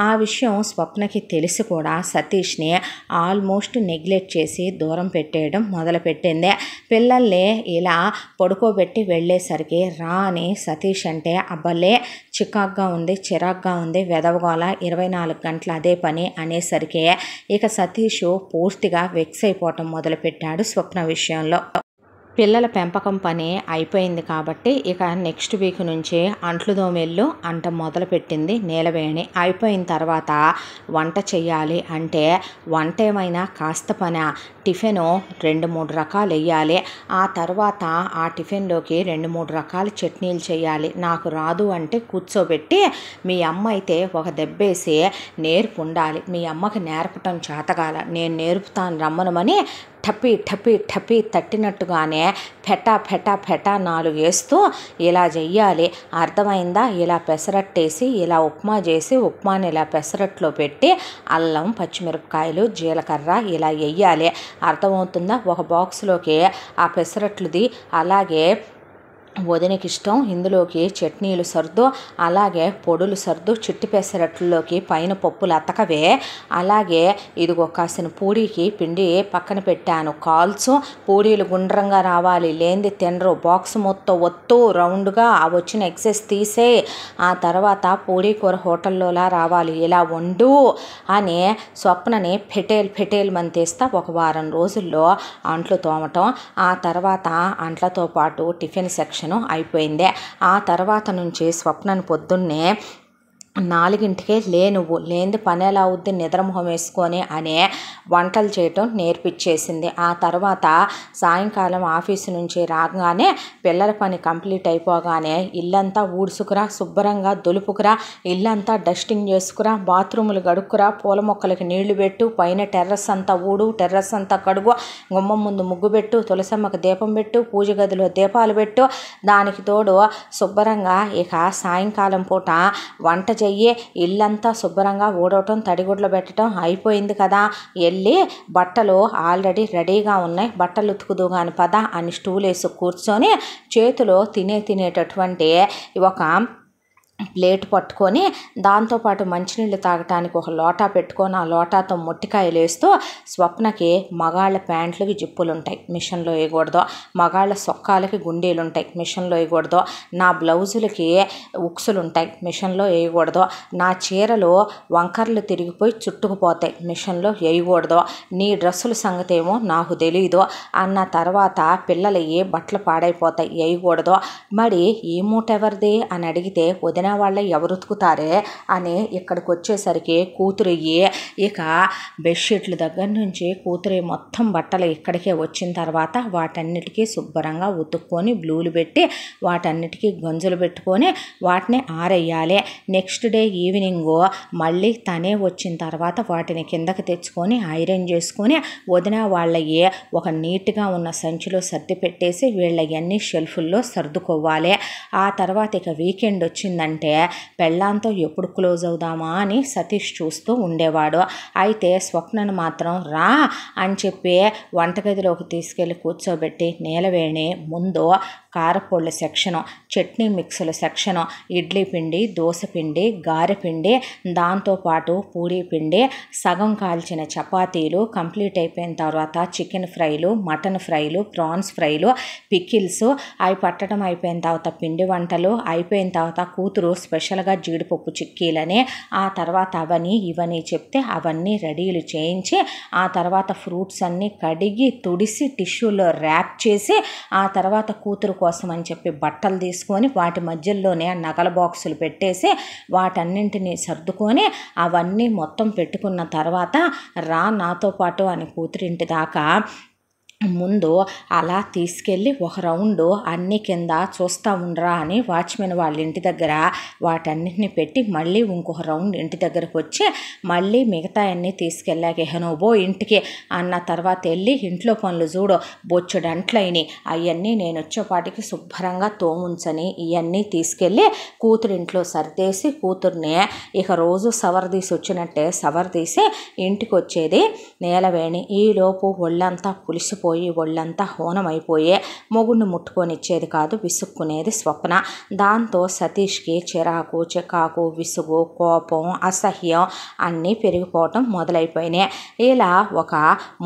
ఆ విషయం స్వప్నకి తెలిసి కూడా సతీష్ని ఆల్మోస్ట్ నెగ్లెక్ట్ చేసి దూరం పెట్టేయడం మొదలుపెట్టింది. పిల్లల్ని ఇలా పడుకోబెట్టి వెళ్ళేసరికి రా అని సతీష్ అంటే అబ్బలే చికాగ్గా ఉంది, చిరాగ్గా ఉంది, వెదవగోల 24 గంటలు అదే పని అనేసరికి ఇక సతీష్ పూర్తిగా వెక్స్ అయిపోవటం మొదలుపెట్టాడు స్వప్న విషయంలో. పిల్లల పెంపకం పని అయిపోయింది కాబట్టి ఇక నెక్స్ట్ వీక్ నుంచి అంట్లు దోమెళ్ళు అంట మొదలుపెట్టింది నీలవేణి. అయిపోయిన తర్వాత వంట చెయ్యాలి అంటే వంట ఏమైనా కాస్త పని, టిఫిను 2-3 రకాలు వేయాలి, ఆ తర్వాత ఆ టిఫిన్లోకి 2-3 రకాల చట్నీలు చేయాలి. నాకు రాదు అంటే కూర్చోబెట్టి మీ అమ్మ అయితే ఒక దెబ్బేసి నేర్పు ఉండాలి, మీ అమ్మకి నేర్పటం చేతగాల, నేను నేర్పుతాను రమ్మనమని టపీ టపీ టపీ తట్టినట్టుగానే ఫెటా ఫెటా ఫెటా 4 వేస్తూ ఇలా చెయ్యాలి, అర్థమైందా? ఇలా పెసరట్టేసి ఇలా ఉప్మా చేసి ఉప్మాని ఇలా పెసరట్లో పెట్టి అల్లం, పచ్చిమిరపకాయలు, జీలకర్ర ఇలా వేయాలి, అర్థమవుతుందా? ఒక బాక్స్లోకి ఆ పెసరట్లుది, అలాగే వదినకి ఇష్టం ఇందులోకి చట్నీలు సర్దు, అలాగే పొడులు సర్దు, చిట్టి పెసరట్లలోకి పైన పప్పులు అతకవే, అలాగే ఇదిగో కాసిన పూరీకి పిండి పక్కన పెట్టాను, కాల్చు, పూరీలు గుండ్రంగా రావాలి, లేనిది తినరు, బాక్స్ మొత్తం ఒత్తు రౌండ్గా ఆ వచ్చిన ఎక్సెస్ తీసే, ఆ తర్వాత పూరీ కూర హోటల్లోలా రావాలి, ఇలా వండు అని స్వప్నని ఫెటేల్ మంతేస్తా ఒక వారం రోజుల్లో అంట్లు తోమటం. ఆ తర్వాత అంట్లతో పాటు టిఫిన్ సెక్షన్ అయిపోయింది. ఆ తర్వాత నుంచి స్వప్నను పొద్దున్నే 4 గంటలకే నువ్వు లేనిది పని ఎలా అవుద్ది నిద్రమొహం వేసుకొని అనే వంటలు చేయటం నేర్పించేసింది. ఆ తర్వాత సాయంకాలం ఆఫీసు నుంచి రాగానే పిల్లల పని కంప్లీట్ అయిపోగానే ఇల్లంతా ఊడ్చుకురా, శుభ్రంగా దులుపుకురా, ఇల్లంతా డస్టింగ్ చేసుకురా, బాత్రూములు గడుక్కురా, పూల మొక్కలకి నీళ్లు పెట్టు, పైన టెర్రస్ అంతా ఊడు, టెర్రస్ అంతా కడుగు, గుమ్మం ముందు ముగ్గు పెట్టు, తులసమ్మకు దీపం పెట్టు, పూజ గదిలో దీపాలు పెట్టు, దానికి తోడు శుభ్రంగా ఇక సాయంకాలం పూట వంట చెయ్యి, ఇల్లంతా శుభ్రంగా ఊడవటం, తడిగుడ్లు పెట్టడం అయిపోయింది కదా, వెళ్ళి బట్టలు ఆల్రెడీ రెడీగా ఉన్నాయి, బట్టలు ఉతుకుదు కాని పద అని స్టూల్ వేసి కూర్చొని చేతిలో తినేటటువంటి ఒక ప్లేట్ పట్టుకొని దాంతోపాటు మంచినీళ్ళు తాగటానికి ఒక లోటా పెట్టుకొని ఆ లోటాతో మొట్టికాయలు వేస్తూ స్వప్నకి మగాళ్ళ ప్యాంట్లకి జిప్పులు ఉంటాయి, మిషన్లో వేయకూడదు, మగాళ్ళ సొక్కాలకి గుండీలు ఉంటాయి, మిషన్లో వేయకూడదు, నా బ్లౌజులకి ఉక్సులు ఉంటాయి, మిషన్లో వేయకూడదు, నా చీరలు వంకర్లు తిరిగిపోయి చుట్టుకుపోతాయి, మిషన్లో వేయకూడదు, నీ డ్రెస్సుల సంగతి ఏమో నాకు తెలియదు అన్న తర్వాత పిల్లలు ఏ బట్టలు పాడైపోతాయి వేయకూడదు, మరి ఈ మూట ఎవరిది అని అడిగితే వదిన వాళ్ళ ఎవరు ఉతుకుతారే అని ఇక్కడికి వచ్చేసరికి కూతురయ్యి ఇక బెడ్షీట్ల దగ్గర నుంచి కూతురు మొత్తం బట్టలు ఇక్కడికే వచ్చిన తర్వాత వాటన్నిటికీ శుభ్రంగా ఉతుక్కొని బ్లూలు పెట్టి వాటన్నిటికీ గంజులు పెట్టుకొని వాటిని ఆరేయాలి. నెక్స్ట్ డే ఈవినింగ్ మళ్ళీ తనే వచ్చిన తర్వాత వాటిని కిందకి తెచ్చుకొని ఐరన్ చేసుకొని వదిన వాళ్ళయ్యే ఒక నీట్గా ఉన్న సంచిలో సర్ది పెట్టేసి వీళ్ళవన్నీ షెల్ఫుల్లో సర్దుకోవాలి. ఆ తర్వాత ఇక వీకెండ్ వచ్చిందంటే పెళ్ళాంతో ఎప్పుడు క్లోజ్ అవుదామా అని సతీష్ చూస్తూ ఉండేవాడు. అయితే స్వప్నను మాత్రం రా అని చెప్పి వంటగదిలోకి తీసుకెళ్ళి కూర్చోబెట్టి నీలవేణి ముందు కారపొళ్ళ సెక్షను, చట్నీ మిక్సుల సెక్షను, ఇడ్లీ పిండి, దోశ పిండి, గారె పిండి, దాంతోపాటు పూరీ పిండి, సగం కాల్చిన చపాతీలు, కంప్లీట్ అయిపోయిన తర్వాత చికెన్ ఫ్రైలు, మటన్ ఫ్రైలు, ప్రాన్స్ ఫ్రైలు, పికిల్స్ అవి పట్టడం అయిపోయిన తర్వాత పిండి వంటలు అయిపోయిన తర్వాత కూతురు స్పెషల్గా జీడిపప్పు చిక్కీలని, ఆ తర్వాత అవని ఇవని చెప్తే అవన్నీ రెడీలు చేయించి ఆ తర్వాత ఫ్రూట్స్ అన్నీ కడిగి తుడిసి టిష్యూలో ర్యాప్ చేసి ఆ తర్వాత కూతురు కోసం అని చెప్పి బట్టలు తీసుకొని వాటి మధ్యలోనే నగల బాక్సులు పెట్టేసి వాటన్నింటినీ సర్దుకొని అవన్నీ మొత్తం పెట్టుకున్న తర్వాత రా నాతో పాటు అని కూతురింటి దాకా ముందు అలా తీసుకెళ్ళి ఒక రౌండ్ అన్ని కింద చూస్తూ ఉండరా అని వాచ్మెన్ వాళ్ళ ఇంటి దగ్గర వాటన్నిటిని పెట్టి మళ్ళీ ఇంకొక రౌండ్ ఇంటి దగ్గరకు వచ్చి మళ్ళీ మిగతా అన్నీ తీసుకెళ్ళాక హెనోబో ఇంటికి అన్న తర్వాత వెళ్ళి ఇంట్లో పనులు చూడు బొచ్చుడంట్లయిని అవన్నీ నేను వచ్చేపాటికి శుభ్రంగా తోముంచని ఇవన్నీ తీసుకెళ్ళి కూతురింట్లో సర్దేసి కూతుర్ని ఇక రోజు సవరదీసి వచ్చినట్టే సవరదీసి ఇంటికి వచ్చేది నీలవేణి. ఈలోపు ఒళ్ళంతా పులిసిపోయి ఒళ్ళంతా హోనమైపోయే మొగుడిని ముట్టుకొని ఇచ్చేది కాదు, విసుక్కునేది స్వప్న. దాంతో సతీష్కి చిరాకు, చికాకు, విసుగు, కోపం, అసహ్యం అన్నీ పెరిగిపోవటం మొదలైపోయినాయి. ఇలా ఒక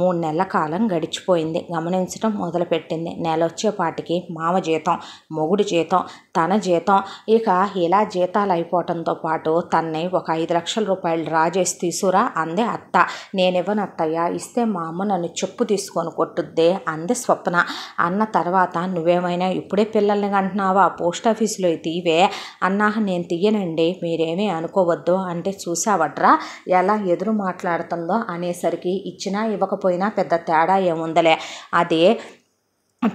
3 నెలల కాలం గడిచిపోయింది. గమనించడం మొదలుపెట్టింది. నెల వచ్చేపాటికి మామ జీతం, మొగుడు జీతం, తన జీతం, ఇక ఇలా జీతాలు అయిపోవటంతో పాటు తన్ని ఒక 5 లక్షల రూపాయలు డ్రా చేసి తీసుకురా అంది అత్త. నేనివ్వను అత్తయ్య, ఇస్తే మా అమ్మ నన్ను చెప్పు తీసుకొని కొట్టుద్ది అంది స్వప్న. అన్న తర్వాత నువ్వేమైనా ఇప్పుడే పిల్లల్ని అంటున్నావా, పోస్ట్ ఆఫీసులో తీవే అన్నా. నేను తీయనండి, మీరేమీ అనుకోవద్దు అంటే చూసావట్రా ఎలా ఎదురు మాట్లాడుతుందో అనేసరికి ఇచ్చినా ఇవ్వకపోయినా పెద్ద తేడా ఏముందలే, అదే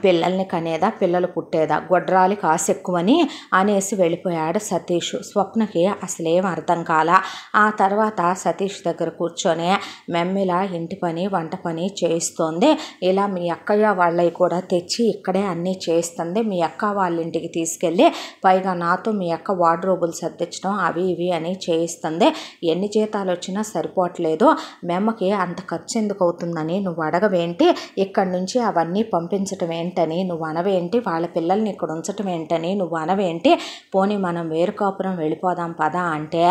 పిల్లల్ని కనేదా పిల్లలు పుట్టేదా, గొడ్రాలి కాసు ఎక్కువని అనేసి వెళ్ళిపోయాడు సతీష్. స్వప్నకి అసలేం అర్థం కాల. ఆ తర్వాత సతీష్ దగ్గర కూర్చొని మెమ్మిలా ఇంటి పని వంట పని చేయిస్తోంది. ఇలా మీ అక్కయ్య వాళ్ళవి కూడా తెచ్చి ఇక్కడే అన్నీ చేయిస్తుంది. మీ అక్క వాళ్ళ ఇంటికి తీసుకెళ్ళి పైగా నాతో మీ అక్క వార్డ్రోబులు సర్దించడం అవి ఇవి అని చేయిస్తుంది. ఎన్ని జీతాలు వచ్చినా సరిపోవట్లేదు, మెమ్మకి అంత ఖర్చు ఎందుకు అవుతుందని నువ్వు అడగవేంటి, ఇక్కడి నుంచి అవన్నీ పంపించటం ఏంటని నువ్వు అనవేంటి, వాళ్ళ పిల్లల్ని ఇక్కడ ఉంచటం ఏంటని నువ్వు అనవేంటి, పోనీ మనం వేరు కాపురం వెళ్ళిపోదాం పదా అంటే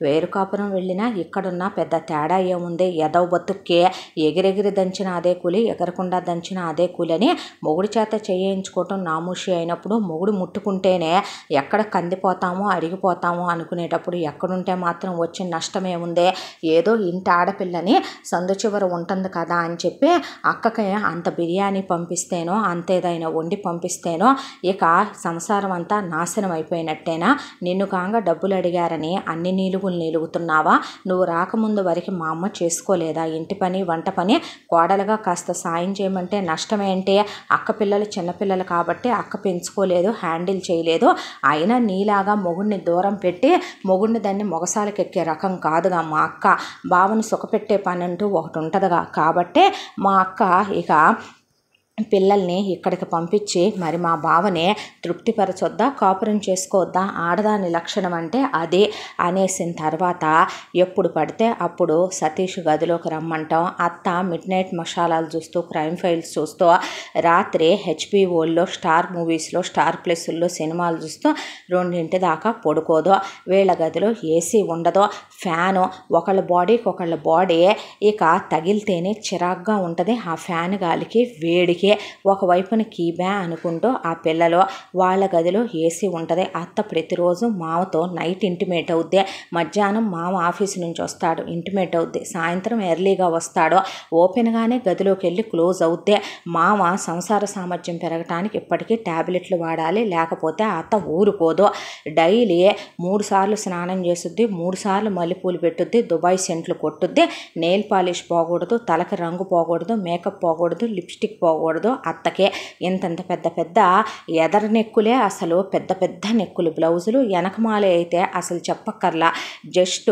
వేరు కాపురం వెళ్ళినా ఇక్కడున్న పెద్ద తేడా ఏముంది, ఎదవ బతుక్కే ఎగిరెగిరి దంచిన అదే కూలి, ఎగరకుండా దంచిన అదే కూలని మొగుడి చేత చేయించుకోవటం నామూషి అయినప్పుడు మొగుడు ముట్టుకుంటేనే ఎక్కడ కందిపోతామో అడిగిపోతామో అనుకునేటప్పుడు ఎక్కడుంటే మాత్రం వచ్చిన నష్టం ఏముందే, ఏదో ఇంటి ఆడపిల్లని సందు చివర ఉంటుంది కదా అని చెప్పి అక్కకి అంత బిర్యానీ పంపిస్తేనో అంతేదైనా వండి పంపిస్తేనో ఇక సంసారం అంతా నాశనం అయిపోయినట్టేనా? నిన్ను కాంగ డబ్బులు అడిగారని అన్ని నీలుగులు నీలుగుతున్నావా? నువ్వు రాకముందు వరకు మా అమ్మ చేసుకోలేదా ఇంటి పని వంట పని? కోడలుగా కాస్త సాయం చేయమంటే నష్టమేంటి? అక్క పిల్లలు చిన్నపిల్లలు కాబట్టి అక్క పెంచుకోలేదు, హ్యాండిల్ చేయలేదు. అయినా నీలాగా మొగుడిని దూరం పెట్టి మొగుడిని దాన్ని మొగసాలకెక్కే రకం కాదుగా మా అక్క. బావను సుఖపెట్టే పని అంటూ ఒకటి ఉంటుందిగా. కాబట్టే మా అక్క ఇక పిల్లల్ని ఇక్కడికి పంపించి మరి మా బావనే తృప్తిపరచొద్దా, కాపురం చేసుకోవద్దా? ఆడదాని లక్షణం అంటే అదే అనేసిన తర్వాత ఎప్పుడు పడితే అప్పుడు సతీష్ గదిలోకి రమ్మంటాం. అత్త మిడ్ నైట్ మసాలాలు చూస్తూ, క్రైమ్ ఫైల్స్ చూస్తూ, రాత్రి హెచ్బిఓల్లో, స్టార్ మూవీస్లో, స్టార్ ప్లస్లో సినిమాలు చూస్తూ 2 దాకా పడుకోదు. వీళ్ళ గదిలో ఏసీ ఉండదు, ఫ్యాను ఒకళ్ళ బాడీకి ఒకళ్ళ బాడీ ఇక తగిలితేనే చిరాగ్గా ఉంటుంది. ఆ ఫ్యాన్ గాలికి వేడికి ఒకవైపున కీబ్యా అనుకుంటూ ఆ పిల్లలు వాళ్ళ గదిలో ఏసీ ఉంటుంది. అత్త ప్రతిరోజు మామతో నైట్ ఇంటిమేట్ అవుద్ది. మధ్యాహ్నం మామ ఆఫీస్ నుంచి వస్తాడు, ఇంటిమేట్ అవుద్ది. సాయంత్రం ఎర్లీగా వస్తాడు, ఓపెన్గానే గదిలోకి వెళ్ళి క్లోజ్ అవుద్ది. మామ సంసార సామర్థ్యం పెరగటానికి ఇప్పటికీ ట్యాబ్లెట్లు వాడాలి, లేకపోతే అత్త ఊరుకోదు. డైలీ 3 సార్లు స్నానం చేసుద్ది, 3 సార్లు మల్లెపూలు పెట్టుద్ది, దుబాయ్ సెంట్లు కొట్టుద్ది. నెయిల్ పాలిష్ పోకూడదు, తలకి రంగు పోకూడదు, మేకప్ పోకూడదు, లిప్స్టిక్ పోకూడదు. అత్తకే ఇంతంత పెద్ద పెద్ద ఎదర నెక్కులే, అసలు పెద్ద పెద్ద నెక్కులు బ్లౌజులు. వెనకమాలే అయితే అసలు చెప్పక్కర్లా, జస్ట్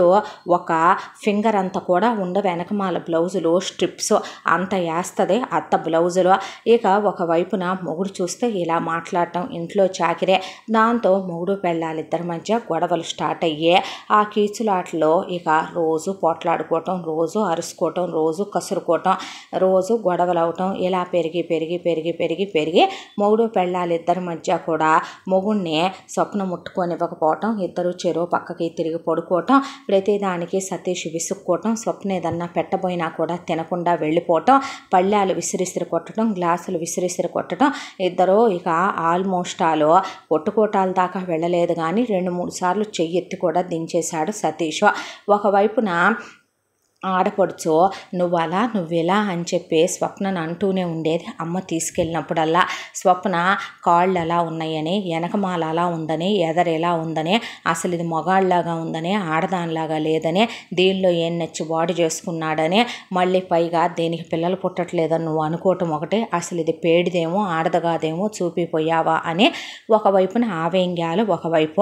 ఒక ఫింగర్ అంత కూడా ఉండవు వెనకమాల బ్లౌజులు. స్ట్రిప్స్ అంత వేస్తుంది అత్త బ్లౌజులు. ఇక ఒకవైపున మొగుడు చూస్తే ఇలా మాట్లాడటం, ఇంట్లో చాకిరే. దాంతో మొగుడు పెళ్ళాలిద్దరి మధ్య గొడవలు స్టార్ట్ అయ్యే. ఆ కీచులాటలో ఇక రోజు పోట్లాడుకోవటం, రోజు అరుసుకోవటం, రోజు కసురుకోవటం, రోజు గొడవలు అవటం. ఇలా పెరిగి పెరిగి పెరిగి పెరిగి పెరిగి మొగుడు పెళ్ళాలిద్దరి మధ్య కూడా మొగుడిని స్వప్న ముట్టుకొనివ్వకపోవటం, ఇద్దరు చెరో పక్కకి తిరిగి పడుకోవటం, ప్రతిదానికి సతీష్ విసుక్కోవటం, స్వప్న ఏదన్నా పెట్టబోయినా కూడా తినకుండా వెళ్ళిపోవటం, పళ్ళాలు విసిరిసిరి కొట్టడం, గ్లాసులు విసిరిసిరి కొట్టడం. ఇద్దరు ఇక ఆల్మోస్ట్ కొట్టుకోటాల దాకా వెళ్ళలేదు కానీ 2-3 సార్లు చెయ్యి ఎత్తి కూడా దించేశాడు సతీష్. ఒకవైపున ఆడపడుచో నువ్వలా నువ్విలా అని చెప్పి స్వప్నను అంటూనే ఉండేది. అమ్మ తీసుకెళ్ళినప్పుడల్లా స్వప్న కాళ్ళు ఎలా ఉన్నాయని, వెనకమాల అలా ఉందని, ఎదరెలా ఉందని, అసలు ఇది మగాళ్ళలాగా ఉందని, ఆడదానిలాగా లేదని, దీనిలో ఏం నచ్చి బాడీ చేసుకున్నాడని, మళ్ళీ పైగా దీనికి పిల్లలు పుట్టట్లేదని నువ్వు అనుకోవటం ఒకటి, అసలు ఇది పేడిదేమో ఆడదగాదేమో చూపిపోయావా అని ఒకవైపున ఆవేంగ్యాలు, ఒకవైపు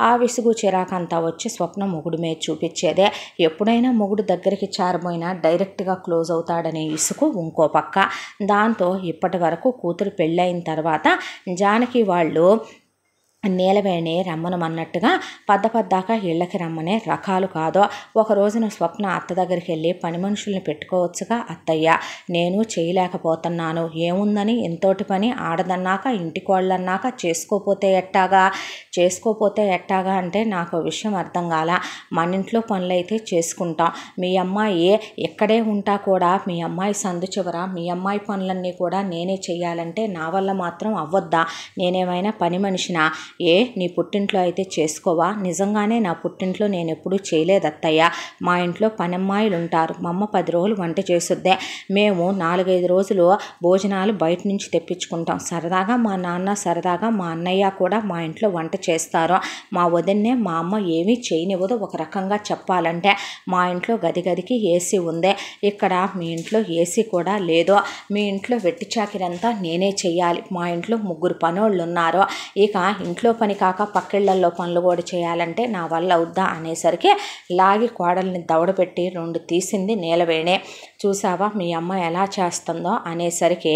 ఆ విసుగు చిరాకంతా వచ్చి స్వప్న మొగుడు మీద చూపించేదే. ఎప్పుడైనా మొగుడు దగ్గరికి చారబోయినా డైరెక్ట్గా క్లోజ్ అవుతాడనే ఇసుకు ఇంకో పక్క. దాంతో ఇప్పటి వరకు కూతురు పెళ్ళైన తర్వాత జానకి వాళ్ళు నీలవేణి రమ్మనమన్నట్టుగా పద్దపద్దాక ఇళ్ళకి రమ్మనే రకాలు కాదో. ఒక రోజున స్వప్న అత్త దగ్గరికి వెళ్ళి పని మనుషుల్ని పెట్టుకోవచ్చుగా అత్తయ్య, నేను చేయలేకపోతున్నాను, ఏముందని ఎంతోటి పని, ఆడదన్నాక ఇంటి కోళ్ళన్నాక చేసుకోపోతే ఎట్టాగా అంటే నాకు విషయం అర్థం కాల. మన ఇంట్లో పనులైతే చేసుకుంటాం, మీ అమ్మాయి ఎక్కడే ఉంటా కూడా మీ అమ్మాయి సందు చివర మీ అమ్మాయి పనులన్నీ కూడా నేనే చెయ్యాలంటే నా వల్ల మాత్రం అవ్వద్దా? నేనేమైనా పని మనిషినా? నీ పుట్టింట్లో అయితే చేసుకోవా? నిజంగానే నా పుట్టింట్లో నేను ఎప్పుడూ చేయలేదు అత్తయ్య. మా ఇంట్లో పనమ్మాయిలు ఉంటారు, మా అమ్మ 10 రోజులు వంట చేసుద్దే, మేము 4-5 రోజులు భోజనాలు బయట నుంచి తెప్పించుకుంటాం. సరదాగా మా నాన్న, సరదాగా మా అన్నయ్య కూడా మా ఇంట్లో వంట చేస్తారు. మా వదిన్నే మా అమ్మ ఏమీ చేయనివ్వదు. ఒక రకంగా చెప్పాలంటే మా ఇంట్లో గదికి ఏసీ ఉందే, ఇక్కడ మీ ఇంట్లో ఏసీ కూడా లేదు. మీ ఇంట్లో వెట్టి చాకిరంతా నేనే చెయ్యాలి. మా ఇంట్లో 3 పనోళ్ళు ఉన్నారు. ఇక ఇంట్లో పని కాక పక్కిళ్లలో పనులు కూడా చేయాలంటే నా వల్ల అవుద్దా అనేసరికి లాగి కోడల్ని దవడపెట్టి 2 తీసింది నీలవేణి. చూసావా మీ అమ్మ ఎలా చేస్తుందో అనేసరికి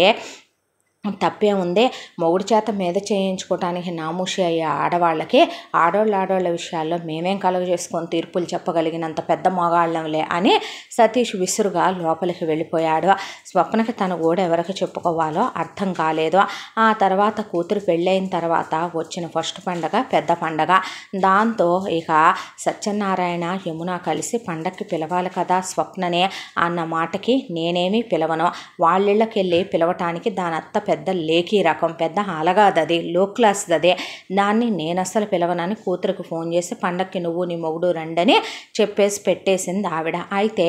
తప్పే ఉంది. మొగుడు చేత మీద చేయించుకోవటానికి నామూషి అయ్యే ఆడవాళ్ళకి ఆడోళ్ళ విషయాల్లో మేమేం కలుగజేసుకొని తీర్పులు చెప్పగలిగినంత పెద్ద మగాళ్ళంలే అని సతీష్ విసురుగా లోపలికి వెళ్ళిపోయాడు. స్వప్నకి తన గోడ ఎవరికి చెప్పుకోవాలో అర్థం కాలేదు. ఆ తర్వాత కూతురు పెళ్ళైన తర్వాత వచ్చిన ఫస్ట్ పండగ పెద్ద పండగ. దాంతో ఇక సత్యనారాయణ యమున కలిసి పండక్కి పిలవాలి కదా స్వప్ననే అన్న మాటకి నేనేమీ పిలవను, వాళ్ళిళ్ళకి వెళ్ళి పిలవటానికి దానత్త పెద్ద లేఖీ రకం, పెద్ద అలగాదది, లో క్లాస్ దదే, దాన్ని నేను అసలు పిలవనని కూతురికి ఫోన్ చేసి పండక్కి నువ్వు నీ మొగుడు రండని చెప్పేసి పెట్టేసింది ఆవిడ. అయితే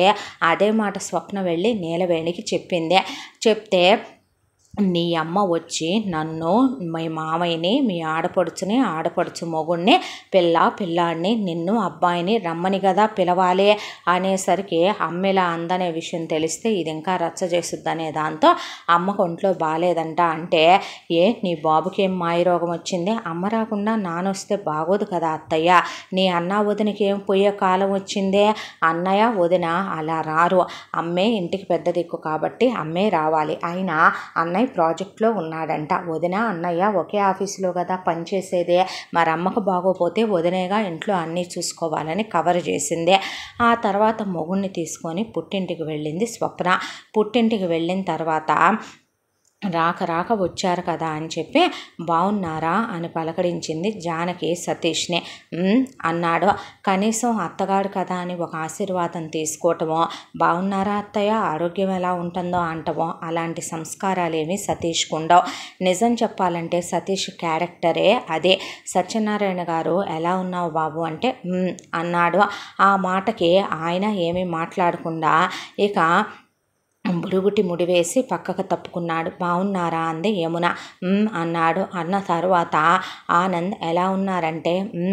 అదే మాట స్వప్న వెళ్ళి నీలవేణికి చెప్పింది. చెప్తే నీ అమ్మ వచ్చి నన్ను, మీ మామయ్యని, మీ ఆడపడుచుని, ఆడపడుచు మొగుడిని, పిల్లాడిని, నిన్ను అబ్బాయిని రమ్మని కదా పిలవాలి అనేసరికి అమ్మ ఇలా అందనే విషయం తెలిస్తే ఇది ఇంకా రచ్చ చేస్తుందనే దాంతో అమ్మకు ఒంట్లో బాగాలేదంట. అంటే నీ బాబుకి ఏం మాయరోగం వచ్చింది, అమ్మ రాకుండా నానొస్తే బాగోదు కదా అత్తయ్య, నీ అన్న వదినకి ఏం పోయే కాలం వచ్చిందే, అన్నయ్య వదిన అలా రారు, అమ్మే ఇంటికి పెద్ద దిక్కు కాబట్టి అమ్మే రావాలి, అయినా అన్నయ్య ప్రాజెక్ట్లో ఉన్నాడంట, వదిన అన్నయ్య ఒకే ఆఫీసులో కదా పనిచేసేదే, మరి అమ్మకు బాగోపోతే వదినేగా ఇంట్లో అన్నీ చూసుకోవాలని కవర్ చేసింది. ఆ తర్వాత మొగుడిని తీసుకొని పుట్టింటికి వెళ్ళింది స్వప్న. పుట్టింటికి వెళ్ళిన తర్వాత రాక వచ్చారు కదా అని చెప్పి బాగున్నారా అని పలకరించింది జానకి సతీష్ని. అన్నాడు. కనీసం అత్తగాడు కదా అని ఒక ఆశీర్వాదం తీసుకోవటమో, బాగున్నారా అత్తయ్య, ఆరోగ్యం ఎలా ఉంటుందో అంటమో అలాంటి సంస్కారాలు ఏమీ సతీష్కు ఉండవు. నిజం చెప్పాలంటే సతీష్ క్యారెక్టరే అదే. సత్యనారాయణ గారు ఎలా ఉన్నావు బాబు అంటే అన్నాడు. ఆ మాటకి ఆయన ఏమీ మాట్లాడకుండా ఇక బురుగుటి ముడివేసి పక్కకు తప్పుకున్నాడు. బాగున్నారా అంది యమున. అన్నాడు. అన్న తర్వాత ఆనంద్ ఎలా ఉన్నారంటే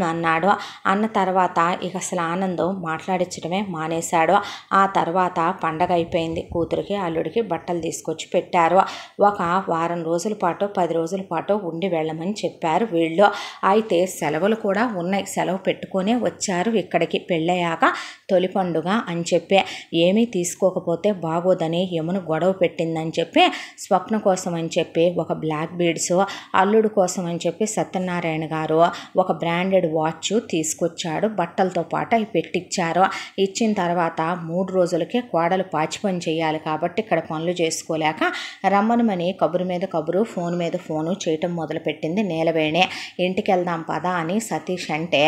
అన్నాడు. అన్న తర్వాత ఇక అసలు ఆనంద్ మాట్లాడించడమే మానేశాడు. ఆ తర్వాత పండగ అయిపోయింది. కూతురికి అల్లుడికి బట్టలు తీసుకొచ్చి పెట్టారు. ఒక వారం రోజుల పాటు 10 రోజుల పాటు ఉండి వెళ్ళమని చెప్పారు వీళ్ళు. అయితే సెలవులు కూడా ఉన్నాయి, సెలవు పెట్టుకునే వచ్చారు ఇక్కడికి పెళ్ళయ్యాక తొలి పండుగ అని చెప్పి. ఏమీ తీసుకోకపోతే బాగోదని యమున గొడవ పెట్టిందని చెప్పి స్వప్న కోసం అని చెప్పి ఒక బ్లాక్ బీడ్స్, అల్లుడు కోసం అని చెప్పి సత్యనారాయణ గారు ఒక బ్రాండెడ్ వాచ్ తీసుకొచ్చాడు. బట్టలతో పాటు అవి పెట్టించారు. ఇచ్చిన తర్వాత 3 రోజులకే కోడలు పాచి పని చేయాలి కాబట్టి ఇక్కడ పనులు చేసుకోలేక రమ్మనమని కబురు మీద కబురు, ఫోన్ మీద ఫోను చేయటం మొదలుపెట్టింది నీలవేణి. ఇంటికి వెళ్దాం పదా అని సతీష్ అంటే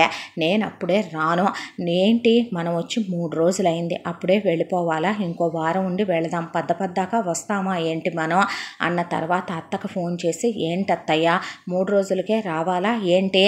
నేను అప్పుడే రాను, ఏంటి మనం వచ్చి 3 రోజులైంది, అప్పుడే వెళ్ళిపోవాలా, ఇంకో వారం ఉండి వెళదాం, పద్దపద్దాకా వస్తామా ఏంటి మనం అన్న తర్వాత అత్తకు ఫోన్ చేసి ఏంటత్తయ్య 3 రోజులకే రావాలా ఏంటి,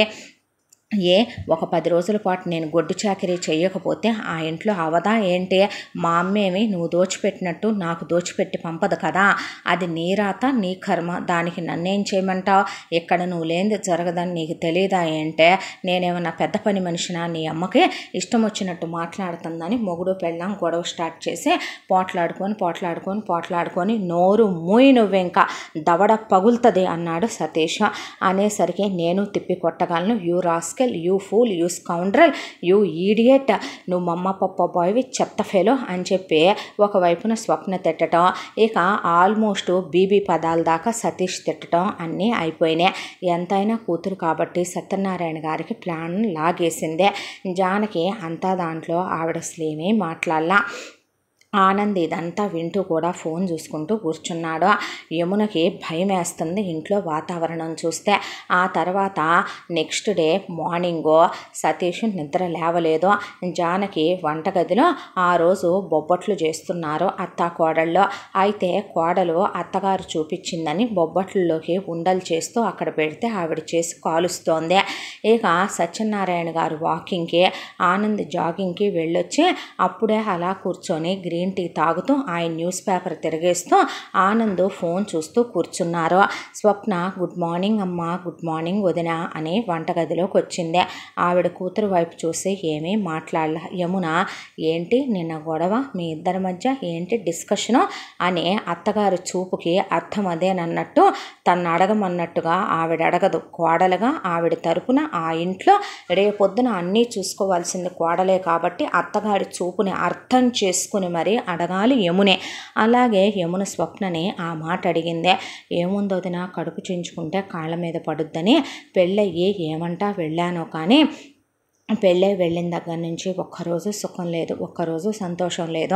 ఒక 10 రోజుల పాటు నేను గొడ్డు చాకరీ చెయ్యకపోతే ఆ ఇంట్లో అవదా ఏంటి, మా అమ్మేమి నువ్వు దోచిపెట్టినట్టు నాకు దోచిపెట్టి పంపదు కదా, అది నీ రాత నీ కర్మ, దానికి నన్నేం చేయమంటావు, ఇక్కడ నువ్వు లేనిది జరగదని నీకు తెలియదా ఏంటే, నేనేమన్నా పెద్ద పని మనిషినా, నీ అమ్మకి ఇష్టం వచ్చినట్టు మాట్లాడుతుందని మొగుడు పెళ్ళాం గొడవ స్టార్ట్ చేసి పోట్లాడుకొని నోరు మూయి నువ్వింకా దవడ పగులుతుంది అన్నాడు సతీష్. అనేసరికి నేను తిప్పి కొట్టగలను, you rascal, you fool, you scoundrel, you idiot, నువ్వు మమ్మ పప్ప బాయ్వి, చెత్త ఫెలో అని చెప్పి ఒకవైపున స్వప్న తిట్టడం, ఇక ఆల్మోస్ట్ బీబీ పదాల దాకా సతీష్ తిట్టడం అన్నీ అయిపోయినాయి. ఎంతైనా కూతురు కాబట్టి సత్యనారాయణ గారికి ప్లాన్ లాగేసిందే. జానకి అంతా దాంట్లో ఆవిడ అసలేమీ మాట్లాడలా. ఆనంద్ ఇదంతా వింటూ కూడా ఫోన్ చూసుకుంటూ కూర్చున్నాడు. యమునకి భయం వేస్తుంది ఇంట్లో వాతావరణం చూస్తే. ఆ తర్వాత నెక్స్ట్ డే మార్నింగ్ సతీష్ నిద్ర లేవలేదు. జానకి వంటగదిలో ఆ రోజు బొబ్బట్లు చేస్తున్నారు అత్త కోడళ్ళు. అయితే కోడలు అత్తగారు చూపించిందని బొబ్బట్లలోకి ఉండలు చేస్తూ అక్కడ పెడితే ఆవిడ చేసి కాలుస్తోంది. ఇక సత్యనారాయణ గారు వాకింగ్కి, ఆనంద్ జాగింగ్కి వెళ్ళొచ్చి అప్పుడే అలా కూర్చొని గ్రీన్ టీ తాగుతూ ఆయన న్యూస్ పేపర్ తిరిగేస్తూ ఆనంద్ ఫోన్ చూస్తూ కూర్చున్నారు. స్వప్న గుడ్ మార్నింగ్ అమ్మా, గుడ్ మార్నింగ్ వదిన అని వంటగదిలోకి వచ్చింది. ఆవిడ కూతురు వైపు చూసి ఏమీ మాట్లాడలే. యమున ఏంటి నిన్న గొడవ మీ ఇద్దరి మధ్య, ఏంటి డిస్కషను అని అత్తగారు చూపుకి అర్థం అదేనన్నట్టు తను అడగమన్నట్టుగా ఆవిడ అడగదు. కోడలుగా ఆవిడ తరపున ఆ ఇంట్లో రేపొద్దున అన్నీ చూసుకోవాల్సింది కోడలే కాబట్టి అత్తగారి చూపుని అర్థం చేసుకుని మరి అడగాలి యమునే. అలాగే యమున స్వప్నని ఆ మాట అడిగిందే. ఏముందో వదిన, కడుపు చించుకుంటే కాళ్ళ మీద పడుద్దని పెళ్ళయ్యి ఏమంటా వెళ్ళానో కానీ పెళ్ళై వెళ్ళిన దగ్గర నుంచి ఒక్కరోజు సుఖం లేదు, ఒక్కరోజు సంతోషం లేదు.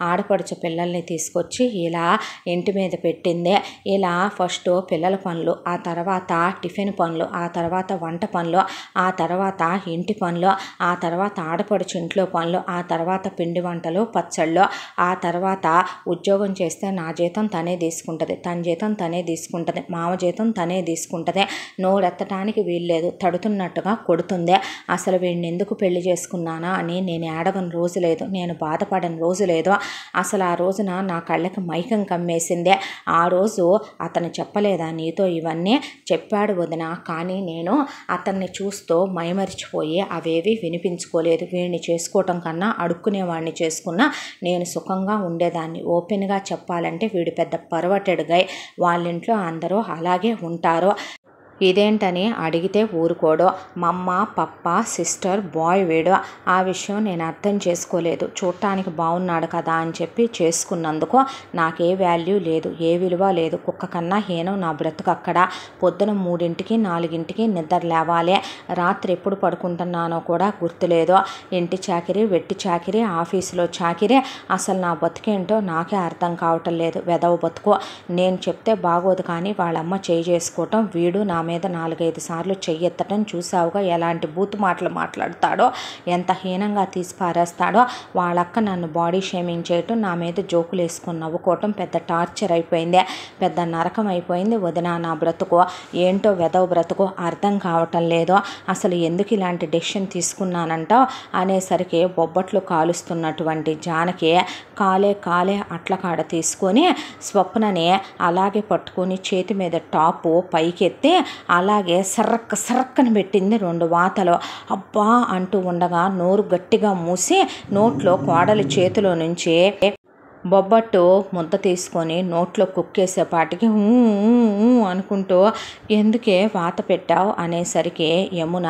ఆడపడుచు పిల్లల్ని తీసుకొచ్చి ఇలా ఇంటి మీద పెట్టిందే. ఇలా ఫస్ట్ పిల్లల పనులు, ఆ తర్వాత టిఫిన్ పనులు, ఆ తర్వాత వంట పనులు, ఆ తర్వాత ఇంటి పనులు, ఆ తర్వాత ఆడపడుచు ఇంట్లో పనులు, ఆ తర్వాత పిండి వంటలు పచ్చళ్ళు, ఆ తర్వాత ఉద్యోగం చేస్తే నా జీతం తనే తీసుకుంటుంది, తన జీతం తనే తీసుకుంటుంది, మామ జీతం తనే తీసుకుంటుంది, నోరెత్తడానికి వీల్లేదు, తడుతున్నట్టుగా కొడుతుంది. అసలు వీడిని ఎందుకు పెళ్లి చేసుకున్నానా అని నేను ఏడవని రోజు లేదు, నేను బాధపడని రోజు లేదు. అసలు ఆ రోజున నా కళ్ళకి మైకం కమ్మేసిందే. ఆ రోజు అతను చెప్పలేదా నీతో ఇవన్నీ? చెప్పాడు వదిన, కానీ నేను అతన్ని చూస్తూ మైమరిచిపోయి అవేవి వినిపించుకోలేదు. వీడిని చేసుకోవటం కన్నా అడుక్కునేవాడిని చేసుకున్నా నేను సుఖంగా ఉండేదాన్ని. ఓపెన్గా చెప్పాలంటే వీడు పెద్ద పర్వటెడ్ గై, వాళ్ళ ఇంట్లో అందరూ అలాగే ఉంటారు. ఇదేంటని అడిగితే ఊరుకోడు. మమ్మ పప్ప సిస్టర్ బాయ్ వీడు. ఆ విషయం నేను అర్థం చేసుకోలేదు. చూడటానికి బాగున్నాడు కదా అని చెప్పి చేసుకున్నందుకు నాకే వాల్యూ లేదు, ఏ విలువ లేదు. కుక్క కన్నా హీనం నా బ్రతుకు అక్కడ. పొద్దున 3ంటికి 4ంటికి నిద్ర లేవాలి. రాత్రి ఎప్పుడు పడుకుంటున్నానో కూడా గుర్తులేదు. ఇంటి చాకిరి, వెట్టి చాకిరి, ఆఫీసులో చాకిరి. అసలు నా బతుకేంటో నాకే అర్థం కావటం లేదు. వెదవ బతుకు. నేను చెప్తే బాగోదు కానీ వాళ్ళమ్మ చేయి చేసుకోవటం, వీడు నా మీద 4-5 సార్లు చెయ్యెత్తటం చూసావుగా ఎలాంటి బూతు మాటలు మాట్లాడతాడో, ఎంత హీనంగా తీసి పారేస్తాడో. వాళ్ళక్క నన్ను బాడీ షేమింగ్ చేయటం, నా మీద జోకులు వేసుకొని నవ్వుకోవటం పెద్ద టార్చర్ అయిపోయింది, పెద్ద నరకం అయిపోయింది వదిన నా బ్రతుకు. ఏంటో వెదవ బ్రతుకు అర్థం కావటం లేదు. అసలు ఎందుకు ఇలాంటి డెసిషన్ తీసుకున్నానంటావు అనేసరికి బొబ్బట్లు కాలుస్తున్నటువంటి జానకి కాలే అట్ల కాడ తీసుకొని స్వప్నని అలాగే పట్టుకొని చేతి మీద టాపు పైకెత్తి అలాగే సర్రక్కని పెట్టింది 2 వాతలు. అబ్బా అంటూ ఉండగా నోరు గట్టిగా మూసి నోట్లో కోడలి చేతిలో నుంచి బొబ్బట్టు ముద్ద తీసుకొని నోట్లో కుక్కేసేపాటికి అనుకుంటూ ఎందుకే వాత పెట్టావు అనేసరికి యమున,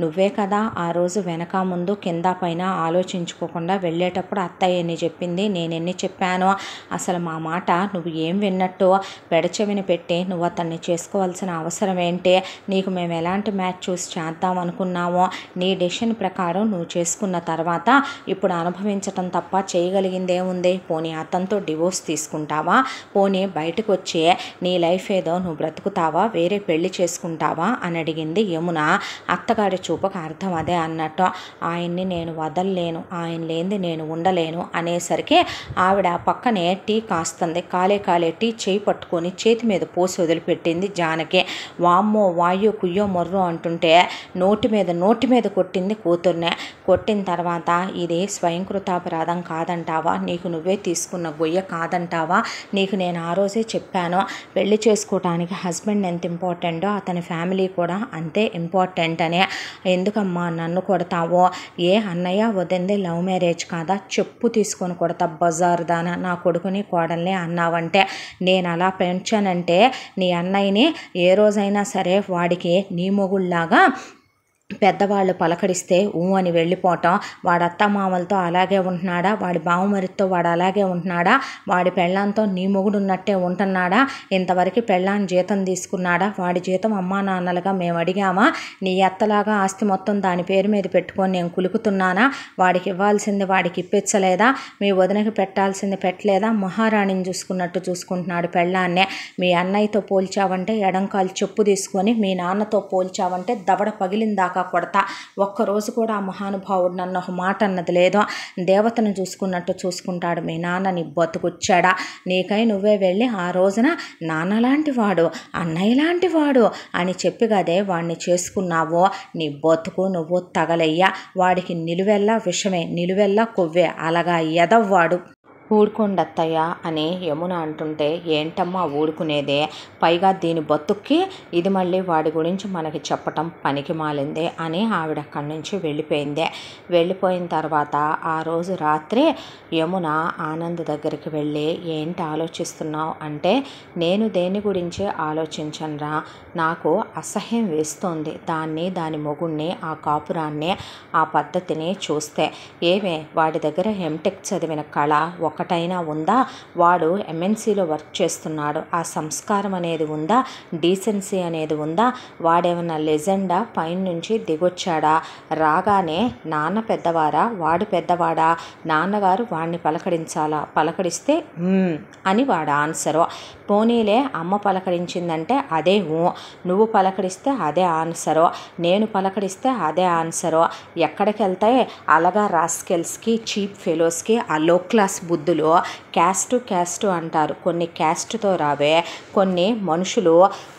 నువ్వే కదా ఆ రోజు వెనక ముందు కింద పైన ఆలోచించుకోకుండా వెళ్ళేటప్పుడు అత్తయ్య ఎన్ని చెప్పింది, నేను ఎన్ని చెప్పాను. అసలు మా మాట నువ్వు ఏం విన్నట్టు? పెడచెవిని పెట్టి నువ్వు అతన్ని చేసుకోవాల్సిన అవసరం ఏంటి? నీకు మేము ఎలాంటి మ్యాచ్ చూసి చేద్దాం అనుకున్నామో నీ డెసిషన్ ప్రకారం నువ్వు చేసుకున్న తర్వాత ఇప్పుడు అనుభవించటం తప్ప చేయగలిగిందేముంది? పోనీ అతనితో డివోర్స్ తీసుకుంటావా? పోనీ బయటకు వచ్చే నీ లైఫ్ ఏదో నువ్వు బ్రతుకుతావా? వేరే పెళ్లి చేసుకుంటావా అని అడిగింది యమున. అత్తగారి చూపకు అర్థం అదే అన్నట్టు. ఆయన్ని నేను వదలలేను, ఆయన లేనిది నేను ఉండలేను అనేసరికి ఆవిడ పక్కనే టీ కాస్తుంది. కాలే టీ చేయి పట్టుకొని చేతి మీద పోసి వదిలిపెట్టింది జానకి. వామ్మో వాయు కుయ్యో మొర్రో అంటుంటే నోటి మీద కొట్టింది కూతుర్నే. కొట్టిన తర్వాత ఇది స్వయంకృతాపరాధం కాదంటావా? నీకు నువ్వే తీసుకున్న గొయ్య కాదంటావా? నీకు నేను ఆ రోజే చెప్పాను, పెళ్లి చేసుకోవటానికి హస్బెండ్ ఎంత ఇంపార్టెంటో అతని ఫ్యామిలీ కూడా అంతే ఇంపార్టెంట్ అని. ఎందుకమ్మా నన్ను కొడతావో? ఏ అన్నయ్య వదింది లవ్ మ్యారేజ్ కాదా? చెప్పు తీసుకొని కొడతా బజారు దానా. నా కొడుకుని కోడల్ని అన్నావంటే నేను అలా పెంచానంటే నీ అన్నయ్యని ఏ రోజైనా సరే వాడికి నీ మొగుళ్ళలాగా పెద్దవాళ్ళు పలకరిస్తే అని వెళ్ళిపోవటం. వాడి అత్తమామలతో అలాగే ఉంటున్నాడా? వాడి బావమరితో వాడు అలాగే ఉంటున్నాడా? వాడి పెళ్ళాంతో నీ మొగుడు ఉన్నట్టే ఉంటున్నాడా? ఇంతవరకు పెళ్ళాన్ని జీతం తీసుకున్నాడా? వాడి జీతం అమ్మా నాన్నలుగా మేము అడిగామా? నీ అత్తలాగా ఆస్తి మొత్తం దాని పేరు మీద పెట్టుకొని నేను కులుకుతున్నానా? వాడికి ఇవ్వాల్సింది వాడికి ఇప్పించలేదా? మీ వదినకి పెట్టాల్సింది పెట్టలేదా? మహారాణిని చూసుకున్నట్టు చూసుకుంటున్నాడు పెళ్ళాన్నే. మీ అన్నయ్యతో పోల్చావంటే ఎడంకాలు చెప్పు తీసుకొని, మీ నాన్నతో పోల్చావంటే దవడ పగిలిందాకా కొడతా. ఒక్కరోజు కూడా ఆ మహానుభావుడు నన్ను ఒక మాట అన్నది లేదో. దేవతను చూసుకున్నట్టు చూసుకుంటాడు మీ నాన్న. నీ బతుకుచ్చాడా? నీకై నువ్వే వెళ్ళి ఆ రోజున నాన్నలాంటి వాడు, అన్నయ్య లాంటి వాడు అని చెప్పి కదే వాడిని చేసుకున్నావో. నీ బతుకు నువ్వు తగలయ్యా. వాడికి నిలువెల్లా విషమే, నిలువెల్లా కొవ్వే. అలాగా ఎదవ్వాడు. ఊడుకోండి అత్తయ్య అని యమున అంటుంటే, ఏంటమ్మా ఊడుకునేదే? పైగా దీని బతుక్కి ఇది మళ్ళీ వాడి గురించి మనకి చెప్పటం పనికి మాలిందే అని ఆవిడ అక్కడి నుంచి వెళ్ళిపోయింది. వెళ్ళిపోయిన తర్వాత ఆ రోజు రాత్రి యమున ఆనంద్ దగ్గరికి వెళ్ళి, ఏంటి ఆలోచిస్తున్నావు అంటే, నేను దేని గురించి ఆలోచించనురా, నాకు అసహ్యం వేస్తోంది దాని మొగుణ్ణి, ఆ కాపురాన్ని, ఆ పద్ధతిని చూస్తే. ఏమే వాడి దగ్గర ఎంటెక్ చదివిన కళ ఒకటైనా ఉందా? వాడు ఎంఎన్సీలో వర్క్ చేస్తున్నాడు. ఆ సంస్కారం అనేది ఉందా? డీసెన్సీ అనేది ఉందా? వాడేమన్నా లెజెండా? పైన నుంచి దిగొచ్చాడా? రాగానే నాన్న పెద్దవారా, వాడు పెద్దవాడా? నాన్నగారు వాడిని పలకరించాలా? పలకరిస్తే అని వాడు ఆన్సరు. పోనీలే అమ్మ పలకరించిందంటే అదే నువ్వు పలకరిస్తే అదే ఆన్సరు, నేను పలకరిస్తే అదే ఆన్సరు. ఎక్కడికి వెళ్తాయి అలాగా రాస్కెల్స్కి, చీప్ ఫెలోస్కి, ఆ లో క్లాస్ బుద్ధి బుద్ధులు క్యాస్ట్ అంటారు. కొన్ని క్యాస్ట్తో రావే. కొన్ని మనుషులు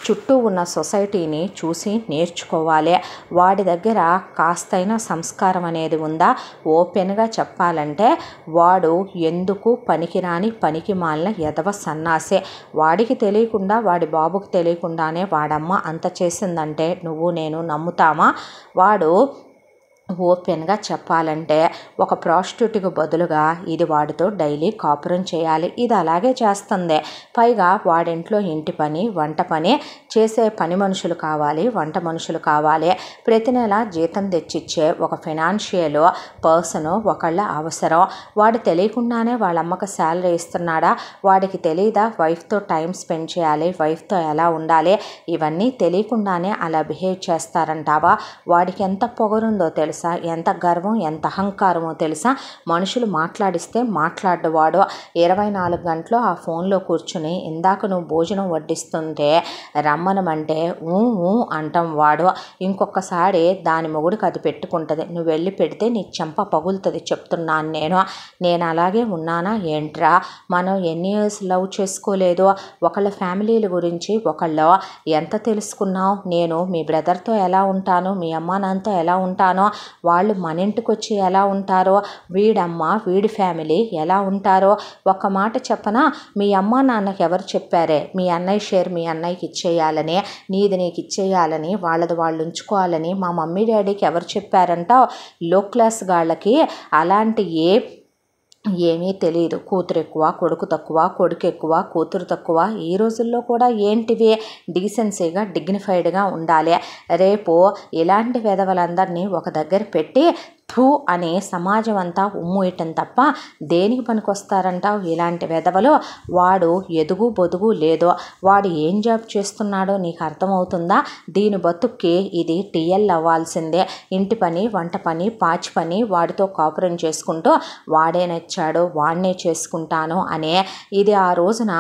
చుట్టూ ఉన్న సొసైటీని చూసి నేర్చుకోవాలి. వాడి దగ్గర కాస్తైనా సంస్కారం అనేది ఉందా? ఓపెన్గా చెప్పాలంటే వాడు ఎందుకు పనికిరాని పనికి మాలిన ఎదవ సన్నాసే. వాడికి తెలియకుండా, వాడి బాబుకి తెలియకుండానే వాడమ్మ అంత చేసిందంటే నువ్వు నేను నమ్ముతామా? వాడు ఓపెన్గా చెప్పాలంటే ఒక ప్రాస్టిట్యూట్కి బదులుగా ఇది వాడితో డైలీ కాపురం చేయాలి. ఇది అలాగే చేస్తుంది. పైగా వాడింట్లో ఇంటి పని, వంట పని చేసే పని మనుషులు కావాలి, వంట మనుషులు కావాలి. ప్రతి నెల జీతం తెచ్చిచ్చే ఒక ఫైనాన్షియల్ పర్సన్ ఒకళ్ళ అవసరం. వాడు తెలియకుండానే వాళ్ళమ్మకి శాలరీ ఇస్తున్నాడా? వాడికి తెలియదా వైఫ్తో టైం స్పెండ్ చేయాలి, వైఫ్తో ఎలా ఉండాలి? ఇవన్నీ తెలియకుండానే అలా బిహేవ్ చేస్తారంటావా? వాడికి ఎంత పొగరుందో తెలుసా? ఎంత గర్వం, ఎంత అహంకారమో తెలుసా? మనుషులు మాట్లాడిస్తే మాట్లాడేవాడు 24 గంటలు ఆ ఫోన్లో కూర్చుని ఇందాక నువ్వు భోజనం వడ్డిస్తుంటే రమ్మనమంటే అంటాం వాడు. ఇంకొకసారి దాని మొగుడికి అది పెట్టుకుంటుంది. నువ్వు వెళ్ళి పెడితే నీకు చెంప పగులుతుంది చెప్తున్నాను నేను అలాగే ఉన్నానా ఏంట్రా? మనం ఎన్ని ఇయర్స్ లవ్ చేసుకోలేదు? ఒకళ్ళ ఫ్యామిలీల గురించి ఒకళ్ళు ఎంత తెలుసుకున్నావు? నేను మీ బ్రదర్తో ఎలా ఉంటాను, మీ అమ్మా నాన్నతో ఎలా ఉంటానో, వాళ్ళు మన ఇంటికి వచ్చి ఎలా ఉంటారో, వీడమ్మ వీడి ఫ్యామిలీ ఎలా ఉంటారో ఒక్క మాట చెప్పనా? మీ అమ్మ నాన్నకి ఎవరు చెప్పారే మీ అన్నయ్య షేర్ మీ అన్నయ్యకి ఇచ్చేయాలని, నీది నీకు ఇచ్చేయాలని, వాళ్ళది వాళ్ళు ఉంచుకోవాలని మా మమ్మీ డాడీకి ఎవరు చెప్పారంటావు? లో క్లాస్ గాళ్ళకి అలాంటి ఏమీ తెలియదు. కూతురు ఎక్కువ, కొడుకు తక్కువ, కొడుకు ఎక్కువ, కూతురు తక్కువ. ఈ రోజుల్లో కూడా ఏంటివి డీసెన్సీగా, డిగ్నిఫైడ్గా ఉండాలి. రేపు ఇలాంటి వెధవలందరినీ ఒక దగ్గర పెట్టి థూ అని సమాజం అంతా ఉమ్మూయటం తప్ప దేనికి పనికొస్తారంటావు ఇలాంటి వెధవలు? వాడు ఎదుగు బొదుగు లేదో, వాడు ఏం జాబ్ చేస్తున్నాడో నీకు అర్థమవుతుందా? దీని బతుక్కి ఇది టీఎల్ అవ్వాల్సిందే. ఇంటి పని, వంట పని, పాచి పని వాడితో కాపురం చేసుకుంటూ వాడే నచ్చాడు, వాడినే చేసుకుంటాను అనే ఇది ఆ రోజున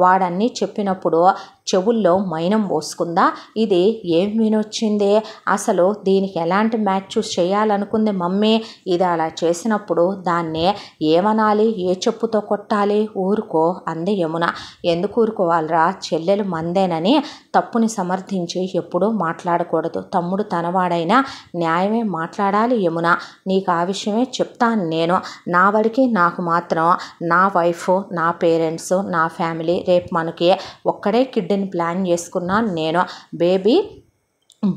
వాడన్నీ చెప్పినప్పుడు చెవుల్లో మైనం పోసుకుందా? ఇది ఏం వినొచ్చింది? అసలు దీనికి ఎలాంటి మ్యాచ్ చూస్ చేయాలనుకుంది మమ్మీ? ఇది అలా చేసినప్పుడు దాన్నే ఏమనాలి, ఏ చెప్పుతో కొట్టాలి? ఊరుకో అంది యమున. ఎందుకు ఊరుకోవాలరా? చెల్లెలు మందేనని తప్పుని సమర్థించి ఎప్పుడూ మాట్లాడకూడదు. తమ్ముడు తనవాడైనా న్యాయమే మాట్లాడాలి యమున. నీకు ఆ విషయమే చెప్తాను నేను. నా వాడికి నాకు మాత్రం నా వైఫ్, నా పేరెంట్స్, నా ఫ్యామిలీ, రేపు మనకి ఒక్కడే కిడ్ని ప్లాన్ చేసుకున్నాను నేను. బేబీ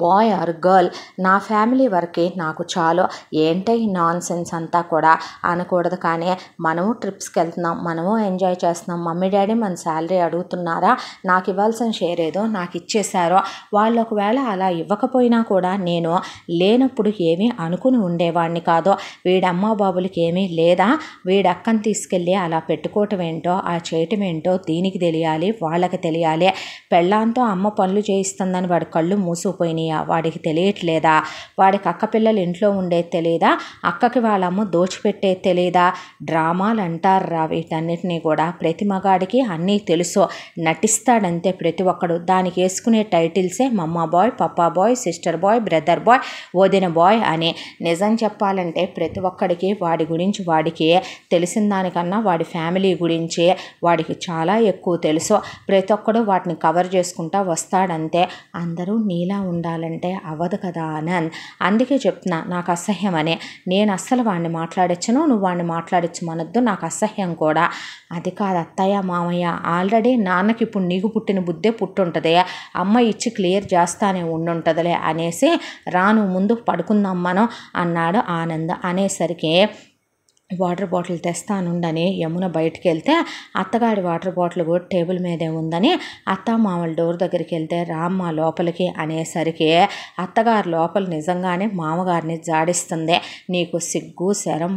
బాయ్ ఆర్ గర్ల్ నా ఫ్యామిలీ వరకే నాకు చాలు. ఏంటో ఈ నాన్ సెన్స్ అంతా కూడా అనకూడదు. కానీ మనము ట్రిప్స్కి వెళ్తున్నాం, మనము ఎంజాయ్ చేస్తున్నాం. మమ్మీ డాడీ మన శాలరీ అడుగుతున్నారా? నాకు ఇవ్వాల్సిన షేర్ ఏదో నాకు ఇచ్చేశారో. వాళ్ళు ఒకవేళ అలా ఇవ్వకపోయినా కూడా నేను లేనప్పుడు ఏమీ అనుకుని ఉండేవాడిని కాదు. వీడమ్మ బాబులకి ఏమీ లేదా? వీడక్కని తీసుకెళ్ళి అలా పెట్టుకోవటం ఏంటో, ఆ చేయటం ఏంటో దీనికి తెలియాలి, వాళ్ళకి తెలియాలి. పెళ్ళాంతో అమ్మ పనులు చేయిస్తుందని వాడి కళ్ళు మూసుకుపోయి వాడికి తెలియట్లేదా? వాడికి అక్క పిల్లలు ఇంట్లో ఉండేది తెలియదా? అక్కకి వాళ్ళమ్మ దోచిపెట్టేది తెలియదా? డ్రామాలు అంటారా వీటన్నిటినీ కూడా. ప్రతి మగాడికి అన్నీ తెలుసు, నటిస్తాడంతే ప్రతి ఒక్కడు. దానికి వేసుకునే టైటిల్సే mamma boy, papa boy, sister boy, brother boy, వదిన బాయ్ అని. నిజం చెప్పాలంటే ప్రతి ఒక్కడికి వాడి గురించి వాడికి తెలిసిన దానికన్నా వాడి ఫ్యామిలీ గురించి వాడికి చాలా ఎక్కువ తెలుసు. ప్రతి ఒక్కడు వాటిని కవర్ చేసుకుంటా వస్తాడంతే. అందరూ నీలా ఉండాలంటే అవ్వదు కదా ఆనంద్. అందుకే చెప్తున్నా నాకు అసహ్యం అని. నేను అస్సలు వాడిని మాట్లాడించను, నువ్వు వాడిని మాట్లాడించమనొద్దు. నాకు అసహ్యం కూడా. అది కాదు అత్తయ్య మామయ్య, ఆల్రెడీ నాన్నకి ఇప్పుడు నీకు పుట్టిన బుద్ధే పుట్టుంటుంది. అమ్మ ఇచ్చి క్లియర్ చేస్తానే ఉండుంటుందిలే అనేసి రాను ముందు పడుకుందాం మనం అన్నాడు ఆనంద్. అనేసరికి వాటర్ బాటిల్ తెస్తానుండని యమున బయటికి వెళ్తే అత్తగారి వాటర్ బాటిల్ కూడా టేబుల్ మీదే ఉందని అత్త మామల డోర్ దగ్గరికి వెళ్తే రామ్మ లోపలికి అనేసరికి అత్తగారు లోపల నిజంగానే మామగారిని జాడిస్తుంది. నీకు సిగ్గు శరం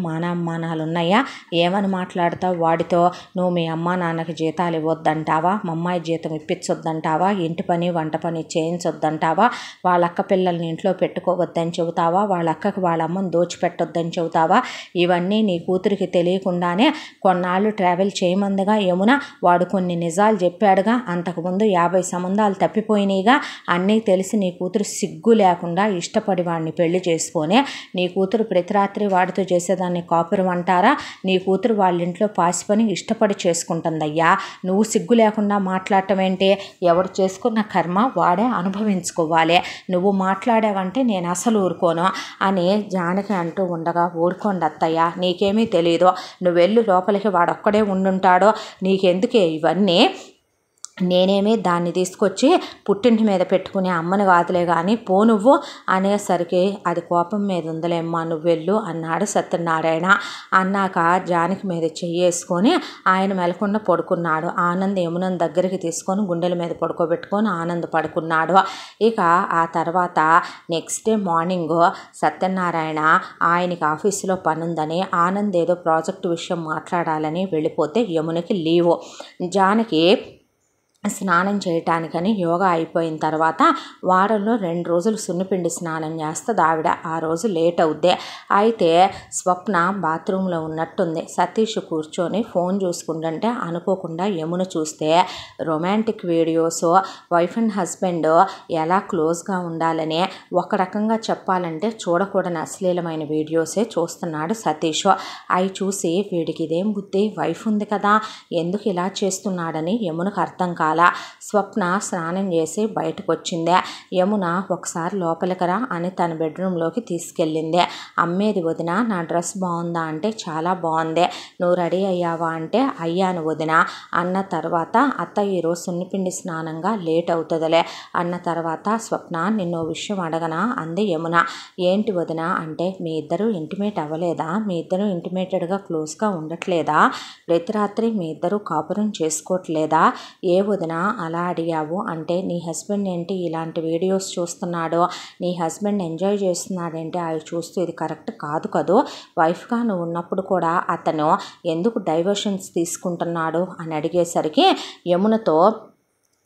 మానాలు ఉన్నాయా? ఏమని మాట్లాడతావు వాడితో? నువ్వు మీ అమ్మా నాన్నకి జీతాలు ఇవ్వద్దంటావా? మా అమ్మాయి జీతం ఇప్పించొద్దంటావా? ఇంటి పని వంట పని చేయించొద్దంటావా? వాళ్ళ అక్క పిల్లల్ని ఇంట్లో పెట్టుకోవద్దని చెబుతావా? వాళ్ళ అక్కకి వాళ్ళ అమ్మని దోచిపెట్టొద్దని చెబుతావా? ఇవన్నీ నీ కూతురికి తెలియకుండానే కొన్నాళ్ళు ట్రావెల్ చేయమందిగా యమున, వాడు కొన్ని నిజాలు చెప్పాడుగా, అంతకుముందు 50 సంబంధాలు తప్పిపోయినాయిగా, అన్నీ తెలిసి నీ కూతురు సిగ్గు లేకుండా ఇష్టపడి వాడిని పెళ్లి చేసుకొని నీ కూతురు ప్రతి రాత్రి వాడితో చేసేదాన్ని కాపురం అంటారా? నీ కూతురు వాళ్ళ ఇంట్లో పాసిపని ఇష్టపడి చేసుకుంటుందయ్యా. నువ్వు సిగ్గు లేకుండా మాట్లాడటం ఏంటి? ఎవడు చేసుకున్న కర్మ వాడే అనుభవించుకోవాలి. నువ్వు మాట్లాడావంటే నేను అసలు ఊరుకోను అని జానకి అంటూ ఉండగా, ఊరుకోండి అత్తయ్య, నీకేమీ తెలియదు, నువ్వు వెళ్ళు లోపలికి, వాడొక్కడే ఉండుంటాడో, నీకెందుకే ఇవన్నీ, నేనేమి దాన్ని తీసుకొచ్చి పుట్టింటి మీద పెట్టుకునే అమ్మని కాదులే కానీ పో నువ్వు అనేసరికి, అది కోపం మీద ఉందలేమ్మా, నువ్వు వెళ్ళు అన్నాడు సత్యనారాయణ. అన్నాక జానకి మీద చెయ్యేసుకొని ఆయన మెలకుండా పడుకున్నాడు. ఆనంద్ యమునని దగ్గరికి తీసుకొని గుండెల మీద పడుకోబెట్టుకొని ఆనంద్ పడుకున్నాడు. ఇక ఆ తర్వాత నెక్స్ట్ డే మార్నింగ్ సత్యనారాయణ ఆయనకి ఆఫీసులో పనుందని, ఆనంద్ ఏదో ప్రాజెక్టు విషయం మాట్లాడాలని వెళ్ళిపోతే యమునకి లీవు. జానకి స్నానం చేయటానికని యోగా అయిపోయిన తర్వాత వారంలో 2 రోజులు సున్నిపిండి స్నానం చేస్తుంది ఆవిడ. ఆ రోజు లేట్ అవుద్ది. అయితే స్వప్న బాత్రూంలో ఉన్నట్టుంది. సతీష్ కూర్చొని ఫోన్ చూసుకుంటుంటే అనుకోకుండా యమున చూస్తే romantic videos, wife and husband ఎలా క్లోజ్గా ఉండాలని, ఒక రకంగా చెప్పాలంటే చూడకూడని అశ్లీలమైన వీడియోసే చూస్తున్నాడు సతీష్. అవి చూసి వీడికి ఇదేం బుద్ధి, వైఫ్ ఉంది కదా, ఎందుకు ఇలా చేస్తున్నాడని యమునకు అర్థం కాల. స్వప్న స్నానం చేసి బయటకు వచ్చిందే. యమున ఒకసారి లోపలికి రా అని తన బెడ్రూమ్లోకి తీసుకెళ్ళింది. అమ్మేది వదిన, నా డ్రెస్ బాగుందా అంటే చాలా బాగుంది, నువ్వు రెడీ అయ్యావా అంటే అయ్యాను వదిన అన్న తర్వాత, అత్త ఈరోజు సున్నిపిండి స్నానంగా లేట్ అవుతుందిలే అన్న తర్వాత, స్వప్న నిన్నో విషయం అడగనా అంది యమున. ఏంటి వదిన అంటే, మీ ఇద్దరు ఇంటిమేట్ అవ్వలేదా, మీ ఇద్దరు ఇంటిమేటెడ్గా క్లోజ్గా ఉండట్లేదా, ప్రతి రాత్రి మీ ఇద్దరు కాపురం చేసుకోవట్లేదా, ఏ వదిన అలా అడిగావు అంటే, నీ హస్బెండ్ ఏంటి ఇలాంటి వీడియోస్ చూస్తున్నాడో, నీ హస్బెండ్ ఎంజాయ్ చేస్తున్నాడంటే అవి చూస్తూ ఇది కరెక్ట్ కాదు కదూ, వైఫ్గా నువ్వు ఉన్నప్పుడు కూడా అతను ఎందుకు డైవర్షన్స్ తీసుకుంటున్నాడు అని అడిగేసరికి యమునతో,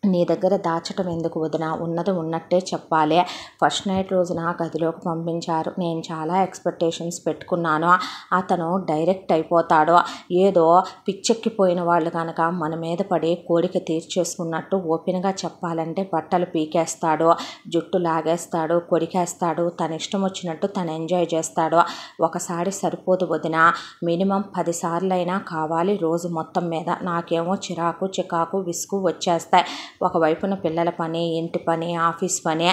నీ దగ్గర దాచటం ఎందుకు వదిన, ఉన్నది ఉన్నట్టే చెప్పాలి. ఫస్ట్ నైట్ రోజున గదిలోకి పంపించారు, నేను చాలా ఎక్స్పెక్టేషన్స్ పెట్టుకున్నాను, అతను డైరెక్ట్ అయిపోతాడు, ఏదో పిచ్చెక్కిపోయిన వాళ్ళు కనుక మన మీద పడి కోరిక తీర్చేసుకున్నట్టు ఓపెన్గా చెప్పాలంటే బట్టలు పీకేస్తాడు, జుట్టు లాగేస్తాడు, కొరికేస్తాడు, తన ఇష్టం వచ్చినట్టు తను ఎంజాయ్ చేస్తాడు. ఒకసారి సరిపోదు వదిన, మినిమం 10 సార్లైనా కావాలి రోజు మొత్తం మీద. నాకేమో చిరాకు చికాకు విసుగు వచ్చేస్తాయి. ఒకవైపున పిల్లల పని, ఇంటి పని, ఆఫీస్ పని,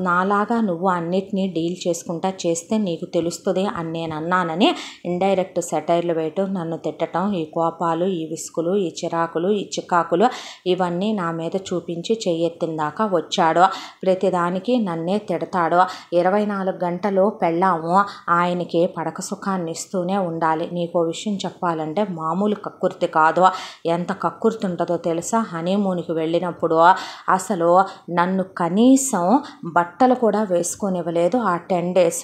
నాలాగా నువ్వు అన్నిటినీ డీల్ చేసుకుంటా చేస్తే నీకు తెలుస్తుంది అని నేను అన్నానని ఇండైరెక్ట్ సెటైర్లు వేయటం, నన్ను తిట్టడం, ఈ కోపాలు, ఈ విసుగులు, ఈ చిరాకులు, ఈ చికాకులు ఇవన్నీ నా మీద చూపించి చెయ్యెత్తిన దాకా వచ్చాడు. ప్రతిదానికి నన్నే తిడతాడు. 24 గంటలు పెళ్ళాము ఆయనకి పడక సుఖాన్ని ఇస్తూనే ఉండాలి. నీకో విషయం చెప్పాలంటే మామూలు కక్కుర్తి కాదు, ఎంత కక్కుర్తి ఉంటుందో తెలుసా. హనీమూన్కి వెళ్ళినప్పుడు అసలు నన్ను కనీసం బట్టలు కూడా వేసుకొనివ్వలేదు ఆ 10 days.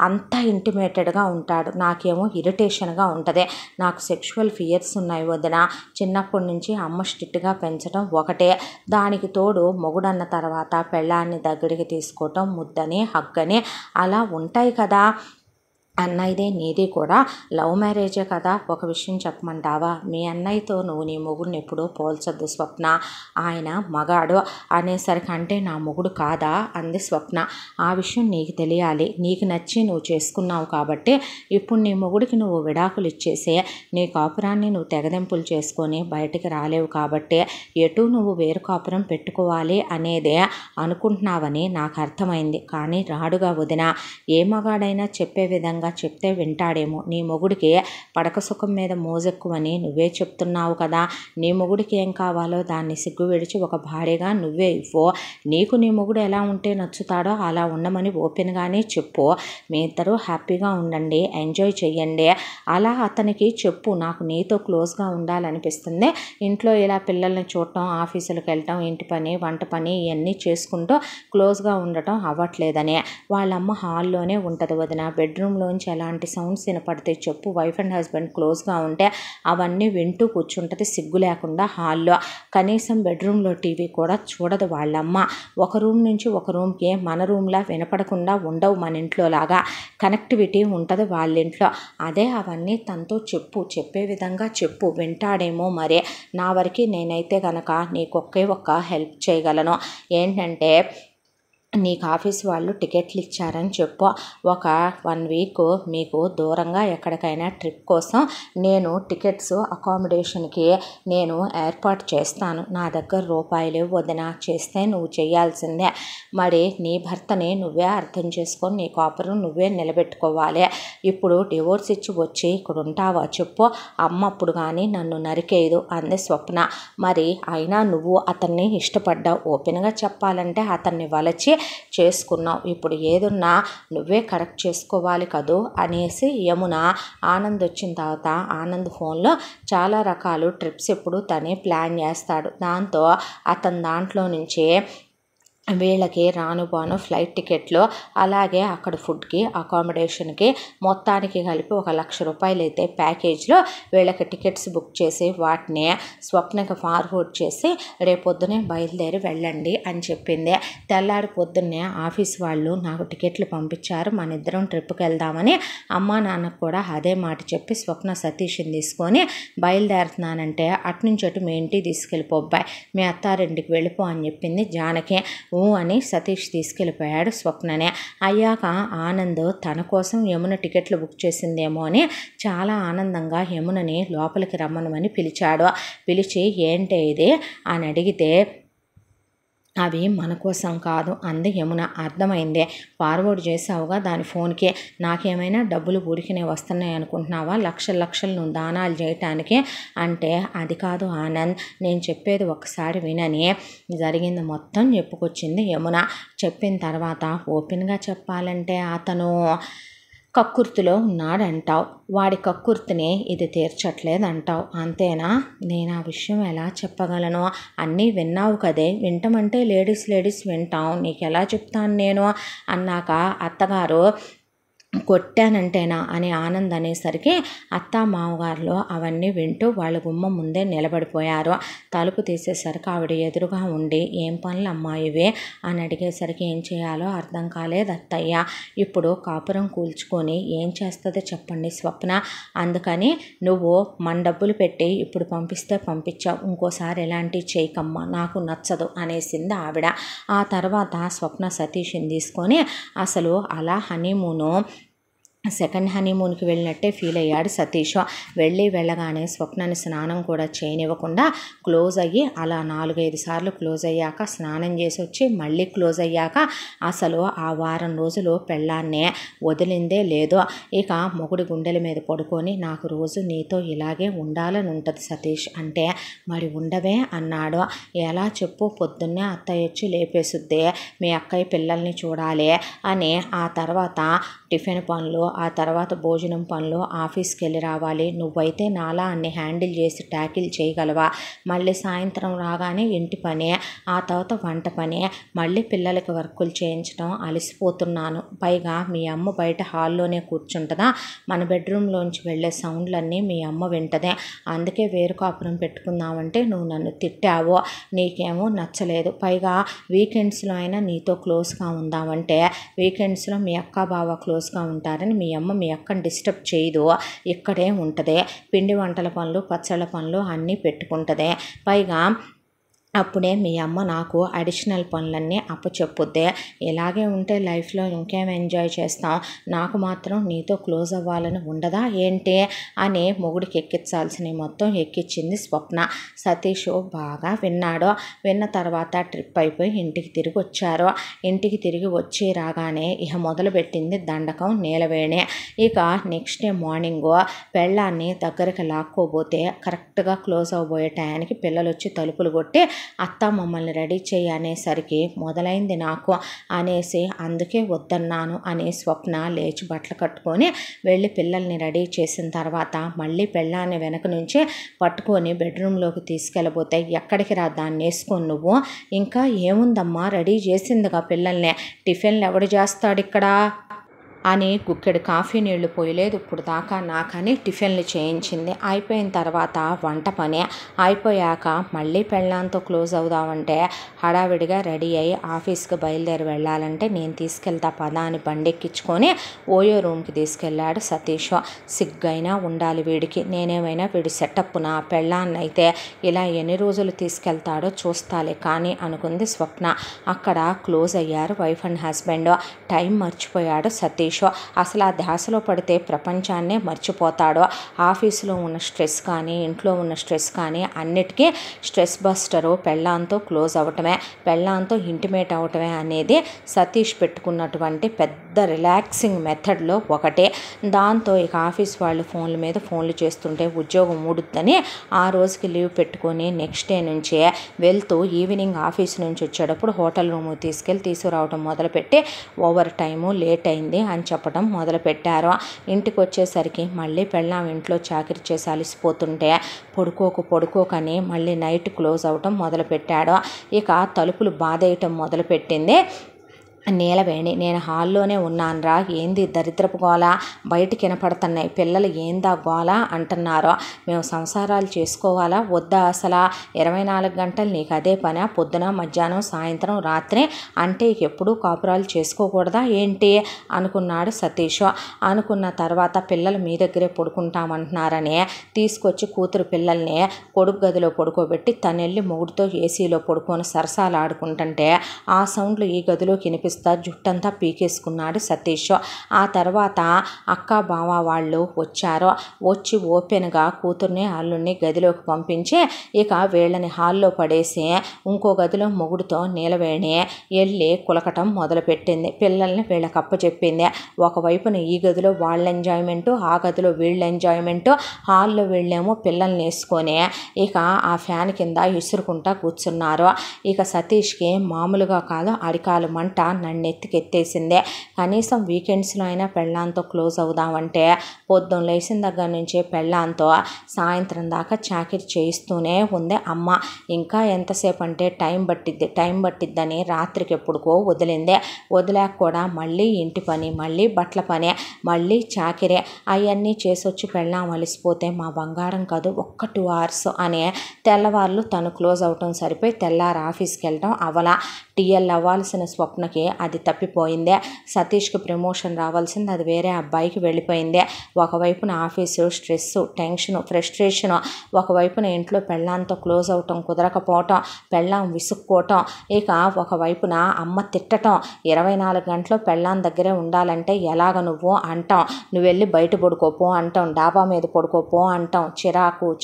అంత ఇంటిమేటెడ్గా ఉంటాడు. నాకేమో ఇరిటేషన్గా ఉంటుంది. నాకు సెక్షువల్ ఫియర్స్ ఉన్నాయి వదిన, చిన్నప్పటి నుంచి అమ్మ స్ట్రిక్ట్గా పెంచడం ఒకటే, దానికి తోడు మొగుడన్న తర్వాత పెళ్ళాన్ని దగ్గరికి తీసుకోవటం, ముద్దని హగ్గని అలా ఉంటాయి కదా. అన్నయ్యదే నీది కూడా లవ్ మ్యారేజే కదా. ఒక విషయం చెప్పమంటావా, మీ అన్నయ్యతో నువ్వు నీ మొగుడిని ఎప్పుడూ పోల్చొద్దు స్వప్న, ఆయన మగాడు అనేసరికి, అంటే నా మొగుడు కాదా అంది స్వప్న. ఆ విషయం నీకు తెలియాలి, నీకు నచ్చి నువ్వు చేసుకున్నావు కాబట్టి ఇప్పుడు నీ మొగుడికి నువ్వు విడాకులు ఇచ్చేసే నీ కాపురాన్ని నువ్వు తెగదెంపులు చేసుకొని బయటికి రాలేవు కాబట్టి ఎటు నువ్వు వేరు కాపురం పెట్టుకోవాలి అనేదే అనుకుంటున్నావని నాకు అర్థమైంది. కానీ రాడుగా వదిన, ఏ మగాడైనా చెప్పే విధంగా చెప్తే వింటాడేమో. నీ మొగుడికి పడక సుఖం మీద మోజెక్కువని నువ్వే చెప్తున్నావు కదా. నీ మొగుడికి ఏం కావాలో దాన్ని సిగ్గు విడిచి ఒక భార్యగా నువ్వే ఇవ్వు. నీకు నీ మొగుడు ఎలా ఉంటే నచ్చుతాడో అలా ఉండమని ఓపెన్గానే చెప్పు. మీ ఇద్దరూ హ్యాపీగా ఉండండి, ఎంజాయ్ చెయ్యండి. అలా అతనికి చెప్పు, నాకు నీతో క్లోజ్గా ఉండాలనిపిస్తుంది, ఇంట్లో ఇలా పిల్లల్ని చూడటం, ఆఫీసులకు వెళ్ళటం, ఇంటి పని, వంట పని ఇవన్నీ చేసుకుంటూ క్లోజ్గా ఉండటం అవ్వట్లేదని. వాళ్ళమ్మ హాల్లోనే ఉంటుంది వదిన, బెడ్రూమ్లో నుంచి ఎలాంటి సౌండ్స్ వినపడితే చెప్పు. వైఫ్ అండ్ హస్బెండ్ క్లోజ్గా ఉంటే అవన్నీ వింటూ కూర్చుంటుంది సిగ్గు లేకుండా హాల్లో. కనీసం బెడ్రూమ్లో టీవీ కూడా చూడదు వాళ్ళమ్మ. ఒక రూమ్ నుంచి ఒక రూమ్కి మన రూమ్లా వినపడకుండా ఉండవు మన ఇంట్లో లాగా. కనెక్టివిటీ ఉంటుంది వాళ్ళ ఇంట్లో. అదే అవన్నీ తనతో చెప్పే విధంగా చెప్పు, వింటాడేమో మరే. నా వరకు నేనైతే గనక నీకొకే ఒక్క హెల్ప్ చేయగలను. ఏంటంటే నీకు ఆఫీస్ వాళ్ళు టికెట్లు ఇచ్చారని చెప్పు. ఒక 1 వీక్ మీకు దూరంగా ఎక్కడికైనా ట్రిప్ కోసం నేను టికెట్స్ అకామిడేషన్కి నేను ఏర్పాటు చేస్తాను. నా దగ్గర రూపాయలు వదిన, చేస్తే నువ్వు చేయాల్సిందే. మరి నీ భర్తని నువ్వే అర్థం చేసుకొని నీ కాపురం నువ్వే నిలబెట్టుకోవాలి. ఇప్పుడు డివోర్స్ ఇచ్చి వచ్చి ఇక్కడ ఉంటావా చెప్పు. అమ్మ అప్పుడు కానీ నన్ను నరికేయదు అంది స్వప్న. మరి అయినా నువ్వు అతన్ని ఇష్టపడ్డావు. ఓపెన్గా చెప్పాలంటే అతన్ని వలచి చేసుకున్నావు. ఇప్పుడు ఏదున్నా నువ్వే కరెక్ట్ చేసుకోవాలి కదూ అనేసి యమున. ఆనంద్ వచ్చిన తర్వాత ఆనంద్ ఫోన్లో చాలా రకాలు ట్రిప్స్ ఎప్పుడు తనే ప్లాన్ చేస్తాడు. దాంతో అతని దాంట్లో నుంచి వీళ్ళకి రాను బాను ఫ్లైట్ టికెట్లు, అలాగే అక్కడ ఫుడ్కి అకామిడేషన్కి మొత్తానికి కలిపి 1,00,000 రూపాయలు అయితే ప్యాకేజ్లో వీళ్ళకి టికెట్స్ బుక్ చేసి వాటిని స్వప్నకి ఫార్వర్డ్ చేసి రేపొద్దునే బయలుదేరి వెళ్ళండి అని చెప్పింది. తెల్లారి పొద్దున్నే ఆఫీస్ వాళ్ళు నాకు టికెట్లు పంపించారు, మన ఇద్దరం ట్రిప్కి వెళ్దామని అమ్మా నాన్నకు కూడా అదే మాట చెప్పి స్వప్న సతీష్ని తీసుకొని బయలుదేరుతున్నానంటే అటునుంచి అటు మీ ఇంటికి తీసుకెళ్ళిపోబ్బాయి, మీ అత్తారింటికి వెళ్ళిపో అని చెప్పింది జానకి. అని సతీష్ తీసుకెళ్ళిపోయాడు స్వప్ననే. అయ్యాక ఆనంద్ తన కోసం యమున టికెట్లు బుక్ చేసిందేమో అని చాలా ఆనందంగా యమునని లోపలికి రమ్మనమని పిలిచాడు. పిలిచి ఏంటి ఇది అని అడిగితే అవి మన కోసం కాదు అంది యమున. అర్థమైందే, ఫార్వర్డ్ చేసావుగా దాని ఫోన్కి. నాకేమైనా డబ్బులు ఊరికినే వస్తున్నాయి అనుకుంటున్నావా? లక్షలు నువ్వు దానాలు చేయటానికి అంటే అది కాదు ఆనంద్, నేను చెప్పేది ఒకసారి వినని జరిగింది మొత్తం చెప్పుకొచ్చింది యమున. చెప్పిన తర్వాత ఓపెన్గా చెప్పాలంటే అతను కక్కుర్తిలో ఉన్నాడంటావు, వాడి కక్కుర్తిని ఇది తీర్చట్లేదంటావు, అంతేనా? నేను ఆ విషయం ఎలా చెప్పగలను? అన్నీ విన్నావు కదే, వింటమంటే లేడీస్ వింటాం, నీకు ఎలా చెప్తాను నేను అన్నాక అత్తగారు కొట్టానంటేనా అని ఆనంద్ అనేసరికి అత్త మామగారులు అవన్నీ వింటూ వాళ్ళ గుమ్మం ముందే నిలబడిపోయారు. తలుపు తీసేసరికి ఆవిడ ఎదురుగా ఉండి ఏం పనులు అమ్మాయివే అని అడిగేసరికి ఏం చేయాలో అర్థం కాలేదు అత్తయ్య. ఇప్పుడు కాపురం కూల్చుకొని ఏం చేస్తుందో చెప్పండి స్వప్న. అందుకని నువ్వు మన డబ్బులు పెట్టి ఇప్పుడు పంపిస్తే పంపించావు, ఇంకోసారి ఎలాంటివి చేయకమ్మా, నాకు నచ్చదు అనేసింది ఆవిడ. ఆ తర్వాత స్వప్న సతీష్ని తీసుకొని అసలు అలా హనీమూను సెకండ్ హనీమూన్కి వెళ్ళినట్టే ఫీల్ అయ్యాడు సతీష్. వెళ్ళగానే స్వప్నాన్ని స్నానం కూడా చేయనివ్వకుండా క్లోజ్ అయ్యి అలా 4-5 సార్లు క్లోజ్ అయ్యాక స్నానం చేసి వచ్చి మళ్ళీ క్లోజ్ అయ్యాక అసలు ఆ వారం రోజులు పెళ్ళాన్నే వదిలిందే లేదో. ఇక మొగుడి గుండెల మీద పడుకొని నాకు రోజు నీతో ఇలాగే ఉండాలని ఉంటుంది సతీష్ అంటే, మరి ఉండవే అన్నాడు. ఎలా చెప్పు, పొద్దున్నే అత్తయ్య వచ్చి లేపేసుద్దే, మీ అక్కయ్య పిల్లల్ని చూడాలి అని, ఆ తర్వాత టిఫిన్ పనులు, ఆ తర్వాత భోజనం పనులు, ఆఫీస్కి వెళ్ళి రావాలి, నువ్వైతే నాలా అన్ని హ్యాండిల్ చేసి ట్యాకిల్ చేయగలవా? మళ్ళీ సాయంత్రం రాగానే ఇంటి పని, ఆ తర్వాత వంట పని, మళ్ళీ పిల్లలకి వర్కులు చేయించడం, అలసిపోతున్నాను. పైగా మీ అమ్మ బయట హాల్లోనే కూర్చుంటుందా, మన బెడ్రూమ్లోంచి వెళ్ళే సౌండ్లన్నీ మీ అమ్మ వింటదే, అందుకే వేరు కాపురం పెట్టుకుందామంటే నువ్వు నన్ను తిట్టావు, నీకేమో నచ్చలేదు. పైగా వీకెండ్స్లో అయినా నీతో క్లోజ్గా ఉందామంటే వీకెండ్స్లో మీ అక్క బావ క్లోజ్గా ఉంటారని మీ అమ్మ మీ అక్కని డిస్టర్బ్ చేయదు, ఇక్కడే ఉంటుంది, పిండి వంటల పనులు పచ్చళ్ళ పనులు అన్నీ పెట్టుకుంటుంది. పైగా అప్పుడే మీ అమ్మ నాకు అడిషనల్ పనులన్నీ అప్పచెప్పుద్దే. ఇలాగే ఉంటే లైఫ్లో ఇంకేం ఎంజాయ్ చేస్తాం, నాకు మాత్రం నీతో క్లోజ్ అవ్వాలని ఉండదా ఏంటి అని మొగుడికి ఎక్కించాల్సినవి మొత్తం ఎక్కించింది స్వప్న. సతీష్ బాగా విన్నాడు. విన్న తర్వాత ట్రిప్ అయిపోయి ఇంటికి తిరిగి వచ్చారు. ఇంటికి తిరిగి వచ్చి రాగానే ఇక మొదలుపెట్టింది దండకం నీలవేణి. ఇక నెక్స్ట్ డే మార్నింగ్ పెళ్ళాన్ని దగ్గరికి లాక్కోబోతే కరెక్ట్గా క్లోజ్ అవ్వబోయే టయానికి పిల్లలు వచ్చి తలుపులు కొట్టి అత్త మమ్మల్ని రెడీ చేయి అనేసరికి మొదలైంది నాకు అనేసి, అందుకే వద్దన్నాను అని స్వప్న లేచి బట్టలు కట్టుకొని వెళ్ళి పిల్లల్ని రెడీ చేసిన తర్వాత మళ్ళీ పెళ్ళాన్ని వెనక నుంచి పట్టుకొని బెడ్రూమ్లోకి తీసుకెళ్ళబోతే, ఎక్కడికి రా దాన్ని వేసుకొని నువ్వు, ఇంకా ఏముందమ్మా రెడీ చేసిందిగా పిల్లల్ని, టిఫిన్లు ఎవడు చేస్తాడు ఇక్కడ అని గుక్కెడు కాఫీ నీళ్లు పోయలేదు ఇప్పుడు దాకా నాకని టిఫిన్లు చేయించింది. అయిపోయిన తర్వాత వంట పని అయిపోయాక మళ్ళీ పెళ్ళాంతో క్లోజ్ అవుదామంటే హడావిడిగా రెడీ అయ్యి ఆఫీస్కి బయలుదేరి వెళ్ళాలంటే నేను తీసుకెళ్తా పదా అని బండెక్కించుకొని ఓయో రూమ్కి తీసుకెళ్ళాడు సతీష్. సిగ్గైనా ఉండాలి వీడికి, నేనేమైనా వీడి సెటప్ నా పెళ్ళాన్నైతే ఇలా ఎన్ని రోజులు తీసుకెళ్తాడో చూస్తాలే కానీ అనుకుంది స్వప్న. అక్కడ క్లోజ్ అయ్యారు వైఫ్ అండ్ హస్బెండ్. టైం మర్చిపోయాడు సతీష్. అసలు ఆ ధ్యాసలో పడితే ప్రపంచాన్నే మర్చిపోతాడు. ఆఫీసులో ఉన్న స్ట్రెస్ కానీ ఇంట్లో ఉన్న స్ట్రెస్ కానీ అన్నిటికీ స్ట్రెస్ బస్టరు పెళ్ళాంతో క్లోజ్ అవ్వటమే, పెళ్ళాంతో ఇంటిమేట్ అవ్వటమే అనేది సతీష్ పెట్టుకున్నటువంటి పెద్ద రిలాక్సింగ్ మెథడ్లో ఒకటే. దాంతో ఇక ఆఫీస్ వాళ్ళు ఫోన్ల మీద ఫోన్లు చేస్తుంటే ఉద్యోగం ఊడుద్దని ఆ రోజుకి లీవ్ పెట్టుకొని నెక్స్ట్ డే నుంచే వెళ్తూ ఈవినింగ్ ఆఫీస్ నుంచి వచ్చేటప్పుడు హోటల్ రూమ్ తీసుకురావడం మొదలుపెట్టి ఓవర్ టైము లేట్ అయింది అని చెప్పడం మొదలుపెట్టారు. ఇంటికి వచ్చేసరికి మళ్ళీ పెళ్ళాం ఇంట్లో చాకరీ చేసి అలసిపోతుంటే పడుకోకని మళ్ళీ నైట్ క్లోజ్ అవటం మొదలుపెట్టాడు. ఇక తలుపులు బాధేయటం మొదలుపెట్టింది నీలవేణి. నేను హాల్లోనే ఉన్నానురా, ఏంది దరిద్రపు గోల, బయటికి వినపడుతున్నాయి, పిల్లలు ఏందా గోల అంటున్నారు. మేము సంసారాలు చేసుకోవాలా వద్దా, అసలు 24 గంటలు నీకు అదే పని, పొద్దున మధ్యాహ్నం సాయంత్రం రాత్రి అంటే ఎప్పుడూ కాపురాలు చేసుకోకూడదా ఏంటి అనుకున్నాడు సతీష్. అనుకున్న తర్వాత పిల్లలు మీ దగ్గరే పడుకుంటామంటున్నారని తీసుకొచ్చి కూతురు పిల్లల్ని కొడుకు గదిలో పడుకోబెట్టి తనెళ్ళి మొగుడితో ఏసీలో పడుకొని సరసాలు ఆడుకుంటుంటే ఆ సౌండ్లు ఈ గదిలోకి వినిపిస్తాయి. జుట్టంతా పీకేసుకున్నాడు సతీష్. ఆ తర్వాత అక్క బావ వాళ్ళు వచ్చారు. వచ్చి ఓపెన్గా కూతుర్ని అల్లుడిని గదిలోకి పంపించి ఇక వీళ్ళని హాల్లో పడేసి ఇంకో గదిలో మొగుడుతో నీలవేణి వెళ్ళి కులకటం మొదలుపెట్టింది. పిల్లల్ని వీళ్ళకి అప్పచెప్పింది. ఒకవైపున ఈ గదిలో వాళ్ళ ఎంజాయ్మెంటు, ఆ గదిలో వీళ్ళ ఎంజాయ్మెంటు, హాల్లో వీళ్ళేమో పిల్లల్ని వేసుకొని ఇక ఆ ఫ్యాన్ కింద ఇసురుకుంటా కూర్చున్నారు. ఇక సతీష్కి మామూలుగా కాదు అడికాలు మంట నన్నెత్తికెత్తేసిందే. కనీసం వీకెండ్స్లో అయినా పెళ్ళాంతో క్లోజ్ అవుదామంటే పొద్దున్న లేచిన దగ్గర నుంచే పెళ్ళాంతో సాయంత్రం దాకా చాకిరి చేయిస్తూనే ఉంది అమ్మ. ఇంకా ఎంతసేపు అంటే టైం పట్టిద్దని రాత్రికి ఎప్పుడుకో వదిలిందే. వదిలాక కూడా మళ్ళీ ఇంటి పని, మళ్ళీ బట్టల పని, మళ్ళీ చాకిరే అవన్నీ చేసొచ్చి పెళ్ళాం అలిసిపోతే మా బంగారం కాదు ఒక్క 2 hours అని తెల్లవార్లు తను క్లోజ్ అవటం సరిపోయి తెల్లారి ఆఫీస్కి వెళ్ళటం అవలా. టీఎల్ అవ్వాల్సిన స్వప్నకి అది తప్పిపోయిందే. సతీష్కి ప్రమోషన్ రావాల్సింది అది వేరే అబ్బాయికి వెళ్ళిపోయిందే. ఒకవైపున ఆఫీసు స్ట్రెస్, టెన్షను, ఫ్రస్ట్రేషను, ఒకవైపున ఇంట్లో పెళ్ళాంతో క్లోజ్ అవటం కుదరకపోవటం, పెళ్ళాం విసుక్కోవటం, ఇక ఒకవైపున అమ్మ తిట్టటం. 24 గంటలు పెళ్ళాం దగ్గరే ఉండాలంటే ఎలాగ నువ్వు అంటాం, నువ్వు వెళ్ళి బయట పడుకోపో అంటాం, డాబా మీద పడుకోపో అంటాం.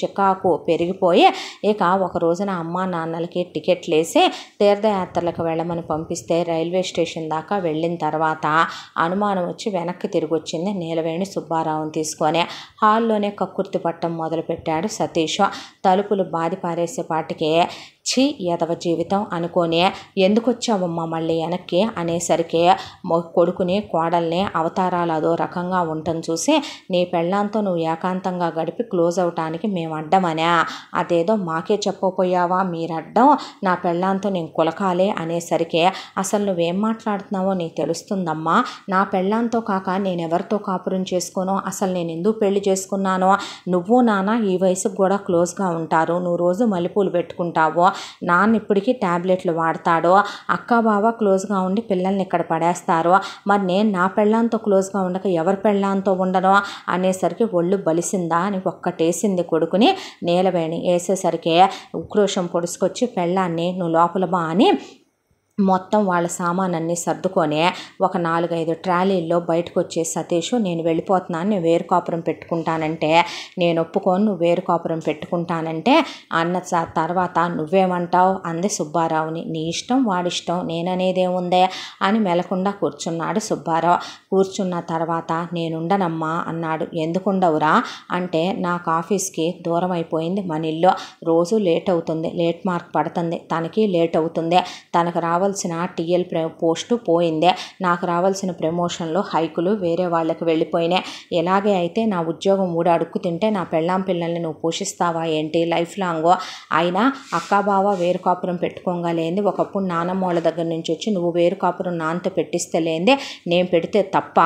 చికాకు పెరిగిపోయి ఇక ఒక రోజున అమ్మా నాన్నలకి టికెట్లు వేసి తీర్థయాత్రలకు వెళ్ళమని పంపిస్తే రైల్వే స్టేషన్ దాకా వెళ్ళిన తర్వాత అనుమానం వచ్చి వెనక్కి తిరిగి వచ్చింది నీలవేణి సుబ్బారావుని తీసుకొని. హాల్లోనే కక్కుర్తి పట్టం మొదలుపెట్టాడు సతీష్. తలుపులు బాది పారేసేపాటికి ఛీ ఎదవ జీవితం అనుకొని ఎందుకు వచ్చావమ్మా మళ్ళీ వెనక్కి అనేసరికి కొడుకుని కోడల్ని అవతారాలు అదో రకంగా ఉండటం చూసి నీ పెళ్ళాంతో నువ్వు ఏకాంతంగా గడిపి క్లోజ్ అవటానికి మేము అడ్డమనే, అదేదో మాకే చెప్పపోయావా మీరడ్డం, నా పెళ్ళాంతో నేను కులకాలే అనేసరికి అసలు నువ్వేం మాట్లాడుతున్నావో నీకు తెలుస్తుందమ్మా, నా పెళ్ళాంతో కాక నేను ఎవరితో కాపురం చేసుకోనో, అసలు నేను ఎందుకు పెళ్లి చేసుకున్నానో, నువ్వు నాన్న ఈ వయసుకు కూడా క్లోజ్గా ఉంటారు, నువ్వు రోజు మల్లెపూలు పెట్టుకుంటావు, నాన్న ఇప్పటికీ ట్యాబ్లెట్లు వాడతాడు, అక్క బావ క్లోజ్గా ఉండి పిల్లల్ని ఇక్కడ పడేస్తారు, మరి నేను నా పెళ్ళాంతో క్లోజ్గా ఉండక ఎవరి పెళ్ళాంతో ఉండను అనేసరికి ఒళ్ళు బలిసిందా అని ఒక్కటేసింది కొడుకుని నీలవేణి. వేసేసరికి ఉక్రోషం పొడుచుకొచ్చి పెళ్ళాన్ని నువ్వు లోపల బా అని మొత్తం వాళ్ళ సామానన్నీ సర్దుకొని ఒక 4-5 ట్రాలీల్లో బయటకు వచ్చే సతీష్ నేను వెళ్ళిపోతున్నాను, నేను వేరు కాపురం పెట్టుకుంటానంటే నేను ఒప్పుకోను, నువ్వు వేరు కాపురం పెట్టుకుంటానంటే అన్న తర్వాత నువ్వేమంటావు అంది సుబ్బారావుని. నీ ఇష్టం వాడిష్టం నేననేదేముందే అని మెలకుండా కూర్చున్నాడు సుబ్బారావు. కూర్చున్న తర్వాత నేనుండనమ్మా అన్నాడు. ఎందుకుండవురా అంటే నాకు ఆఫీస్కి దూరం అయిపోయింది మన ఇల్లు, రోజు లేట్ అవుతుంది, లేట్ మార్క్ పడుతుంది, తనకి లేట్ అవుతుంది, తనకు రావాల్సిన టీఎల్ పోస్టు పోయిందే, నాకు రావాల్సిన ప్రమోషన్లో హైకులు వేరే వాళ్ళకి వెళ్ళిపోయినాయి, ఎలాగే అయితే నా ఉద్యోగం అడుక్కు తింటే నా పెళ్ళాం పిల్లల్ని నువ్వు పోషిస్తావా ఏంటి లైఫ్ లాంగ్, అయినా అక్కా బావ వేరు కాపురం పెట్టుకోగలేంది, ఒకప్పుడు నానమ్మ వాళ్ళ దగ్గర నుంచి వచ్చి నువ్వు వేరు కాపురం నాన్నతో పెట్టిస్తలేంది, నేను పెడితే తప్ప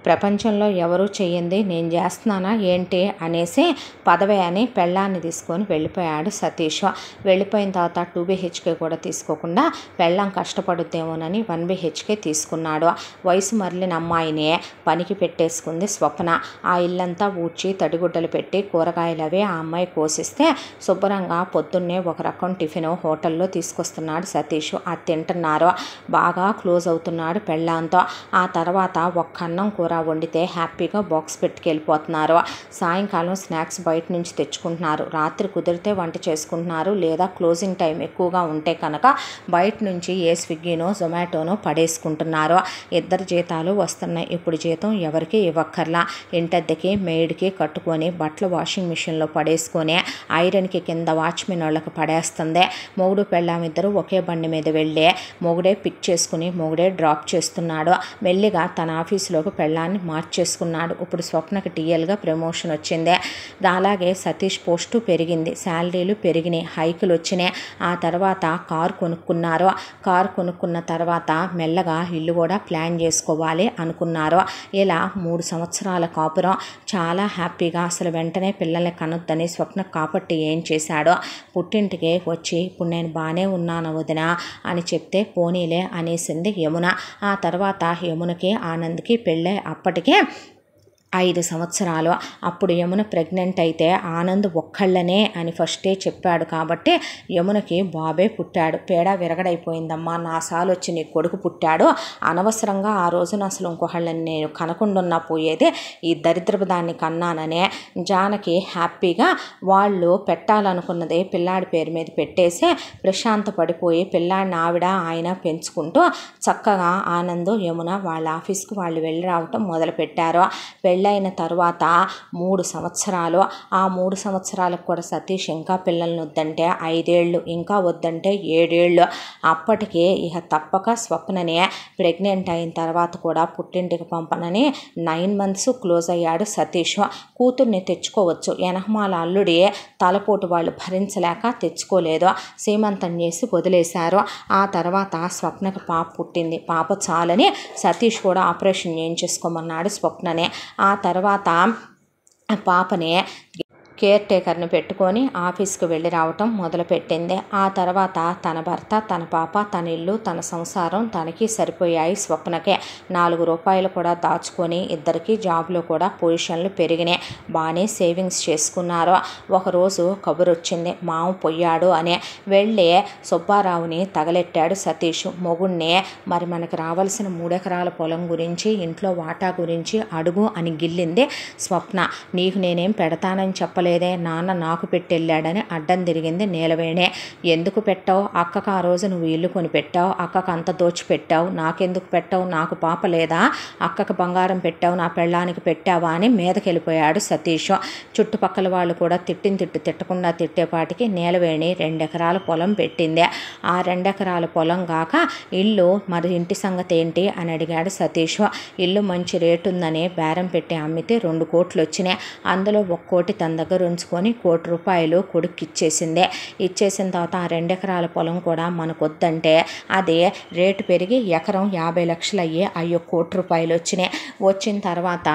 ప్రపంచంలో ఎవరూ చెయ్యింది నేను చేస్తున్నానా ఏంటి అనేసి పదవే అని పెళ్ళాన్ని తీసుకొని వెళ్ళిపోయాడు సతీష్. వెళ్ళిపోయిన తర్వాత 2 BHK కూడా తీసుకోకుండా పెళ్ళాం కష్టపడుద్దేమోనని 1 BHK తీసుకున్నాడు. వయసు మరలిన అమ్మాయిని పనికి పెట్టేసుకుంది స్వప్న. ఆ ఇల్లంతా ఊడ్చి తడిగుడ్డలు పెట్టి కూరగాయలు అవి ఆ అమ్మాయి కోసిస్తే శుభ్రంగా పొద్దున్నే ఒక రకం టిఫిన్ హోటల్లో తీసుకొస్తున్నాడు సతీష్. అది తింటున్నారు. బాగా క్లోజ్ అవుతున్నాడు పెళ్ళాంతో. ఆ తర్వాత ఒక్క అన్నం కూర వండితే హ్యాపీగా బాక్స్ పెట్టుకెళ్ళిపోతున్నారు. సాయంకాలం స్నాక్స్ బయట నుంచి తెచ్చుకుంటున్నారు. రాత్రి కుదిరితే వంట చేసుకుంటున్నారు. లేదా క్లోజింగ్ టైం ఎక్కువగా ఉంటే కనుక బయట నుంచి ఏ స్విగ్గీనో జొమాటోనో పడేసుకుంటున్నారు. ఇద్దరు జీతాలు వస్తున్నాయి. ఇప్పుడు జీతం ఎవరికి ఇవ్వక్కర్లా. ఇంటద్దెకి మెయిడ్కి కట్టుకొని బట్టలు వాషింగ్ మిషన్లో పడేసుకొని ఐరన్కి కింద వాచ్మెన్ వాళ్ళకి పడేస్తుంది. మొగుడు పెళ్ళాం ఇద్దరు ఒకే బండి మీద వెళ్ళి మొగుడే పిక్ చేసుకుని మొగుడే డ్రాప్ చేస్తున్నాడు. మెల్లిగా తన ఆఫీసులోకి పెళ్ళాన్ని మార్చేసుకున్నాడు. ఇప్పుడు స్వప్నకి టీఎల్గా ప్రమోషన్ వచ్చింది. అలాగే సతీష్ పోస్టు పెరిగింది. శాలరీలు పెరిగినాయి. హైకులు వచ్చినాయి. ఆ తర్వాత కారు కొనుక్కున్నారు. కారు కొనుక్కున్న తర్వాత మెల్లగా ఇల్లు కూడా ప్లాన్ చేసుకోవాలి అనుకున్నారు. ఇలా 3 సంవత్సరాల కాపురం చాలా హ్యాపీగా. అసలు వెంటనే పిల్లల్ని కనొద్దని స్వప్న కాపట్టి ఏం చేశాడో పుట్టింటికి వచ్చి ఇప్పుడు నేను బాగానే ఉన్నాను వదిన అని చెప్తే పోనీలే అనేసింది యమున. ఆ తర్వాత యమునకి ఆనంద్కి పెళ్ళై అప్పటికే 5 సంవత్సరాలు. అప్పుడు యమున ప్రెగ్నెంట్ అయితే ఆనంద్ ఒక్కళ్ళనే అని ఫస్టే చెప్పాడు కాబట్టి యమునకి బాబే పుట్టాడు. పేడ విరగడైపోయిందమ్మా, నా సాలు వచ్చి నీ కొడుకు పుట్టాడు, అనవసరంగా ఆ రోజున అసలు ఇంకొకళ్ళని నేను కనకుండా పోయేది, ఈ దరిద్రపు దాన్ని కన్నాననే జానకి హ్యాపీగా వాళ్ళు పెట్టాలనుకున్నది పిల్లాడి పేరు మీద పెట్టేసి ప్రశాంత పడిపోయి పిల్లాడిని ఆవిడ ఆయన పెంచుకుంటూ చక్కగా ఆనంద్ యమున వాళ్ళ ఆఫీస్కి వాళ్ళు వెళ్ళి రావటం మొదలుపెట్టారు. పెళ్ళైన తర్వాత 3 సంవత్సరాలు. ఆ 3 సంవత్సరాలకు కూడా సతీష్ ఇంకా పిల్లల్ని వద్దంటే 5 ఏళ్ళు, ఇంకా వద్దంటే 7 ఏళ్ళు. అప్పటికే ఇక తప్పక స్వప్ననే ప్రెగ్నెంట్ అయిన తర్వాత కూడా పుట్టింటికి పంపనని 9 మంత్స్ క్లోజ్ అయ్యాడు సతీష్. కూతుర్ని తెచ్చుకోవచ్చు, ఎనహమాల అల్లుడి తలపోటు వాళ్ళు భరించలేక తెచ్చుకోలేదు. సీమంతం చేసి వదిలేశారు. ఆ తర్వాత స్వప్నకి పాప పుట్టింది. పాప చాలని సతీష్ కూడా ఆపరేషన్ చేయించేసుకోమన్నాడు స్వప్ననే. ఆ తర్వాత పాపని కేర్ టేకర్ని పెట్టుకొని ఆఫీస్కి వెళ్ళి రావటం మొదలుపెట్టింది. ఆ తర్వాత తన భర్త, తన పాప, తన ఇల్లు, తన సంసారం తనకి సరిపోయాయి. స్వప్నకే 4 రూపాయలు కూడా దాచుకొని ఇద్దరికి జాబ్లో కూడా పొజిషన్లు పెరిగినాయి. బాగానే సేవింగ్స్ చేసుకున్నారు. ఒకరోజు కబురు వచ్చింది మామ పొయ్యాడు అని. వెళ్ళి సుబ్బారావుని తగలెట్టాడు సతీష్. మొగుణ్ణి మరి మనకు రావాల్సిన 3 ఎకరాల పొలం గురించి, ఇంట్లో వాటా గురించి అడుగు అని గిల్లింది స్వప్న. నీకు నేనేం పెడతానని చెప్పలేదే, నాన్న నాకు పెట్టెళ్ళాడని అడ్డం తిరిగింది నీలవేణి. ఎందుకు పెట్టావు అక్కకు, ఆ రోజు నువ్వు ఇల్లు కొని పెట్టావు, అక్కకు అంత దోచి పెట్టావు, నాకెందుకు పెట్టావు, నాకు పాప లేదా, అక్కకు బంగారం పెట్టావు, నా పెళ్ళానికి పెట్టావా అని మీదకి వెళ్ళిపోయాడు సతీష్. చుట్టుపక్కల వాళ్ళు కూడా తిట్టకుండా తిట్టేపాటికి నీలవేణి 2 ఎకరాల పొలం పెట్టింది. ఆ 2 ఎకరాల పొలం గాక ఇల్లు, మరి ఇంటి సంగతి ఏంటి అని అడిగాడు సతీష్. ఇల్లు మంచి రేటు ఉందని బేరం పెట్టి అమ్మితే 2 కోట్లు వచ్చినాయి. అందులో 1 కోటి తన దగ్గర ఉంచుకొని 1 కోటి రూపాయలు కొడుకు ఇచ్చేసిందే. ఇచ్చేసిన తర్వాత ఆ 2 ఎకరాల పొలం కూడా మనకు వద్దంటే అదే రేటు పెరిగి ఎకరం 50 లక్షలు అయ్యి 1 కోటి రూపాయలు వచ్చినాయి. వచ్చిన తర్వాత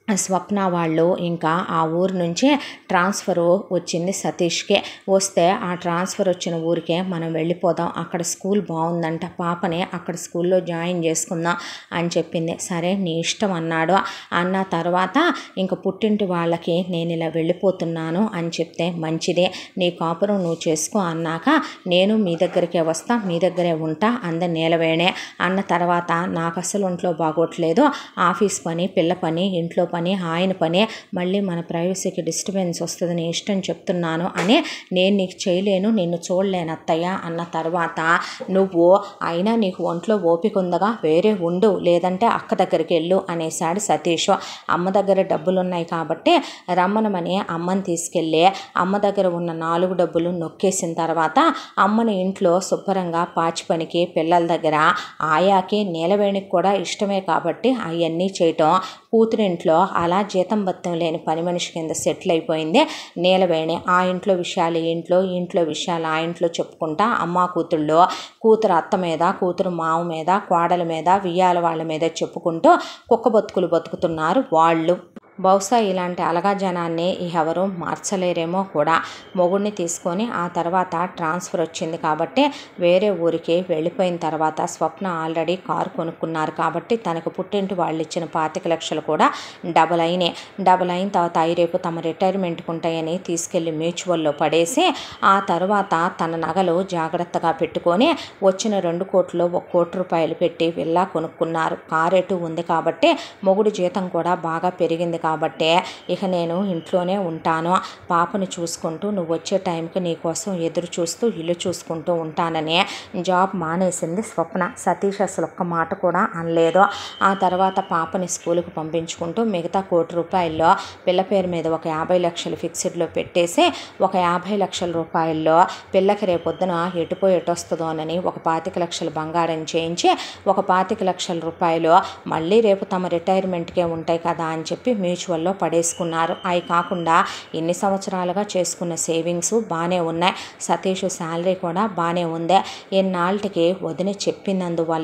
స్వప్న వాళ్ళు ఇంకా ఆ ఊరు నుంచి ట్రాన్స్ఫర్ వచ్చింది సతీష్కే. వస్తే ఆ ట్రాన్స్ఫర్ వచ్చిన ఊరికే మనం వెళ్ళిపోదాం, అక్కడ స్కూల్ బాగుందంట, పాపని అక్కడ స్కూల్లో జాయిన్ చేసుకుందాం అని చెప్పింది. సరే నీ ఇష్టం అన్నాడు. అన్న తర్వాత ఇంక పుట్టింటి వాళ్ళకి నేను ఇలా వెళ్ళిపోతున్నాను అని చెప్తే మంచిదే, నీ కాపురం నువ్వు చేసుకో అన్నాక నేను మీ దగ్గరికే వస్తా, మీ దగ్గరే ఉంటా అంద నీలవేణే. అన్న తర్వాత నాకు అసలు ఒంట్లో బాగోట్లేదు, ఆఫీస్ పని, పిల్ల పని, ఇంట్లో పని, ఆయన పనే, మళ్ళీ మన ప్రైవసీకి డిస్టర్బెన్స్ వస్తుంది, నీ ఇష్టం చెప్తున్నాను అని నేను నీకు చేయలేను, నిన్ను చూడలేను అత్తయ్య అన్న తర్వాత నువ్వు అయినా నీకు ఒంట్లో ఓపిక ఉందగా వేరే ఉండు, లేదంటే అక్క దగ్గరికి వెళ్ళు అనేసాడు సతీష్. అమ్మ దగ్గర డబ్బులు ఉన్నాయి కాబట్టి రమ్మనమని అమ్మని తీసుకెళ్ళి అమ్మ దగ్గర ఉన్న 4 డబ్బులు నొక్కేసిన తర్వాత అమ్మని ఇంట్లో శుభ్రంగా పాచి పనికి పిల్లల దగ్గర ఆయాకి నీలవేణికి కూడా ఇష్టమే కాబట్టి అవన్నీ చేయటం, కూతురింట్లో అలా జీతం బత్తం లేని పని మనిషి కింద సెటిల్ అయిపోయింది నీలవేణి. ఆ ఇంట్లో విషయాలు ఈ ఇంట్లో విషయాలు ఆ ఇంట్లో చెప్పుకుంటా అమ్మ కూతుళ్ళు, కూతురు అత్త మీద, కూతురు మావ మీద, కోడల మీద, వియ్యాల వాళ్ళ మీద చెప్పుకుంటూ కుక్క బతుకులు బతుకుతున్నారు వాళ్ళు. బహుశా ఇలాంటి అలగా జనాన్ని ఎవరు మార్చలేరేమో కూడా. మొగుడిని తీసుకొని ఆ తర్వాత ట్రాన్స్ఫర్ వచ్చింది కాబట్టి వేరే ఊరికి వెళ్ళిపోయిన తర్వాత స్వప్న ఆల్రెడీ కారు కొనుక్కున్నారు కాబట్టి తనకు పుట్టింటి వాళ్ళు ఇచ్చిన 25 లక్షలు కూడా డబల్ అయినాయి. డబల్ అయిన తర్వాత అవి రేపు తమ రిటైర్మెంట్కి ఉంటాయని తీసుకెళ్లి మ్యూచువల్లో పడేసి ఆ తర్వాత తన నగలు జాగ్రత్తగా పెట్టుకొని వచ్చిన 2 కోట్లు 1 కోటి రూపాయలు పెట్టి విల్లా కొనుక్కున్నారు. కారేటు ఉంది కాబట్టి మొగుడు జీతం కూడా బాగా పెరిగింది కాబట్టి ఇక నేను ఇంట్లోనే ఉంటాను, పాపను చూసుకుంటూ నువ్వు వచ్చే టైంకి నీకోసం ఎదురు చూస్తూ ఇల్లు చూసుకుంటూ ఉంటానని జాబ్ మానేసింది స్వప్న. సతీష్ అసలు ఒక్క మాట కూడా అనలేదు. ఆ తర్వాత పాపని స్కూల్కి పంపించుకుంటూ మిగతా 1 కోటి రూపాయల్లో పిల్ల పేరు మీద ఒక 50 లక్షలు ఫిక్స్డ్లో పెట్టేసి ఒక 50 లక్షల రూపాయల్లో పిల్లకి రేపొద్దున ఎటుపోయి ఎటొస్తుందోనని ఒక 25 లక్షలు బంగారం చేయించి ఒక 25 లక్షల రూపాయలు మళ్ళీ రేపు తమ రిటైర్మెంట్కే ఉంటాయి కదా అని చెప్పి మ్యూచువల్లో పడేసుకున్నారు. అవి కాకుండా ఇన్ని సంవత్సరాలుగా చేసుకున్న సేవింగ్స్ బాగానే ఉన్నాయి. సతీష్ శాలరీ కూడా బాగానే ఉంది. ఎన్నాళ్ళకి వదిన చెప్పినందువల్ల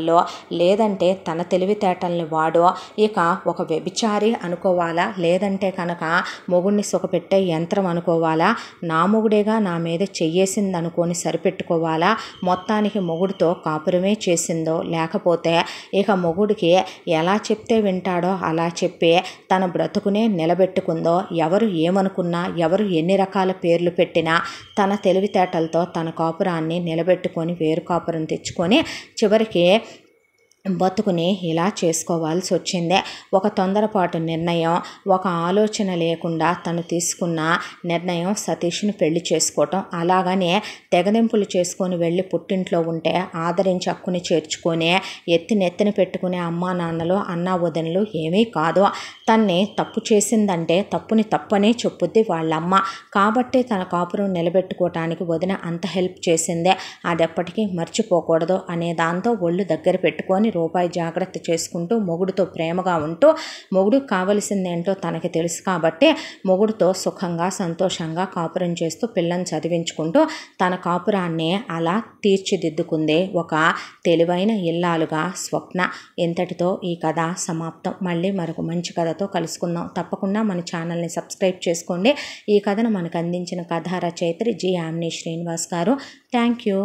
లేదంటే తన తెలివితేటల్ని వాడు ఇక ఒక వ్యభిచారి అనుకోవాలా, లేదంటే కనుక మొగుడిని సుఖపెట్టే యంత్రం అనుకోవాలా, నా మొగుడేగా నా మీద చెయ్యేసింది అనుకొని సరిపెట్టుకోవాలా, మొత్తానికి మొగుడితో కాపురమే చేసిందో లేకపోతే ఇక మొగుడికి ఎలా చెప్తే వింటాడో అలా చెప్పి తన బ్రతుకునే నిలబెట్టుకుందో, ఎవరు ఏమనుకున్నా ఎవరు ఎన్ని రకాల పేర్లు పెట్టినా తన తెలివితేటలతో తన కాపురాన్ని నిలబెట్టుకొని వేరు కాపురం తెచ్చుకొని చివరికి బతుకుని ఇలా చేసుకోవాల్సి వచ్చిందే. ఒక తొందరపాటు నిర్ణయం, ఒక ఆలోచన లేకుండా తను తీసుకున్న నిర్ణయం సతీష్ని పెళ్లి చేసుకోవటం. అలాగనే తెగదింపులు చేసుకొని వెళ్ళి పుట్టింట్లో ఉంటే ఆదరించి హక్కుని చేర్చుకొని నెత్తిన పెట్టుకునే అమ్మా నాన్నలు అన్నా వదినలు ఏమీ కాదు. తన్ని తప్పు చేసిందంటే తప్పుని తప్పనే చెప్పుద్ది వాళ్ళమ్మ. కాబట్టి తన కాపురం నిలబెట్టుకోవటానికి వదిన అంత హెల్ప్ చేసిందే. అది ఎప్పటికీ మర్చిపోకూడదు అనే దాంతో ఒళ్ళు దగ్గర పెట్టుకొని రూపాయి జాగ్రత్త చేసుకుంటూ మొగుడుతో ప్రేమగా ఉంటూ మొగుడుకు కావలసిందేంటో తనకి తెలుసు కాబట్టి మొగుడుతో సుఖంగా సంతోషంగా కాపురం చేస్తూ పిల్లని చదివించుకుంటూ తన కాపురాన్ని అలా తీర్చిదిద్దుకుందే ఒక తెలివైన ఇల్లాలుగా స్వప్న. ఇంతటితో ఈ కథ సమాప్తం. మళ్ళీ మరొక మంచి కథతో కలుసుకుందాం. తప్పకుండా మన ఛానల్ని సబ్స్క్రైబ్ చేసుకోండి. ఈ కథను మనకు అందించిన కథా రచయిత్రి జి. యామిని శ్రీనివాస్ గారు. Thank you.